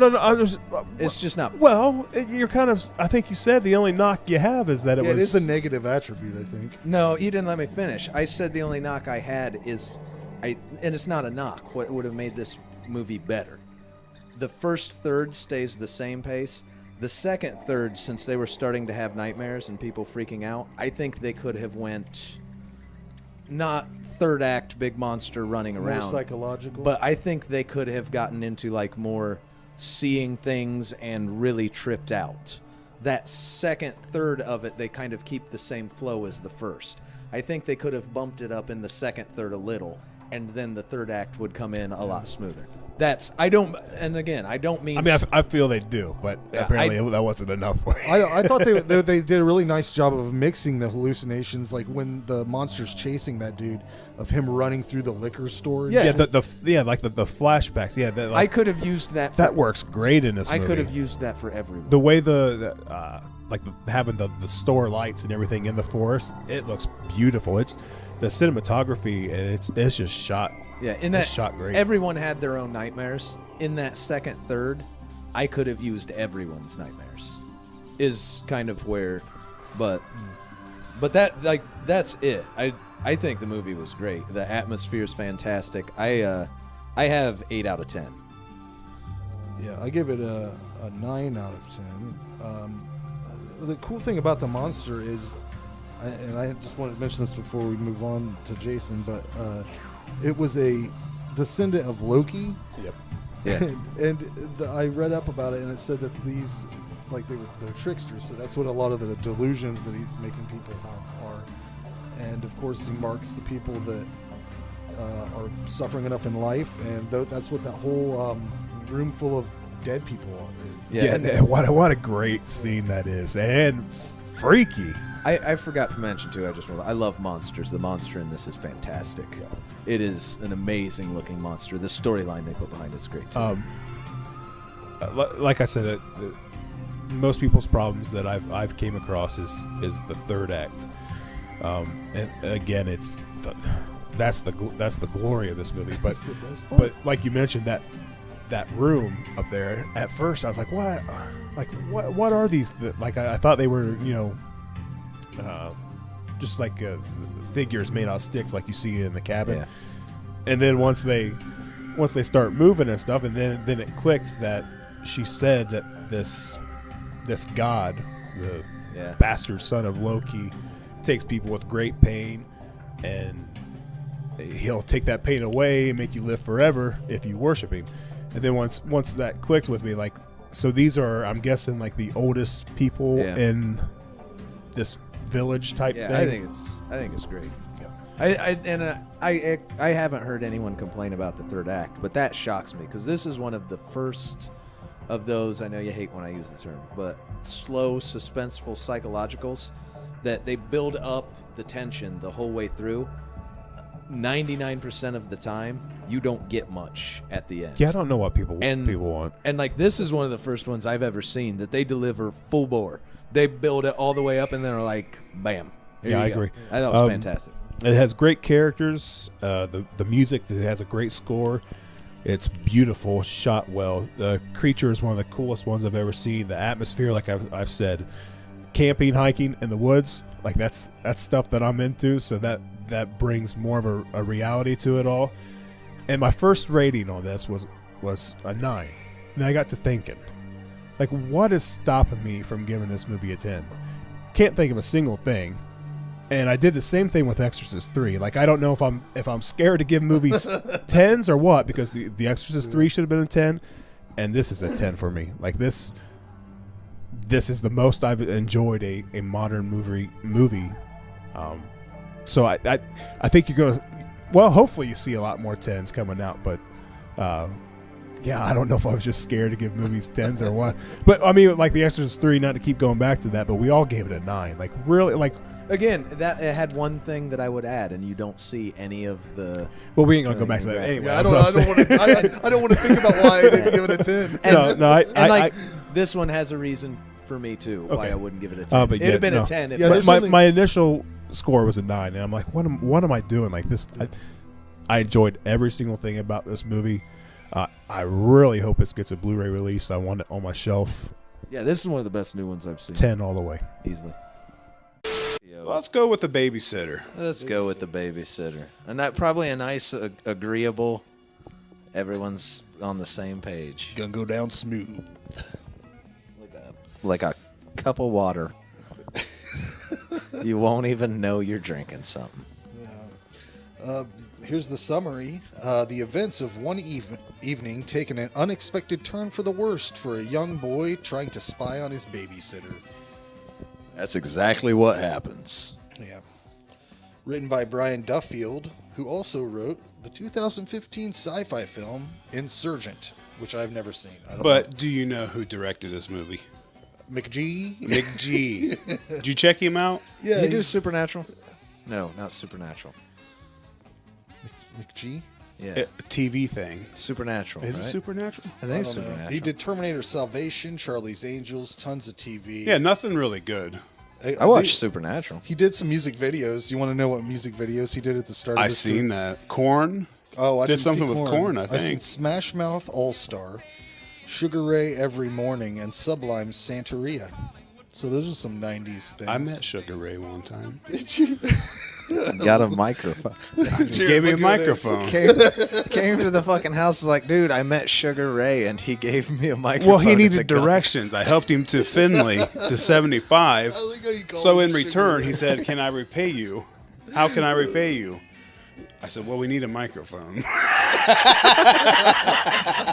[SPEAKER 8] It's just not.
[SPEAKER 12] Well, you're kind of. I think you said the only knock you have is that it
[SPEAKER 19] Yeah,
[SPEAKER 12] was.
[SPEAKER 19] it is a negative attribute, I think.
[SPEAKER 8] No, you didn't let me finish. I said the only knock I had is, and it's not a knock. What would have made this movie better? The first third stays the same pace. The second third, since they were starting to have nightmares and people freaking out, I think they could have went not third act big monster running
[SPEAKER 19] More
[SPEAKER 8] around.
[SPEAKER 19] psychological.
[SPEAKER 8] But I think they could have gotten into like more seeing things and really tripped out. That second third of it, they kind of keep the same flow as the first. I think they could have bumped it up in the second third a little, and then the third act would come in a lot smoother. I don't mean...
[SPEAKER 12] I mean, I feel they do, but apparently that wasn't enough for you.
[SPEAKER 19] I thought they did a really nice job of mixing the hallucinations, like when the monster's chasing that dude, of him running through the liquor store.
[SPEAKER 12] Yeah, the flashbacks. Yeah,
[SPEAKER 8] I could have used that.
[SPEAKER 12] That works great in this movie.
[SPEAKER 8] I could have used that for everyone.
[SPEAKER 12] The way having the store lights and everything in the forest, it looks beautiful. It's the cinematography, and it's just shot.
[SPEAKER 8] Yeah, in that
[SPEAKER 12] shot great.
[SPEAKER 8] Everyone had their own nightmares. In that second third, I could have used everyone's nightmares. Is kind of where, but that's it. I think the movie was great. The atmosphere is fantastic. I have 8 out of 10.
[SPEAKER 19] Yeah, I give it a 9 out of 10. The cool thing about the monster is, and I just wanted to mention this before we move on to Jason, but it was a descendant of Loki.
[SPEAKER 12] Yep.
[SPEAKER 19] And I read up about it, and it said that these, like, they're tricksters. So that's what a lot of the delusions that he's making people have are. And of course, he marks the people that are suffering enough in life, and that's what that whole room full of dead people is.
[SPEAKER 12] Yeah, what a great scene that is, and freaky.
[SPEAKER 8] I forgot to mention too. I love monsters. The monster in this is fantastic. Yeah. It is an amazing looking monster. The storyline they put behind it's great too.
[SPEAKER 12] Like I said, most people's problems that I've came across is the third act, and again, that's the glory of this movie. But
[SPEAKER 19] the best part.
[SPEAKER 12] But like you mentioned, that room up there. At first, I was like, what? Like what are these? Like I thought they were, just like figures made out of sticks, like you see in the cabin.
[SPEAKER 8] Yeah.
[SPEAKER 12] And then once they start moving and stuff, and then it clicks that she said that this god, the bastard son of Loki, takes people with great pain, and he'll take that pain away and make you live forever if you worship him. And then once that clicked with me, like, so these are, I'm guessing, like the oldest people in this village type thing.
[SPEAKER 8] I think it's great. Yeah. I haven't heard anyone complain about the third act, but that shocks me because this is one of the first of those. I know you hate when I use the term, but slow, suspenseful psychologicals that they build up the tension the whole way through. 99% of the time, you don't get much at the end.
[SPEAKER 12] Yeah, I don't know what people want.
[SPEAKER 8] And like this is one of the first ones I've ever seen that they deliver full bore. They build it all the way up, and then are like, bam.
[SPEAKER 12] Yeah, I agree.
[SPEAKER 8] I thought it was fantastic.
[SPEAKER 12] It has great characters. The music, it has a great score. It's beautiful, shot well. The creature is one of the coolest ones I've ever seen. The atmosphere, like I've said, camping, hiking in the woods, like that's stuff that I'm into. So that brings more of a reality to it all. And my first rating on this was a 9. And I got to thinking, like, what is stopping me from giving this movie a 10? Can't think of a single thing. And I did the same thing with Exorcist 3. Like, I don't know if I'm scared to give movies 10s or what, because the Exorcist 3 should have been a 10, and this is a 10 for me. Like, this is the most I've enjoyed a modern movie. So I think you're gonna, well, hopefully you see a lot more 10s coming out, but yeah, I don't know if I was just scared to give movies 10s or what. But I mean, like The Exorcist 3, not to keep going back to that, but we all gave it a 9. Like, really, like,
[SPEAKER 8] again, that it had one thing that I would add, and you don't see any of the.
[SPEAKER 12] Well, we ain't gonna go back to that anyway.
[SPEAKER 3] Yeah, I don't want to think about why I didn't give it a 10.
[SPEAKER 8] And this one has a reason for me too why I wouldn't give it a 10. It'd have been a 10. If
[SPEAKER 12] my initial score was a 9, and I'm like, what am I doing? Like this, I enjoyed every single thing about this movie. I really hope it gets a Blu-ray release. I want it on my shelf.
[SPEAKER 8] Yeah, this is one of the best new ones I've seen.
[SPEAKER 12] 10 all the way,
[SPEAKER 8] easily.
[SPEAKER 4] Let's go with The Babysitter.
[SPEAKER 8] Let's go with The Babysitter. And that probably a nice, agreeable, everyone's on the same page.
[SPEAKER 3] Gonna go down smooth.
[SPEAKER 8] Like a cup of water. You won't even know you're drinking something.
[SPEAKER 3] Yeah. Here's the summary. The events of one evening take an unexpected turn for the worst for a young boy trying to spy on his babysitter.
[SPEAKER 8] That's exactly what happens.
[SPEAKER 3] Yeah. Written by Brian Duffield, who also wrote the 2015 sci-fi film Insurgent, which I've never seen.
[SPEAKER 4] But do you know who directed this movie?
[SPEAKER 3] McG.
[SPEAKER 4] Did you check him out?
[SPEAKER 3] Yeah.
[SPEAKER 8] Did he do Supernatural? No, not Supernatural.
[SPEAKER 3] McG?
[SPEAKER 8] Yeah.
[SPEAKER 4] A TV thing.
[SPEAKER 8] Supernatural.
[SPEAKER 4] Is
[SPEAKER 8] right?
[SPEAKER 4] it Supernatural?
[SPEAKER 8] I think it's Supernatural.
[SPEAKER 3] He did Terminator Salvation, Charlie's Angels, tons of TV.
[SPEAKER 4] Yeah, nothing really good.
[SPEAKER 8] I watched Supernatural.
[SPEAKER 3] He did some music videos. You want to know what music videos he did at the start of
[SPEAKER 4] I
[SPEAKER 3] this
[SPEAKER 4] seen
[SPEAKER 3] movie?
[SPEAKER 4] that. Korn.
[SPEAKER 3] Oh, I
[SPEAKER 4] did
[SPEAKER 3] didn't
[SPEAKER 4] something
[SPEAKER 3] see
[SPEAKER 4] with Korn, I
[SPEAKER 3] seen
[SPEAKER 4] think.
[SPEAKER 3] Smash Mouth All Star, Sugar Ray Every Morning, and Sublime Santeria. So those are some 90s things.
[SPEAKER 4] I met Sugar Ray one time.
[SPEAKER 3] Did you?
[SPEAKER 8] Got a microphone.
[SPEAKER 4] He gave me a microphone.
[SPEAKER 8] Came to the fucking house like, dude, I met Sugar Ray, and he gave me a microphone.
[SPEAKER 4] Well, he
[SPEAKER 8] at the
[SPEAKER 4] needed
[SPEAKER 8] gun.
[SPEAKER 4] directions. I helped him to Finley to 75. So in return, he said, "Can I repay you? How can I repay you?" I said, "Well, we need a microphone."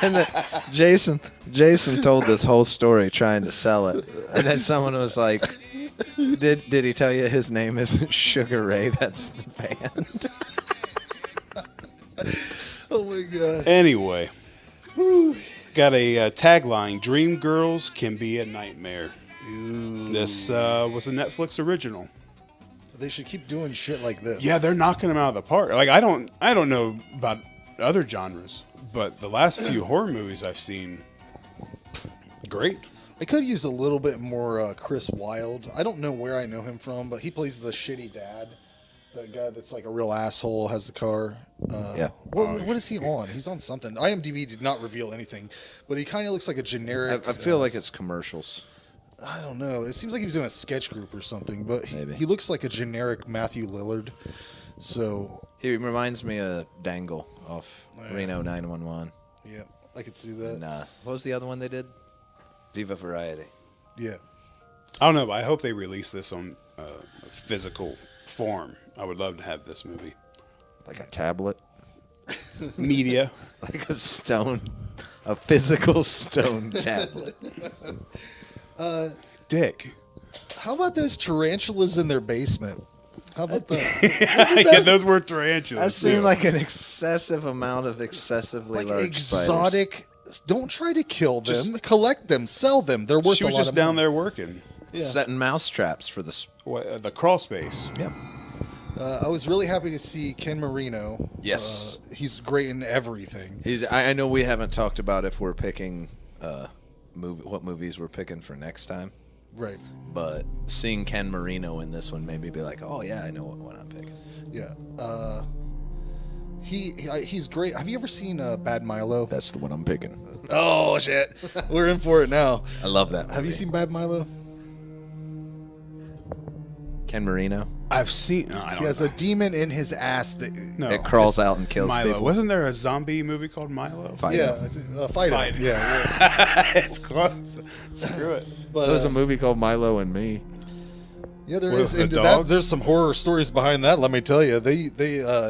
[SPEAKER 8] And then Jason told this whole story trying to sell it, and then someone was like, "Did he tell you his name isn't Sugar Ray? That's the band."
[SPEAKER 3] Oh my god.
[SPEAKER 4] Anyway, got a tagline: "Dream girls can be a nightmare." This was a Netflix original.
[SPEAKER 3] They should keep doing shit like this.
[SPEAKER 4] Yeah, they're knocking them out of the park. Like I don't know about other genres, but the last few horror movies I've seen, great.
[SPEAKER 3] I could use a little bit more Chris Wilde. I don't know where I know him from, but he plays the shitty dad. The guy that's like a real asshole, has the car.
[SPEAKER 8] Yeah.
[SPEAKER 3] What is he on? He's on something. IMDb did not reveal anything, but he kind of looks like a generic.
[SPEAKER 8] I feel like it's commercials.
[SPEAKER 3] I don't know. It seems like he was in a sketch group or something, but he looks like a generic Matthew Lillard. So
[SPEAKER 8] He reminds me of Dangle off Reno 911.
[SPEAKER 3] yeah, I could see that.
[SPEAKER 8] And, what was the other one they did? Viva Variety.
[SPEAKER 3] Yeah.
[SPEAKER 4] I don't know, but I hope they release this on physical form. I would love to have this movie.
[SPEAKER 8] Like a tablet?
[SPEAKER 4] Media.
[SPEAKER 8] Like a physical stone tablet.
[SPEAKER 4] Dick.
[SPEAKER 3] How about those tarantulas in their basement? How about that?
[SPEAKER 4] Yeah, those were tarantulas.
[SPEAKER 8] That seemed like an excessive amount of excessively large
[SPEAKER 3] exotic. Don't try to kill them.
[SPEAKER 4] Just-
[SPEAKER 3] collect them. Sell them. They're worth
[SPEAKER 4] She
[SPEAKER 3] a
[SPEAKER 4] was
[SPEAKER 3] lot
[SPEAKER 4] just
[SPEAKER 3] of
[SPEAKER 4] down
[SPEAKER 3] money.
[SPEAKER 4] there working.
[SPEAKER 3] Yeah.
[SPEAKER 8] Setting mouse traps for
[SPEAKER 4] the crawl space.
[SPEAKER 8] Yeah.
[SPEAKER 3] I was really happy to see Ken Marino.
[SPEAKER 8] Yes.
[SPEAKER 3] He's great in everything.
[SPEAKER 8] I know we haven't talked about if we're picking what movies we're picking for next time.
[SPEAKER 3] Right.
[SPEAKER 8] But seeing Ken Marino in this one made me be like, oh yeah, I know what one I'm picking.
[SPEAKER 3] Yeah. He's great. Have you ever seen Bad Milo?
[SPEAKER 8] That's the one I'm picking.
[SPEAKER 3] Oh shit, we're in for it now.
[SPEAKER 8] I love that
[SPEAKER 3] Have you
[SPEAKER 8] movie.
[SPEAKER 3] seen Bad Milo?
[SPEAKER 8] Ken Marino?
[SPEAKER 4] I've seen. I don't
[SPEAKER 3] He has
[SPEAKER 4] know.
[SPEAKER 3] a demon in his ass that
[SPEAKER 4] No,
[SPEAKER 8] It crawls
[SPEAKER 4] it's
[SPEAKER 8] out and kills
[SPEAKER 4] Milo.
[SPEAKER 8] people.
[SPEAKER 4] Wasn't there a zombie movie called Milo?
[SPEAKER 3] Fido. Fido.
[SPEAKER 4] Fido.
[SPEAKER 3] Yeah.
[SPEAKER 4] It's close. Screw it.
[SPEAKER 3] But
[SPEAKER 7] There was a movie called Milo and Me.
[SPEAKER 3] yeah, there
[SPEAKER 4] What,
[SPEAKER 3] is.
[SPEAKER 4] the
[SPEAKER 3] And
[SPEAKER 4] dog?
[SPEAKER 3] there's some horror stories behind that. Let me tell you, they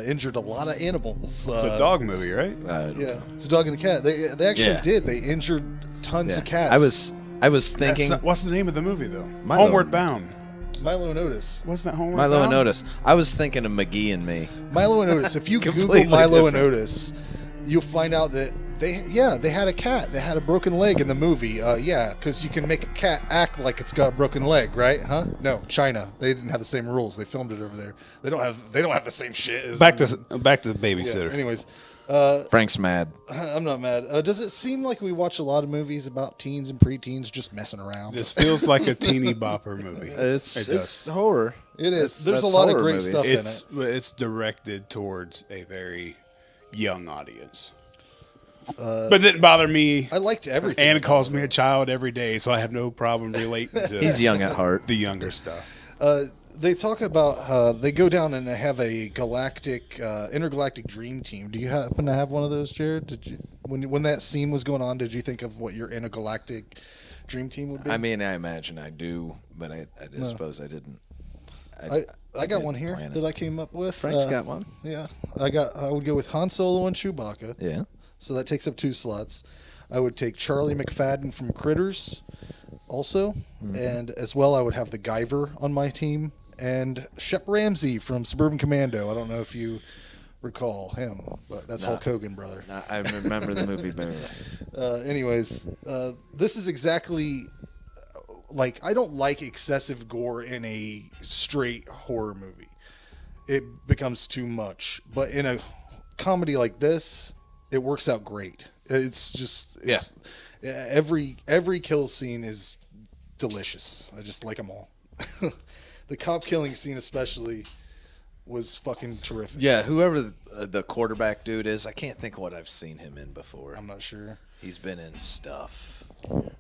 [SPEAKER 3] injured a lot of animals.
[SPEAKER 4] The dog movie, right?
[SPEAKER 3] Yeah, it's a dog and a cat. They actually
[SPEAKER 8] Yeah.
[SPEAKER 3] did. They injured tons of cats.
[SPEAKER 8] I was thinking
[SPEAKER 4] What's the name of the movie though?
[SPEAKER 8] Milo.
[SPEAKER 4] Homeward Bound.
[SPEAKER 3] Milo and Otis.
[SPEAKER 4] Wasn't that Homeward
[SPEAKER 8] Milo
[SPEAKER 4] Bound?
[SPEAKER 8] and Otis. I was thinking of McGee and Me.
[SPEAKER 3] Milo and Otis. If you Google
[SPEAKER 8] Completely
[SPEAKER 3] Milo and
[SPEAKER 8] different.
[SPEAKER 3] Otis, you'll find out that they had a cat that had a broken leg in the movie. Because you can make a cat act like it's got a broken leg, right? Huh? No, China. They didn't have the same rules. They filmed it over there. They don't have the same shit. As
[SPEAKER 4] Back to the babysitter.
[SPEAKER 3] Yeah, anyways,
[SPEAKER 8] Frank's mad.
[SPEAKER 3] I'm not mad. Does it seem like we watch a lot of movies about teens and preteens just messing around?
[SPEAKER 4] This feels like a teeny bopper movie.
[SPEAKER 8] It's horror.
[SPEAKER 3] It is.
[SPEAKER 8] That's
[SPEAKER 3] There's a lot of
[SPEAKER 8] horror
[SPEAKER 3] great
[SPEAKER 8] movie.
[SPEAKER 3] stuff in it.
[SPEAKER 4] It's directed towards a very young audience. But it didn't bother me.
[SPEAKER 3] I liked everything.
[SPEAKER 4] Ann
[SPEAKER 3] about
[SPEAKER 4] calls
[SPEAKER 3] it.
[SPEAKER 4] me a child every day, so I have no problem relating to
[SPEAKER 8] He's young at heart.
[SPEAKER 4] the younger stuff.
[SPEAKER 3] They talk about they go down and they have a galactic intergalactic dream team. Do you happen to have one of those, Jared? Did you when that scene was going on? Did you think of what your intergalactic dream team would be?
[SPEAKER 8] I mean, I imagine I do, but I suppose I didn't.
[SPEAKER 3] I got one here that I came up with.
[SPEAKER 8] Frank's got one.
[SPEAKER 3] Yeah, I would go with Han Solo and Chewbacca.
[SPEAKER 8] Yeah.
[SPEAKER 3] So that takes up 2 slots. I would take Charlie McFadden from Critters, also, and as well I would have the Guyver on my team, and Shep Ramsey from Suburban Commando. I don't know if you recall him, but that's Hulk Hogan, brother.
[SPEAKER 8] No, I remember the movie barely.
[SPEAKER 3] Anyways, this is exactly like, I don't like excessive gore in a straight horror movie. It becomes too much. But in a comedy like this, it works out great. It's just every kill scene is delicious. I just like them all. The cop killing scene especially was fucking terrific.
[SPEAKER 8] Yeah, whoever the quarterback dude is, I can't think of what I've seen him in before.
[SPEAKER 3] I'm not sure.
[SPEAKER 8] He's been in stuff.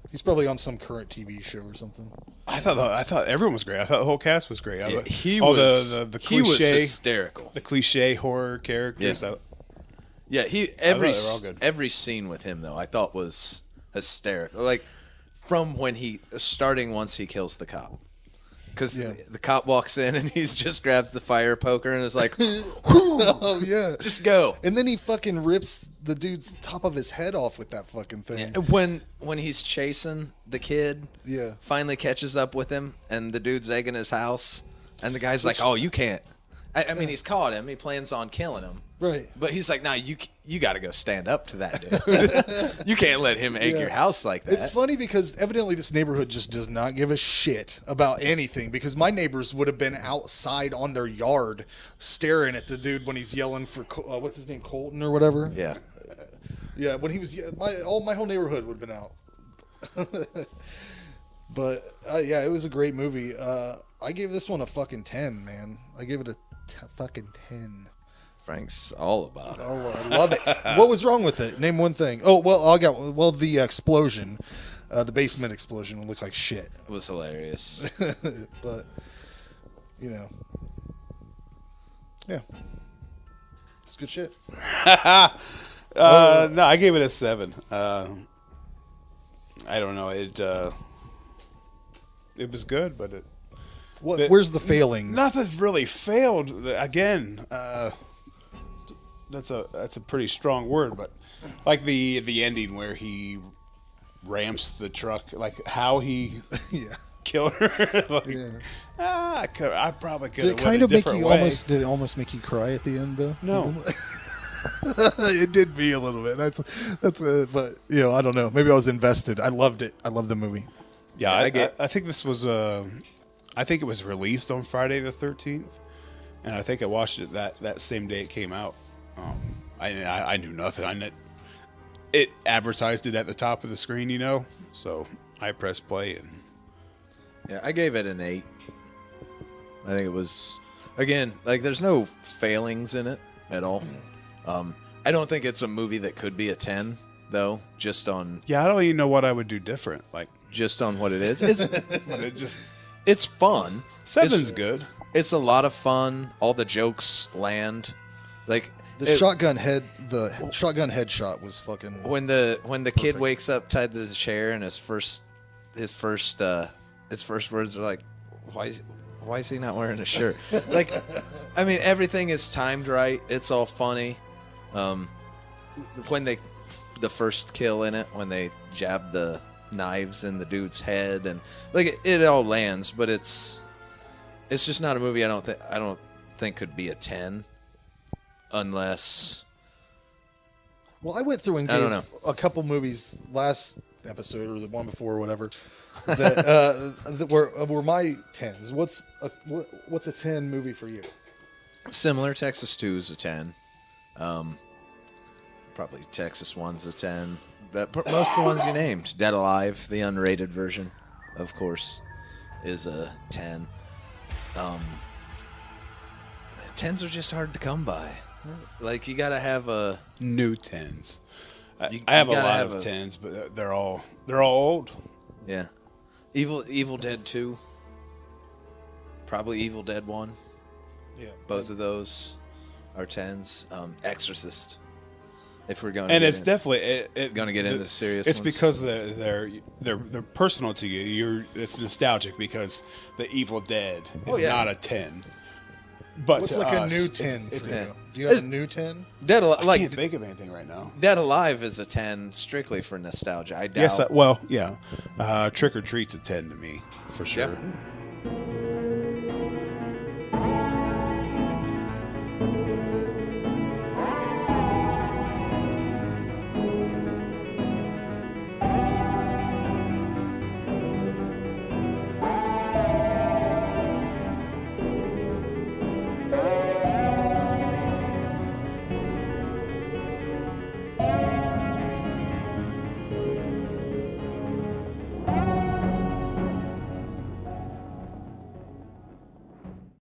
[SPEAKER 3] He's probably on some current TV show or something.
[SPEAKER 4] I thought everyone was great. I thought the whole cast was great.
[SPEAKER 8] Yeah,
[SPEAKER 4] he
[SPEAKER 8] was
[SPEAKER 4] cliche,
[SPEAKER 8] hysterical.
[SPEAKER 4] The cliche horror characters.
[SPEAKER 8] Yeah, every scene with him though I thought was hysterical. Like from when once he kills the cop. Because the cop walks in and he just grabs the fire poker and is like,
[SPEAKER 3] oh yeah,
[SPEAKER 8] just go.
[SPEAKER 3] And then he fucking rips the dude's top of his head off with that fucking thing.
[SPEAKER 8] Yeah. When he's chasing the kid, finally catches up with him, and the dude's egging his house, and the guy's like, "Oh, you can't." I mean, he's caught him. He plans on killing him.
[SPEAKER 3] Right.
[SPEAKER 8] But he's like, "Nah, you got to go stand up to that dude. You can't let him egg your house like that."
[SPEAKER 3] It's funny because evidently this neighborhood just does not give a shit about anything, because my neighbors would have been outside on their yard staring at the dude when he's yelling for, what's his name, Colton or whatever?
[SPEAKER 8] Yeah.
[SPEAKER 3] Yeah, when he was, my whole neighborhood would have been out. But, yeah, it was a great movie. I gave this one a fucking 10, man. I gave it a fucking 10.
[SPEAKER 8] Frank's all about it.
[SPEAKER 3] Oh, I love it. What was wrong with it? Name one thing. Oh, well, the explosion, the basement explosion looked like shit.
[SPEAKER 8] It was hilarious.
[SPEAKER 3] But, yeah. It's good shit.
[SPEAKER 4] No, I gave it a 7. I don't know. It was good, but
[SPEAKER 3] where's the failings?
[SPEAKER 4] Nothing really failed. Again, that's a pretty strong word, but like the ending where he ramps the truck, like how he killed her. I probably could.
[SPEAKER 3] Did it kind of make you almost? Did it almost make you cry at the end though?
[SPEAKER 4] No.
[SPEAKER 3] It did me a little bit. That's but I don't know. Maybe I was invested. I loved it. I loved the movie.
[SPEAKER 4] Yeah, I think this was I think it was released on Friday the 13th, and I think I watched it that same day it came out. I knew nothing. It advertised it at the top of the screen, so I pressed play and.
[SPEAKER 8] Yeah, I gave it an 8. I think it was, again, like there's no failings in it at all. I don't think it's a movie that could be a 10 though, just on.
[SPEAKER 4] Yeah, I don't even know what I would do different. Like
[SPEAKER 8] just on what it is. It's fun.
[SPEAKER 4] 7's good.
[SPEAKER 8] It's a lot of fun. All the jokes land. Like
[SPEAKER 3] the shotgun headshot was fucking.
[SPEAKER 8] When the kid wakes up tied to the chair and his first words are like, why is he not wearing a shirt? Like, I mean, everything is timed right. It's all funny. When the first kill in it, when they jab the knives in the dude's head, and like it all lands, but it's just not a movie I don't think could be a 10 unless.
[SPEAKER 3] Well, I went through and gave a couple movies last episode or the one before or whatever that were my 10s. What's a 10 movie for you?
[SPEAKER 8] Similar. Texas 2 is a 10. Probably Texas 1's a 10. But most of the ones you named, Dead Alive, the unrated version, of course, is a 10. 10s are just hard to come by. Like you gotta have a
[SPEAKER 4] new 10s. I have a lot of 10s, but they're all old.
[SPEAKER 8] Yeah, Evil Dead 2. Probably Evil Dead 1. Yeah, both of those are 10s. Exorcist If we're going,
[SPEAKER 4] and it's definitely
[SPEAKER 8] going to get into serious.
[SPEAKER 4] It's
[SPEAKER 8] ones.
[SPEAKER 4] because they're personal to you. It's nostalgic because the Evil Dead is not a 10. But
[SPEAKER 3] what's
[SPEAKER 4] to
[SPEAKER 3] like
[SPEAKER 4] us,
[SPEAKER 3] a new 10
[SPEAKER 4] it's
[SPEAKER 3] for you? Do you have a new 10?
[SPEAKER 8] Dead
[SPEAKER 4] I
[SPEAKER 8] like
[SPEAKER 4] can't think of anything right now.
[SPEAKER 8] Dead Alive is a 10 strictly for nostalgia. I doubt.
[SPEAKER 4] Yes, Trick or Treat's a 10 to me for sure.
[SPEAKER 8] Yeah.